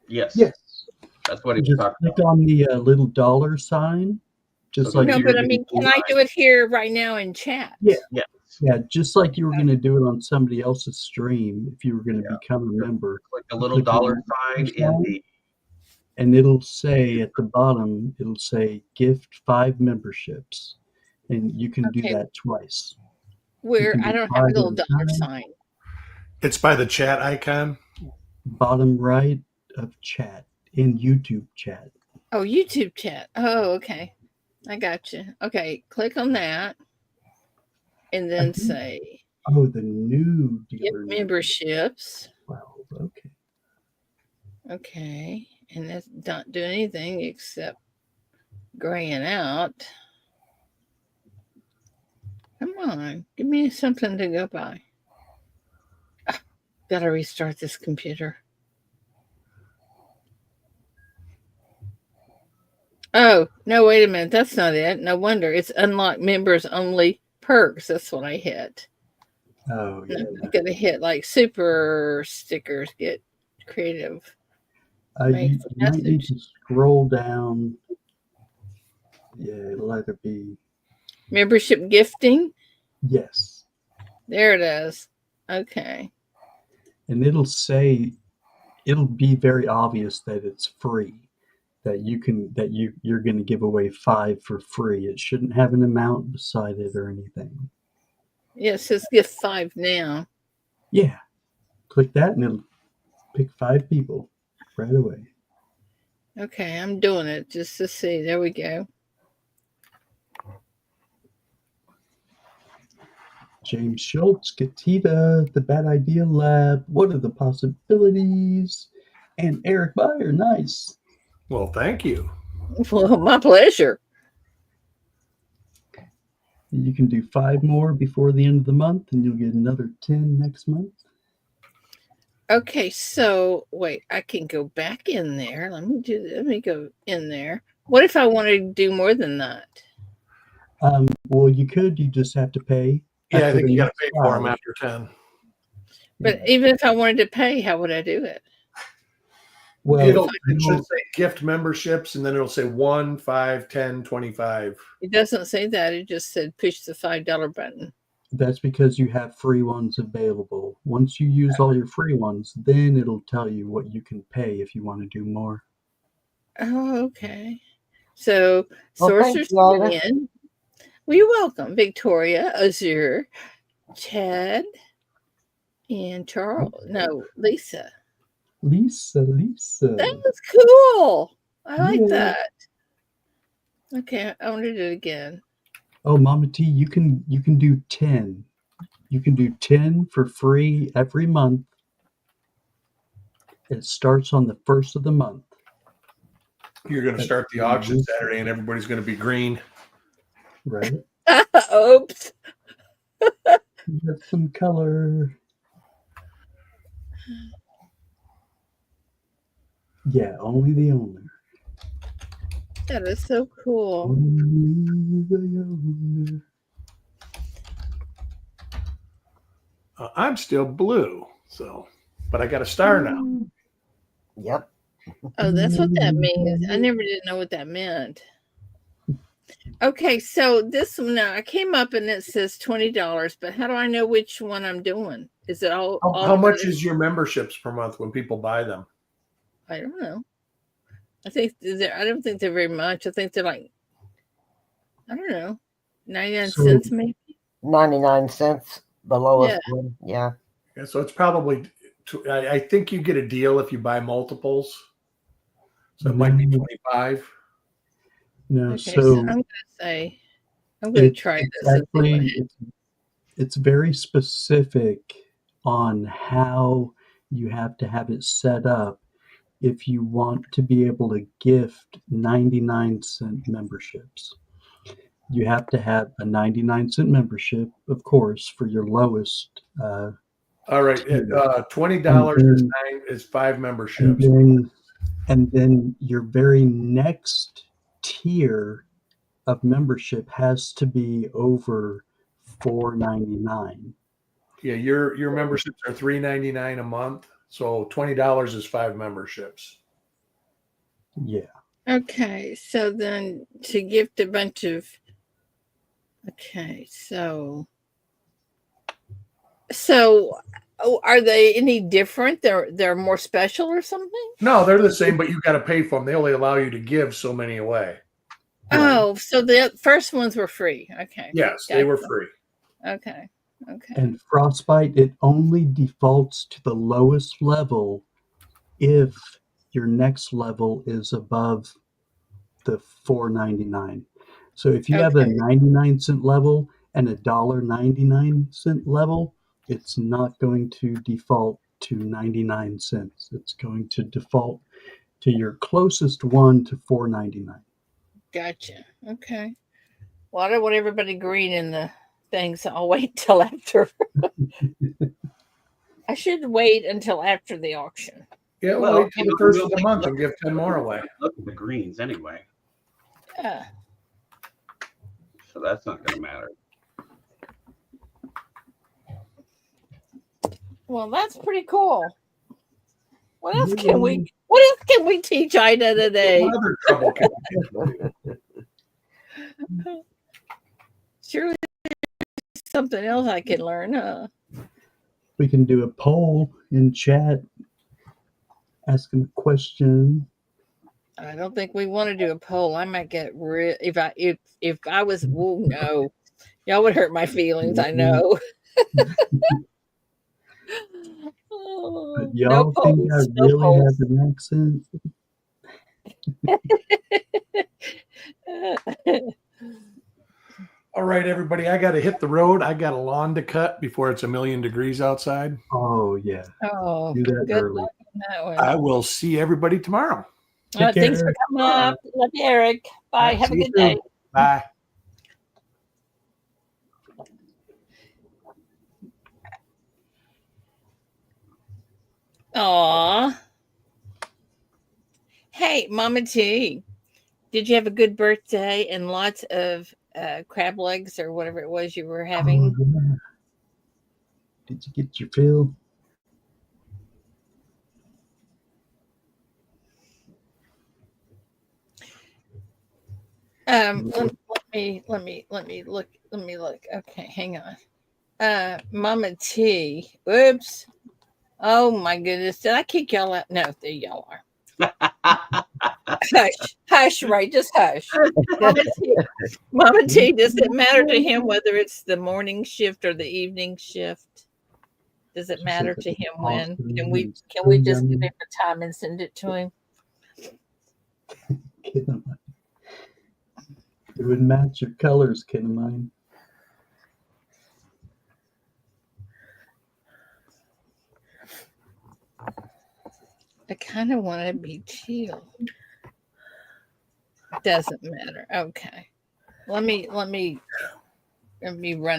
Yes. Yes. That's what he was Just talking click about. on the little dollar sign, just So like No, you but were I going mean, to do. can I do it here right now in chat? Yeah, Yes. yeah, just like you were going to do it on somebody else's stream if you were going to Yeah. become a member. Click the You little click on dollar the sign in the. and it'll say at the bottom, it'll say gift 5 memberships, and you can do Okay. that twice. Where I do don't have a 5 little at a dollar time. sign. It's by the chat icon. Bottom right of chat in YouTube chat. Oh, YouTube chat. Oh, okay. I got you. Okay, click on that, and then say Oh, the new gift dealer name. memberships. 12. Okay. Okay, and that's not doing anything except graying out. Come on, give me something to go by. Gotta restart this computer. Oh, no, wait a minute. That's not it. No wonder. It's unlock members only perks. That's what I hit. Oh, yeah. I'm going to hit like super stickers, get creative. You might need to scroll down. Yeah, it'll either be. Membership gifting? Yes. There it is. Okay. And it'll be very obvious that it's free. That you're going to give away 5 for free. It shouldn't have an amount beside it or anything. Yeah, it says gift 5 now. Yeah. Click that and it'll pick 5 people right away. Okay, I'm doing it just to see. There we go. James Schultz, Kativa, the Bad Idea Lab, what are the possibilities? And Eric Beyer, nice. Well, thank you. Well, my pleasure. You can do 5 more before the end of the month, and you'll get another 10 next month. Okay, so wait, I can go back in there. Let me go in there. What if I wanted to do more than that? Well, you just have to pay. Yeah, I think you got to next pay for them 5. after 10. But even if I wanted to pay, how would I do it? Well, It should say gift memberships, and then it'll say 1, 5, 10, 25. It doesn't say that. It just said push the $5 button. that's because you have free ones available. Once you use all your free ones, then it'll tell you what you can pay if you want to do more. Oh, okay. So Well, Sorcerer's thank you, Ida. Dominion. Well, you're welcome. Victoria, Azure, Chad, and Charles. No, Lisa. Lisa. That was cool. I like Yeah. that. Okay, I want to do it again. Oh, Mama T, you can do 10. You can do 10 for free every month. It starts on the first of the month. You're going to start the auction Saturday, and everybody's going to be green. Right? Oops. You have some color. Yeah, only the owner. That is so cool. Only the owner. I'm still blue, but I got a star now. Yep. Oh, that's what that means. I never did know what that meant. Okay, so this one now I came up and it says $20, but how do I know which one I'm doing? Is it all How much is your memberships per month when people buy them? I don't know. I don't think they're very much. I think they're like, I don't know, 99 cents maybe. 99 cents, the lowest one. Yeah. So it's probably, I think you get a deal if you buy multiples. So it might be 25. No, Okay, so I'm going to try this. Actually, it's very specific on how you have to have it set up if you want to be able to gift 99-cent memberships. You have to have a 99-cent membership, of course, for your lowest. All right, $20 is 5 memberships. And then your very next tier of membership has to be over $4.99. Yeah, your memberships are $3.99 a month, so $20 is 5 memberships. Yeah. Okay, so then to gift a bunch of. Okay, so are they any different? They're more special or something? No, they're the same, but you got to pay for them. They only allow you to give so many away. Oh, so the first ones were free. Okay. Yes, they were free. Okay. And Frostbite, it only defaults to the lowest level if your next level is above the $4.99. So if you have a 99-cent level and a $1.99 level, it's not going to default to 99 cents. It's going to default to your closest one to $4.99. Gotcha. Okay. Well, I don't want everybody green in the thing, so I'll wait till after. I should wait until after the auction. Yeah, well, wait till the first of the month and give 10 more away. Look at the greens anyway. Yeah. So that's not going to matter. Well, that's pretty cool. What else can we teach Ida today? What other trouble can we do? Surely there's something else I can learn, huh? We can do a poll in chat, asking a question. I don't think we want to do a poll. I might get if I was. Oh no, y'all would hurt my feelings. I know. But No y'all think I polls. No really have polls. an accent? All right, everybody. I got to hit the road. I got a lawn to cut before it's 1,000,000 degrees outside. Oh, yeah. Oh, Do that good early. luck on that one. I will see everybody tomorrow. Take Thanks for care. coming up. Love you, Eric. Bye. Have a See you good day. soon. Bye. Aw. Hey, Mama T, did you have a good birthday and lots of crab legs or whatever it was you were Oh, having? yeah. Did you get your fill? Let me look. Okay, hang on. Mama T. Oops. Oh my goodness. Did I kick y'all out? No, there y'all are. Hush. Hush, Ray. Just hush. Mama T, does it matter to him whether it's the morning shift or the evening shift? Does it She matter says to it's him when? awesome Can we and can so we just give yummy. him a time and send it to him? It would match your colors, kid of mine. I kind of want to be teal. Doesn't matter. Okay. Let me run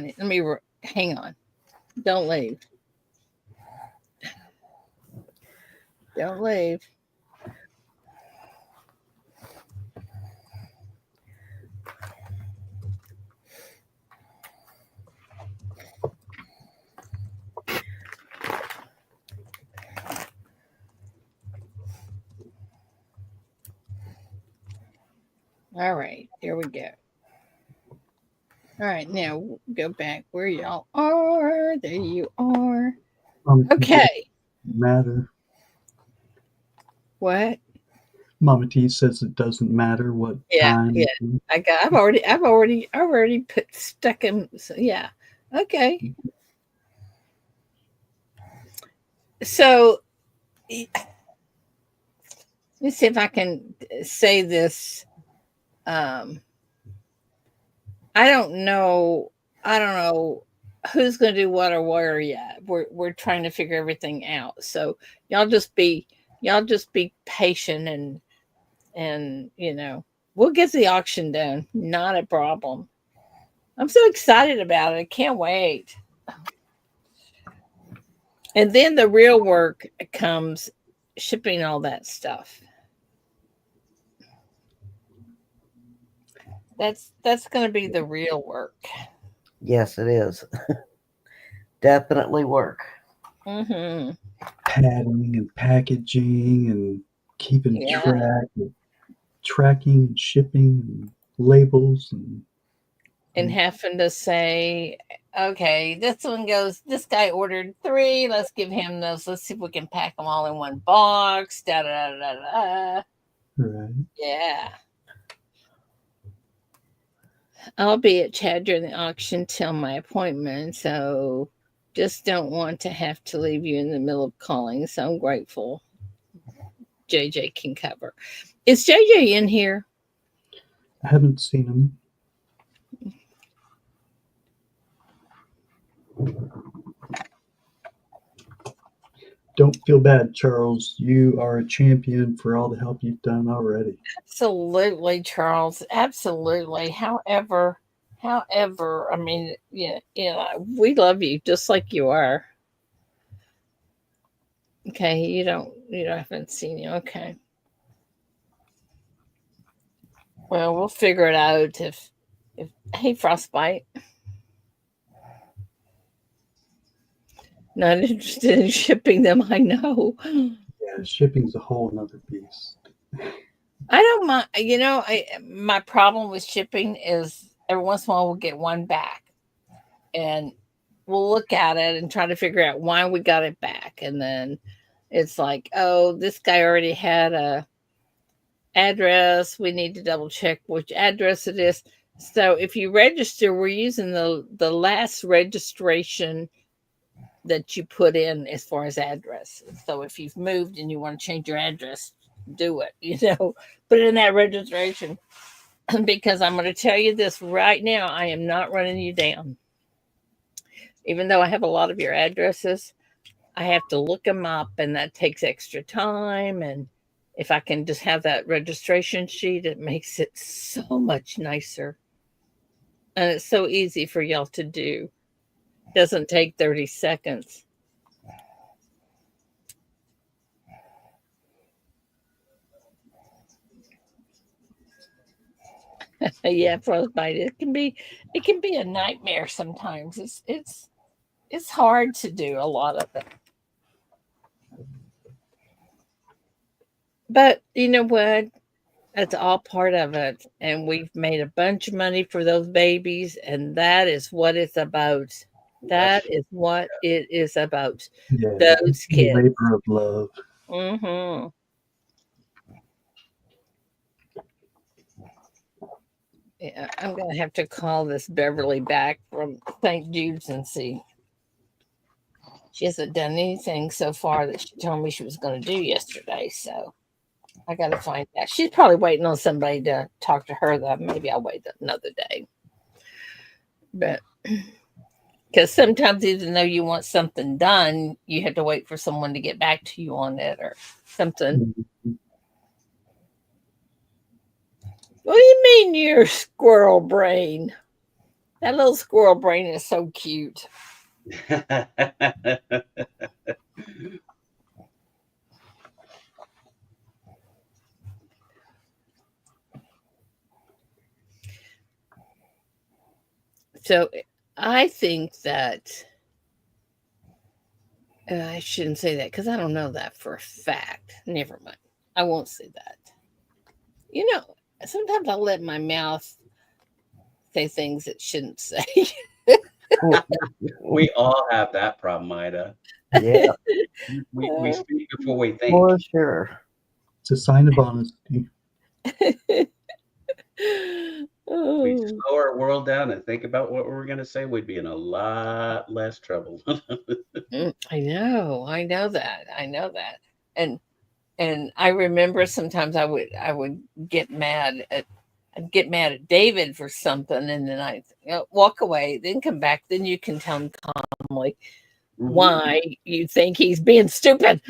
it. Hang on. Don't leave. Don't leave. All right. Here we go. All right. Now go back where y'all are. There you are. Mama T says Okay. it doesn't matter. What? Mama T says it doesn't matter what Yeah. time. Yeah. I've already put stuck in. So, yeah. Okay. So let's see if I can say this. I don't know. I don't know who's going to do what or where yet. We're trying to figure everything out. So y'all just be patient and we'll get the auction done. Not a problem. I'm so excited about it. I can't wait. And then the real work comes shipping all that stuff. That's going to be the real work. Yes, it is. Definitely work. Mm-hmm. Padding and packaging and keeping Yeah. track of tracking and shipping and labels And having to say, okay, this guy ordered 3. Let's give him those. Let's see if we can pack them all in one box. Da da da da da. right. Yeah. I'll be at Chad during the auction till my appointment, so just don't want to have to leave you in the middle of calling. So I'm grateful JJ can cover. Is JJ in here? I haven't seen him. Don't feel bad, Charles. You are a champion for all the help you've done already. Absolutely, Charles. Absolutely. However, I mean, we love you just like you are. Okay, you haven't seen you. Okay. Well, we'll figure it out if hey Frostbite. Not interested in shipping them, I know. Yeah, shipping's a whole nother beast. I don't mind. My problem with shipping is every once in a while we'll get one back, and we'll look at it and try to figure out why we got it back, and then it's like, oh, this guy already had a address. We need to double check which address it is. So if you register, we're using the last registration that you put in as far as address. So if you've moved and you want to change your address, do it. Put it in that registration. Because I'm going to tell you this right now, I am not running you down. Even though I have a lot of your addresses, I have to look them up, and that takes extra time. And if I can just have that registration sheet, it makes it so much nicer. And it's so easy for y'all to do. Doesn't take 30 seconds. Yeah, frostbite. It can be a nightmare sometimes. It's hard to do a lot of it. But you know what? That's all part of it. And we've made a bunch of money for those babies, and that is what it's about. That is what it is about. Yeah, Those it's a kids. labor of love. Mm-hmm. Yeah, I'm gonna have to call this Beverly back from St. Jude's and see. She hasn't done anything so far that she told me she was going to do yesterday. So I got to find out. She's probably waiting on somebody to talk to her, though. Maybe I'll wait another day. But because sometimes, even though you want something done, you have to wait for someone to get back to you on it or something. What do you mean, your squirrel brain? That little squirrel brain is so cute. So I think that I shouldn't say that because I don't know that for a fact. Never mind. I won't say that. Sometimes I let my mouth say things it shouldn't say. We all have that problem, Ida. Yeah, We speak before we think. for sure. It's a sign of honesty. We Oh, slow our world down and think about what we're going to say, we'd be in a lot less trouble. I know that, and I remember sometimes I would get mad at I'd get mad at David for something, and then I walk away, then come back, then you can tell him calmly why you think he's being stupid.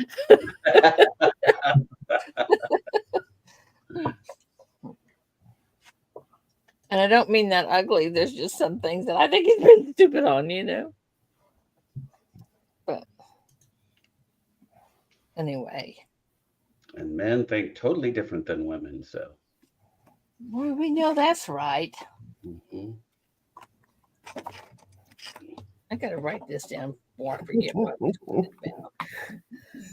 And I don't mean that ugly. There's just some things that I think he's been stupid on. But anyway. And men think totally different than women, so. Well, we know that's right. Mm-hmm. I got to write this down before I forget what I was talking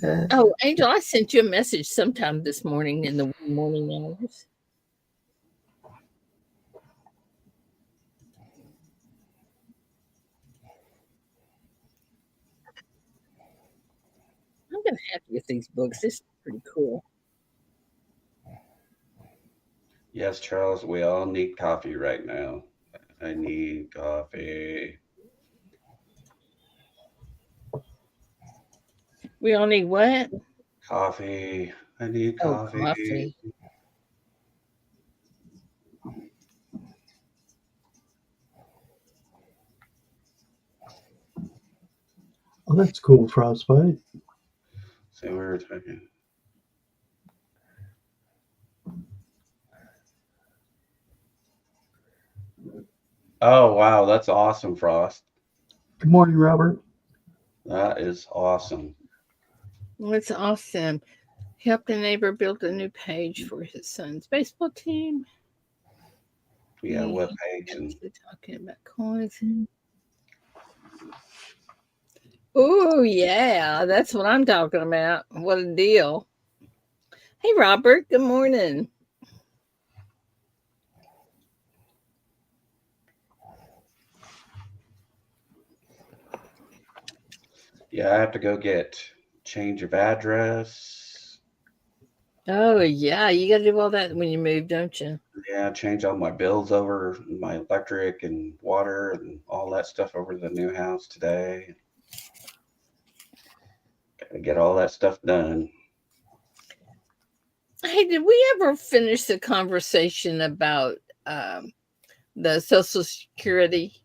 about. Oh, Angel, I sent you a message sometime this morning in the morning hours. I'm going to have to get these books. This is pretty cool. Yes, Charles, we all need coffee right now. I need coffee. We all need what? Coffee. I need Oh, coffee. coffee. Oh, that's cool, Frostbite. So we were talking. Oh, wow, that's awesome, Frost. Good morning, Robert. That is awesome. Well, it's awesome. He helped a neighbor build a new page for his son's baseball team. Yeah, what page? And talking about coins. Oh, yeah, that's what I'm talking about. What a deal. Hey, Robert, good morning. Yeah, I have to go get change of address. Oh, yeah, you got to do all that when you move, don't you? Yeah, change all my bills over, my electric and water and all that stuff over to the new house today. get all that stuff done. Hey, did we ever finish the conversation about the Social Security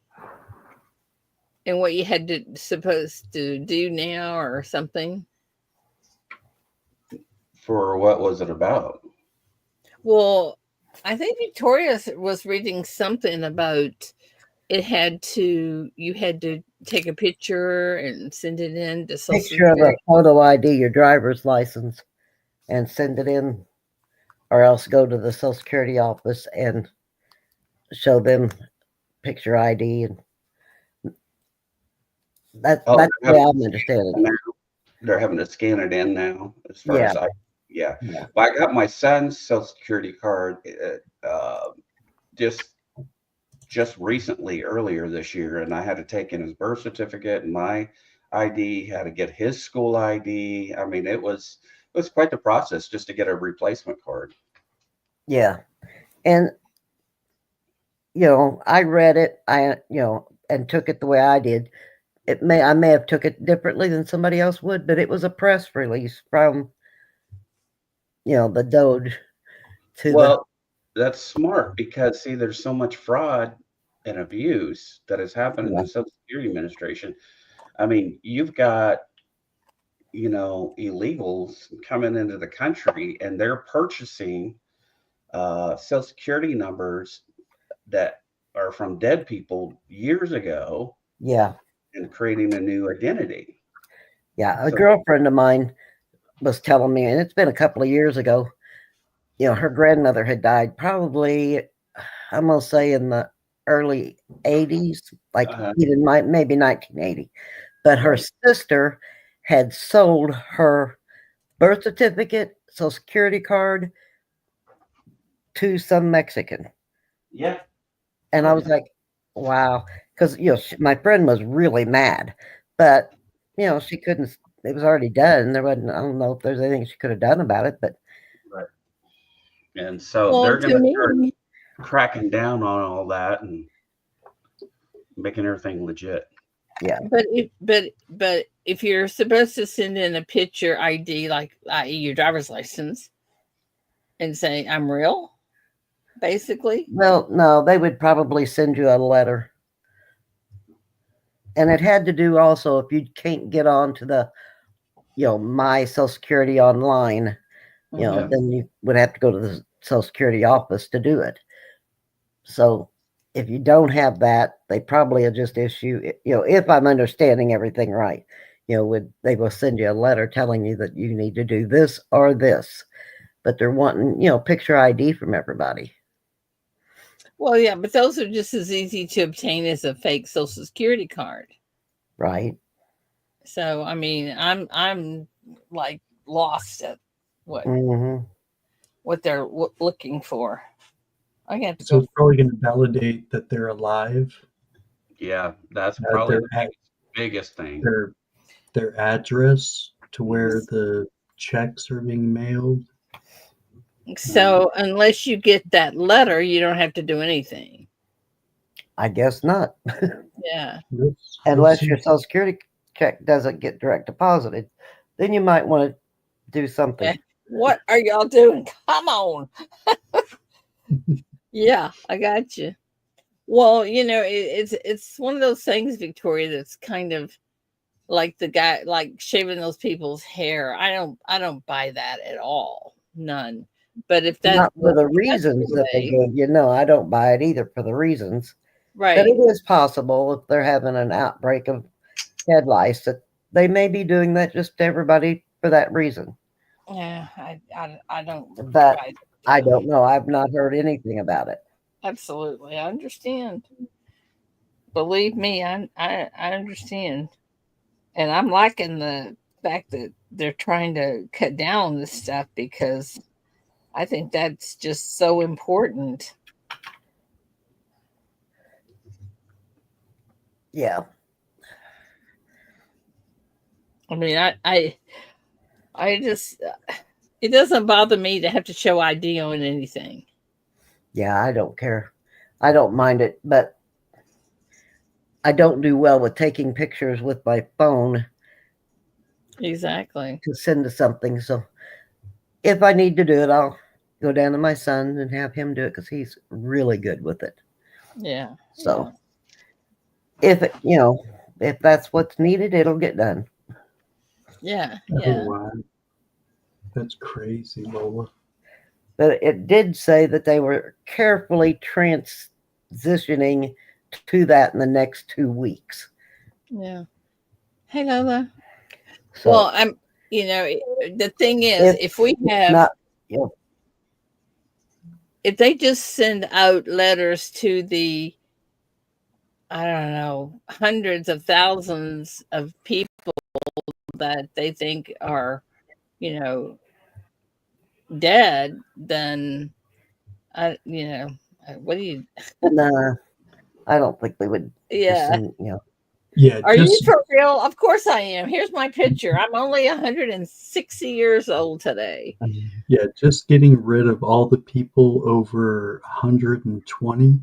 and what you had to supposed to do now or something? For what was it about? Well, I think Victoria was reading something about you had to take a picture and send it in to Social Picture of a Security. photo ID, your driver's license, and send it in, or else go to the Social Security office and show them picture ID. And that's Oh, the way I'm understanding it. they're having to scan it in now. As far Yeah. as yeah. Yeah. Well, I got my son's Social Security card just recently, earlier this year, and I had to take in his birth certificate and my ID. Had to get his school ID. I mean, it was quite the process just to get a replacement card. Yeah. And I read it, and took it the way I did. I may have took it differently than somebody else would, but it was a press release from the Doge to Well, that's smart because see, there's so much fraud and abuse that has happened in the Social Security Administration. I mean, you've got illegals coming into the country and they're purchasing Social Security numbers that are from dead people years ago. Yeah. And creating a new identity. Yeah. A girlfriend of mine was telling me, and it's been a couple of years ago, her grandmother had died probably, I'm going to say in the early 80s, like even maybe 1980. But her sister had sold her birth certificate, Social Security card to some Mexican. Yeah. And I was like, wow. Because, my friend was really mad. But, she couldn't, it was already done. There wasn't, I don't know if there's anything she could have done about it. But right. And so they're going to start cracking down on all that and making everything legit. Yeah. But if you're supposed to send in a picture ID, like i.e. your driver's license, and say I'm real, basically. Well, no, they would probably send you a letter. And it had to do also if you can't get on to the, my Social Security online, then you would have to go to the Social Security office to do it. So if you don't have that, they probably will just issue, if I'm understanding everything right, they will send you a letter telling you that you need to do this or this, but they're wanting, picture ID from everybody. Well, yeah, but those are just as easy to obtain as a fake Social Security card. Right. So, I mean, I'm like lost at what they're looking for. I got to So it's probably going to validate that they're alive. Yeah, that's probably the biggest thing. Their address to where the checks are being mailed. So unless you get that letter, you don't have to do anything. I guess not. Yeah. Unless your Social Security check doesn't get direct deposited, then you might want to do something. Yeah. What are y'all doing? Come on. Yeah, I got you. Well, it's one of those things, Victoria, that's kind of like the guy like shaving those people's hair. I don't buy that at all. None. But if that's not for the reasons that they give, I don't buy it either for the reasons. Right. But it is possible if they're having an outbreak of head lice that they may be doing that just to everybody for that reason. Yeah, I don't. But I don't know. I've not heard anything about it. Absolutely, I understand. Believe me, I understand, and I'm liking the fact that they're trying to cut down on this stuff because I think that's just so important. Yeah. I mean, I just it doesn't bother me to have to show ID on anything. Yeah, I don't care. I don't mind it, but I don't do well with taking pictures with my phone Exactly. to send to something. So if I need to do it, I'll go down to my son and have him do it because he's really good with it. Yeah. So if it, if that's what's needed, it'll get done. Yeah. Oh, Yeah. wow. That's crazy, Lola. But it did say that they were carefully transitioning to that in the next 2 weeks. Yeah. Hey, Lola. So Well, the thing is, if if we it's have, not, you know, if they just send out letters to the, I don't know, hundreds of thousands of people that they think are, you know, dead, then what do you, nah, I don't think they would just yeah. send. Yeah, Are you just for real? Of course I am. Here's my picture. I'm only 160 years old today. yeah, just getting rid of all the people over 120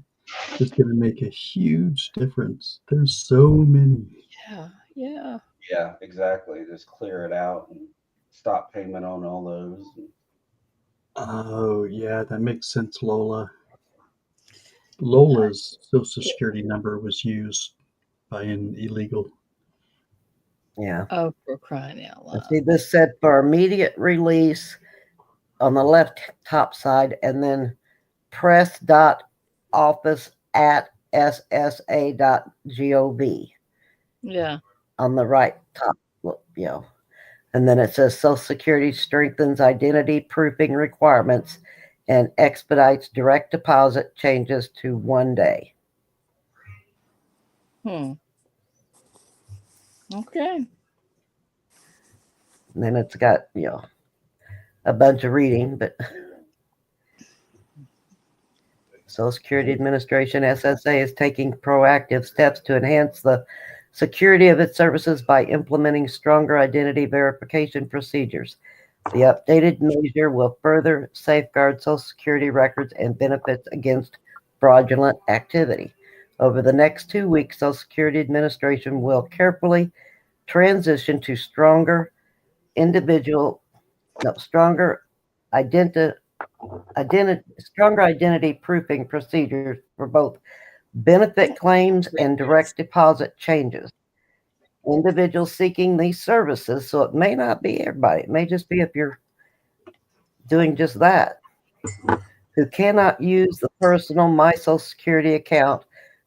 is going to make a huge difference. There's so many. Yeah. Yeah. Yeah, exactly. Just clear it out and stop payment on all those. Oh, yeah, that makes sense, Lola. Lola's social security number was used by an illegal. Yeah. Oh, for crying out And loud. see, this said for immediate release on the left top side, and then press.office@ssa.gov Yeah. on the right top. And then it says Social Security strengthens identity proofing requirements and expedites direct deposit changes to 1 day. Hmm. Okay. And then it's got, a bunch of reading, but Social Security Administration, SSA, is taking proactive steps to enhance the security of its services by implementing stronger identity verification procedures. The updated measure will further safeguard Social Security records and benefits against fraudulent activity. Over the next 2 weeks, Social Security Administration will carefully transition to individual, stronger identi- stronger identity proofing procedures for both benefit claims and direct deposit changes. Individuals seeking these services, so it may not be everybody, it may just be if you're doing just that, who cannot use the personal My Social Security account,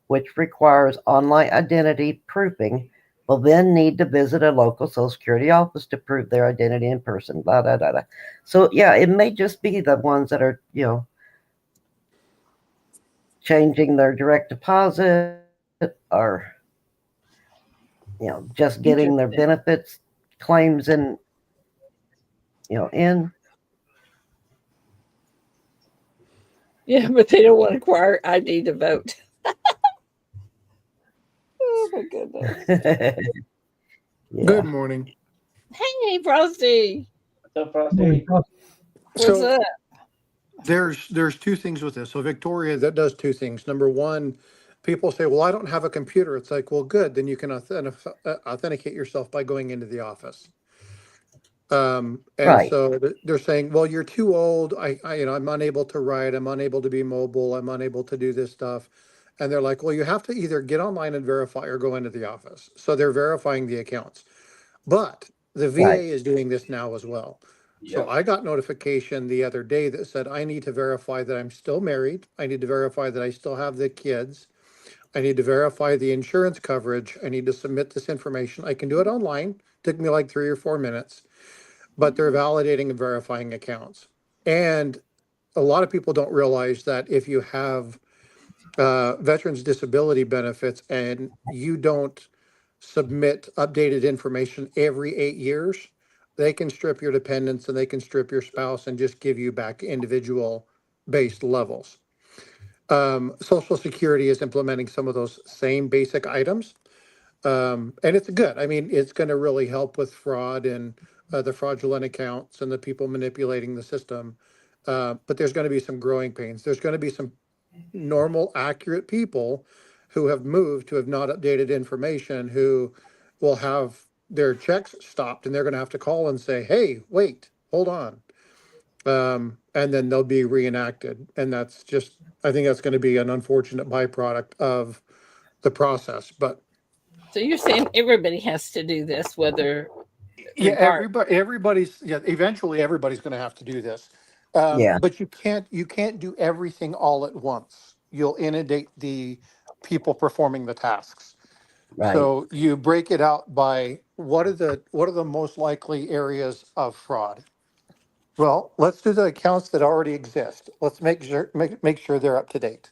which requires online identity proofing, will then need to visit a local Social Security office to prove their identity in person. Blah, blah, blah, blah. So, yeah, it may just be the ones that are, changing their direct deposit or, just getting their Interesting. benefits claims in. Yeah, but they don't want to require ID to vote. Oh my goodness. Yeah. Good morning. Hey, Frosty. What's up, Morning, Frosty? Prof. What's So up? there's two things with this. So Victoria, that does two things. Number one, people say, "Well, I don't have a computer." It's like, well, good. Then you can authenticate yourself by going into the office. And Right. so they're saying, "Well, you're too old. I'm unable to write. I'm unable to be mobile. I'm unable to do this stuff." And they're like, "Well, you have to either get online and verify or go into the office." So they're verifying the accounts. But the Right. VA is doing this now as well. So Yep. I got notification the other day that said I need to verify that I'm still married. I need to verify that I still have the kids. I need to verify the insurance coverage. I need to submit this information. I can do it online. Took me like 3 or 4 minutes, but they're validating and verifying accounts. And a lot of people don't realize that if you have veterans disability benefits and you don't submit updated information every 8 years, they can strip your dependents and they can strip your spouse and just give you back individual based levels. Social Security is implementing some of those same basic items. And it's good. I mean, it's going to really help with fraud and the fraudulent accounts and the people manipulating the system. But there's going to be some growing pains. There's going to be some normal, accurate people who have moved, who have not updated information, who will have their checks stopped, and they're going to have to call and say, "Hey, wait, hold on," and then they'll be reenacted. And that's just, I think that's going to be an unfortunate byproduct of the process. But So you're saying everybody has to do this, whether yeah, regard. everybody's, yeah, eventually everybody's going to have to do this. Yeah, But you can't do everything all at once. You'll inundate the people performing the tasks. right. So you break it out by what are the most likely areas of fraud. Well, let's do the accounts that already exist. Let's make sure they're up to date.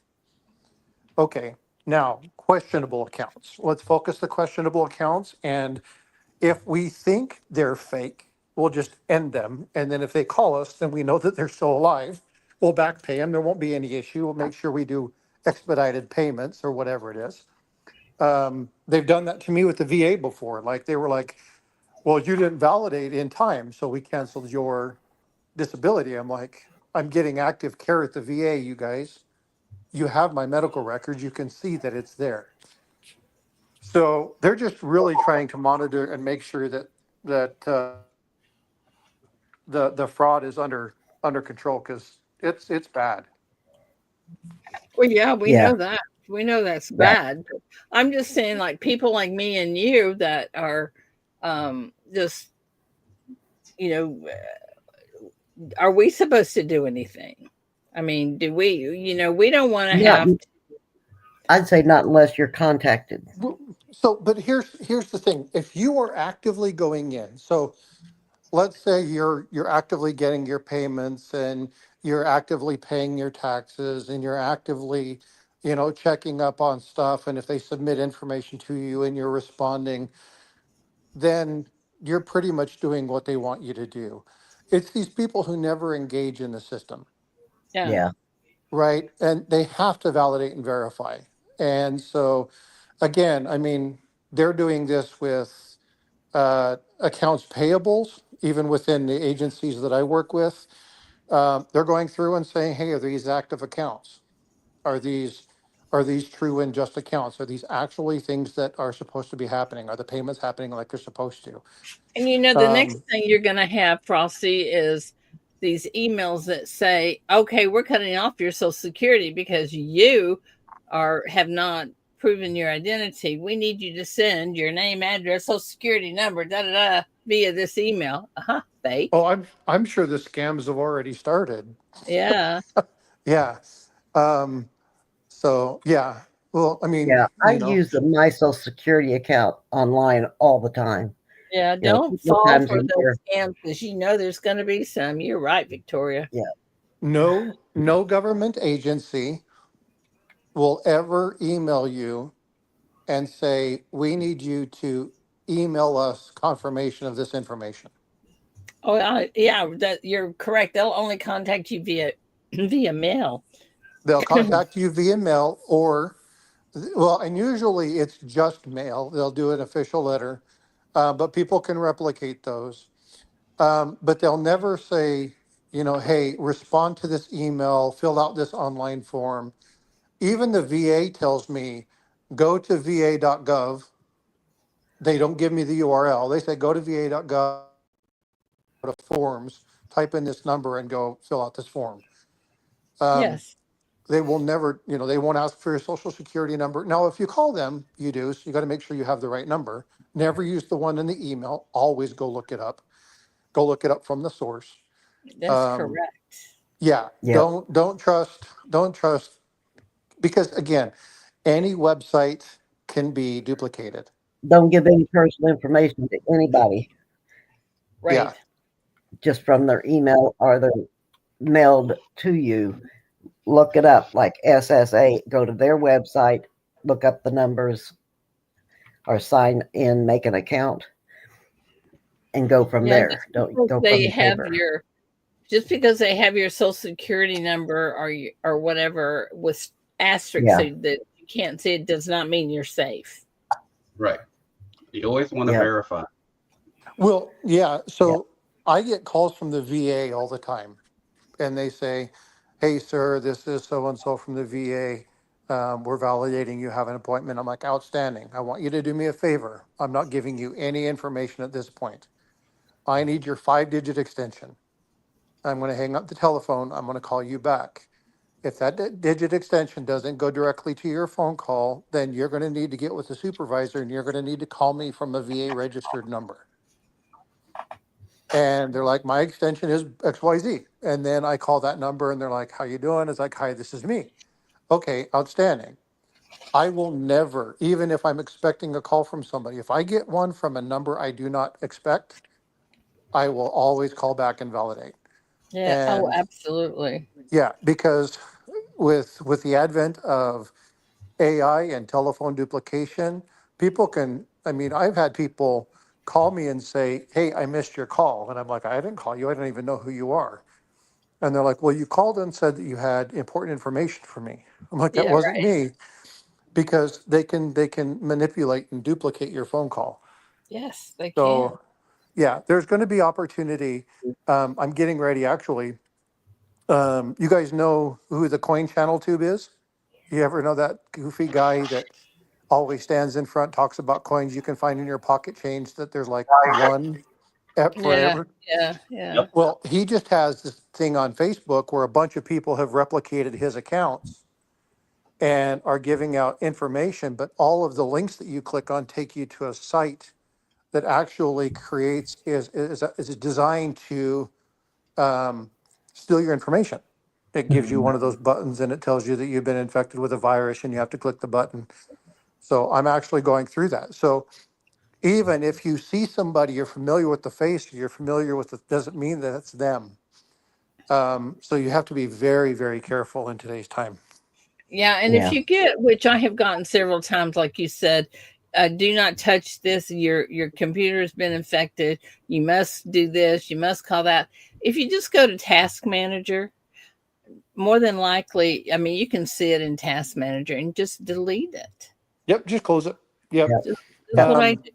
Okay. Now, questionable accounts. Let's focus the questionable accounts, and if we think they're fake, we'll just end them. And then if they call us, then we know that they're still alive. We'll back pay them. There won't be any issue. We'll make sure we do expedited payments or whatever it is. They've done that to me with the VA before. Like they were like, "Well, you didn't validate in time, so we canceled your disability." I'm like, "I'm getting active care at the VA, you guys. You have my medical records. You can see that it's there." So they're just really trying to monitor and make sure that the fraud is under control, because it's bad. Well, yeah, we Yeah, know that. We know that's right. bad. But I'm just saying, like people like me and you that are just, you know, are we supposed to do anything? I mean, do we, we don't want to Not, have, I'd say not unless you're contacted. So, but here's the thing: if you are actively going in, so let's say you're actively getting your payments, and you're actively paying your taxes, and you're actively, checking up on stuff, and if they submit information to you and you're responding, then you're pretty much doing what they want you to do. It's these people who never engage in the system, yeah, Yeah, right? And they have to validate and verify. And so, again, I mean, they're doing this with accounts payables, even within the agencies that I work with. They're going through and saying, "Hey, are these active accounts? Are these are these true and just accounts? Are these actually things that are supposed to be happening? Are the payments happening like they're supposed to?" and the next Um, thing you're going to have, Frosty, is these emails that say, "Okay, we're cutting off your Social Security because you are have not proven your identity. We need you to send your name, address, Social Security number, da da da, via this email." oh, Fake. I'm sure the scams have already started. Yeah, Yeah. Um, so yeah. Well, I mean, yeah. I use my Social Security account online all the time. yeah. You know, a Don't couple of fall times a for those year. scams because there's going to be some. You're right, Victoria. Yeah, no government agency will ever email you and say, "We need you to email us confirmation of this information." Oh, yeah, that you're correct. They'll only contact you via via mail. They'll contact you via mail, or, well, and usually it's just mail. They'll do an official letter, but people can replicate those. But they'll never say, "Hey, respond to this email, fill out this online form." Even the VA tells me, "Go to va.gov." They don't give me the URL. They say, "Go to va.gov, go to forms, type in this number and go fill out this form." Um, Yes. they will never, they won't ask for your social security number. Now, if you call them, you do. So you got to make sure you have the right number. Never use the one in the email. Always go look it up. Go look it up from the source. That's Um, correct. yeah, yeah. don't trust, because again, any website can be duplicated. Don't give any personal information to anybody Yeah. Right. just from their email or they're mailed to you. Look it up, like SSA. Go to their website, look up the numbers, or sign in, make an account, and go from Yeah, there. Don't go from they the have paper. just because they have your social security number or whatever with asterisks Yeah, so that you can't see it does not mean you're safe. Right. You always want to yeah, verify. Well, yeah. yeah, So I get calls from the VA all the time, and they say, "Hey, sir, this is so and so from the VA. We're validating you have an appointment. I'm like, outstanding. I want you to do me a favor. I'm not giving you any information at this point. I need your 5-digit extension. I'm going to hang up the telephone. I'm going to call you back. If that digit extension doesn't go directly to your phone call, then you're going to need to get with the supervisor and you're going to need to call me from a VA registered number. And they're like, my extension is XYZ. And then I call that number and they're like, how you doing? It's like, hi, this is me. Okay, outstanding. I will never, even if I'm expecting a call from somebody, if I get one from a number I do not expect, I will always call back and validate. Yeah. Oh, And absolutely. yeah, because with the advent of AI and telephone duplication, people can, I mean, I've had people call me and say, hey, I missed your call. And I'm like, I didn't call you. I don't even know who you are. And they're like, well, you called and said that you had important information for me. I'm like, that Yeah. wasn't Right. me, because they can manipulate and duplicate your phone call. Yes, they can. So yeah, there's going to be opportunity. I'm getting ready actually. You guys know who the coin channel tube is? You ever know that goofy guy that always stands in front, talks about coins you can find in your pocket change that there's like one at Yeah. forever? Yeah. Yeah. Yep. Well, he just has this thing on Facebook where a bunch of people have replicated his accounts and are giving out information, but all of the links that you click on take you to a site that actually creates is designed to um, steal your information. It gives you one of those buttons and it tells you that you've been infected with a virus and you have to click the button. So I'm actually going through that. So even if you see somebody, you're familiar with the face, you're familiar with it, doesn't mean that it's them. So you have to be very, very careful in today's time. Yeah, and if Yeah. you get, which I have gotten several times, like you said, do not touch this. Your computer has been infected. You must do this. You must call that. If you just go to Task Manager, more than likely, I mean, you can see it in Task Manager and just delete it. Yep, just close it. Yep. Yeah. That's Yeah. what I do.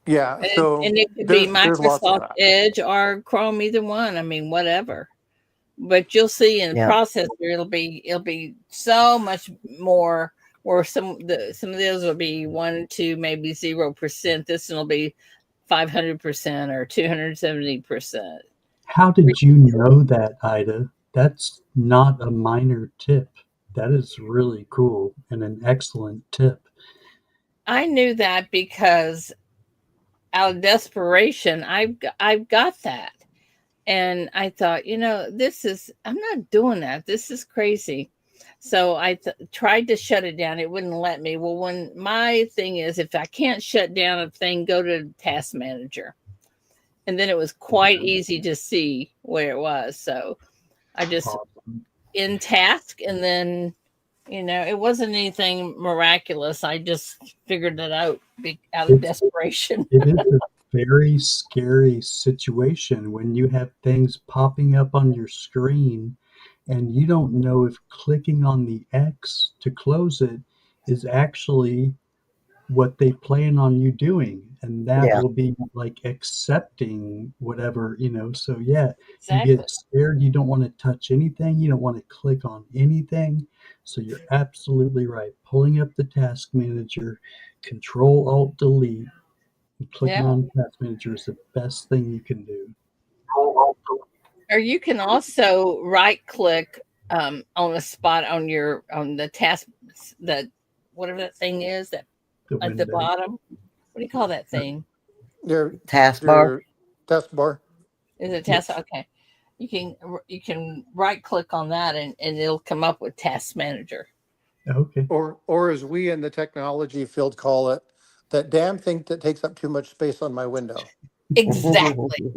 Yeah. So And it could be there's lots of Microsoft that. Edge or Chrome, either one. I mean, whatever. But you'll see in Yeah. processor it'll be so much more, or some of those will be 1, 2, maybe 0%. This one will be 500% or 270%. How did you know that, Ida? That's not a minor tip. That is really cool and an excellent tip. I knew that because out of desperation I've got that. And I thought, I'm not doing that. This is crazy. So I tried to shut it down. It wouldn't let me. Well, when my thing is, if I can't shut down a thing, go to Task Manager. And then it was quite easy to see where it was. So I just Awesome. in task, and then, it wasn't anything miraculous. I just figured it out out of It's desperation. it is a very scary situation when you have things popping up on your screen and you don't know if clicking on the X to close it is actually what they plan on you doing, and that Yeah. will be like accepting whatever, so yeah, you Exactly. get scared, you don't want to touch anything, you don't want to click on anything. So you're absolutely right, pulling up the task manager, control alt delete, and clicking Yeah. on task manager is the best thing you can do. Or you can also right click on a spot on the task, the whatever that thing is that The at the window. bottom. What do you call that Uh, thing? Your Taskbar. your taskbar. Is it task? yes. Okay. You can right click on that, and it'll come up with Task Manager. Okay. Or as we in the technology field call it, that damn thing that takes up too much space on my window. Exactly.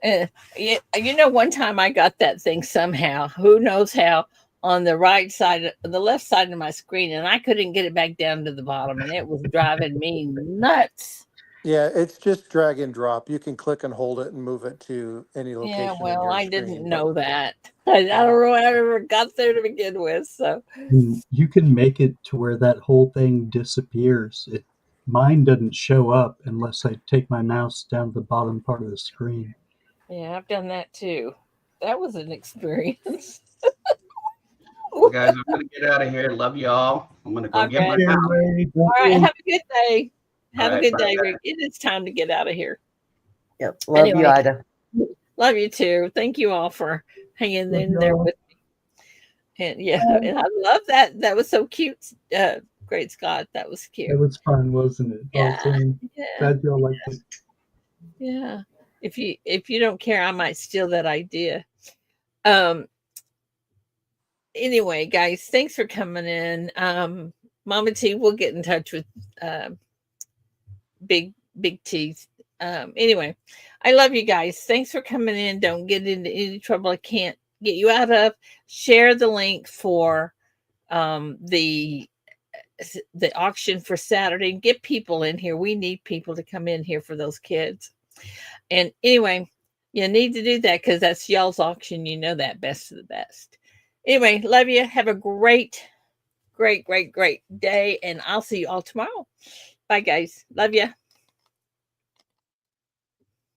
Yeah, one time I got that thing somehow, who knows how, on the right side, the left side of my screen, and I couldn't get it back down to the bottom, and it was driving me nuts. Yeah, it's just drag and drop. You can click and hold it and move it to any Yeah, location in well, your I didn't screen. But know that. I yeah, don't know how I ever got there to begin with. So, And you can make it to where that whole thing disappears. Mine doesn't show up unless I take my mouse down to the bottom part of the screen. yeah, I've done that too. That was an experience. Well, guys, I'm gonna get out of here. Love y'all. I'm gonna go get my Okay. house. Ray, All right. bye. Have a good day. All Have a right, good bye, day, guys. Rick. It is time to get out of here. Yep. Love you, Anyway, Ida. love you too. Thank you all for hanging Love in there y'all. with me. And yeah, and I love that. That was so cute. Great Scott. That was It cute. was fun, wasn't it? Yeah. Awesome. Yeah. Glad y'all liked it. Yeah. If you don't care, I might steal that idea. Um anyway, guys, thanks for coming in. Mama T will get in touch with big T's. Anyway, I love you guys. Thanks for coming in. Don't get into any trouble I can't get you out of. Share the link for the auction for Saturday. Get people in here. We need people to come in here for those kids. And anyway, you need to do that because that's y'all's auction. You know that best of the best. Anyway, love you. Have a great day. And I'll see you all tomorrow. Bye, guys. Love you.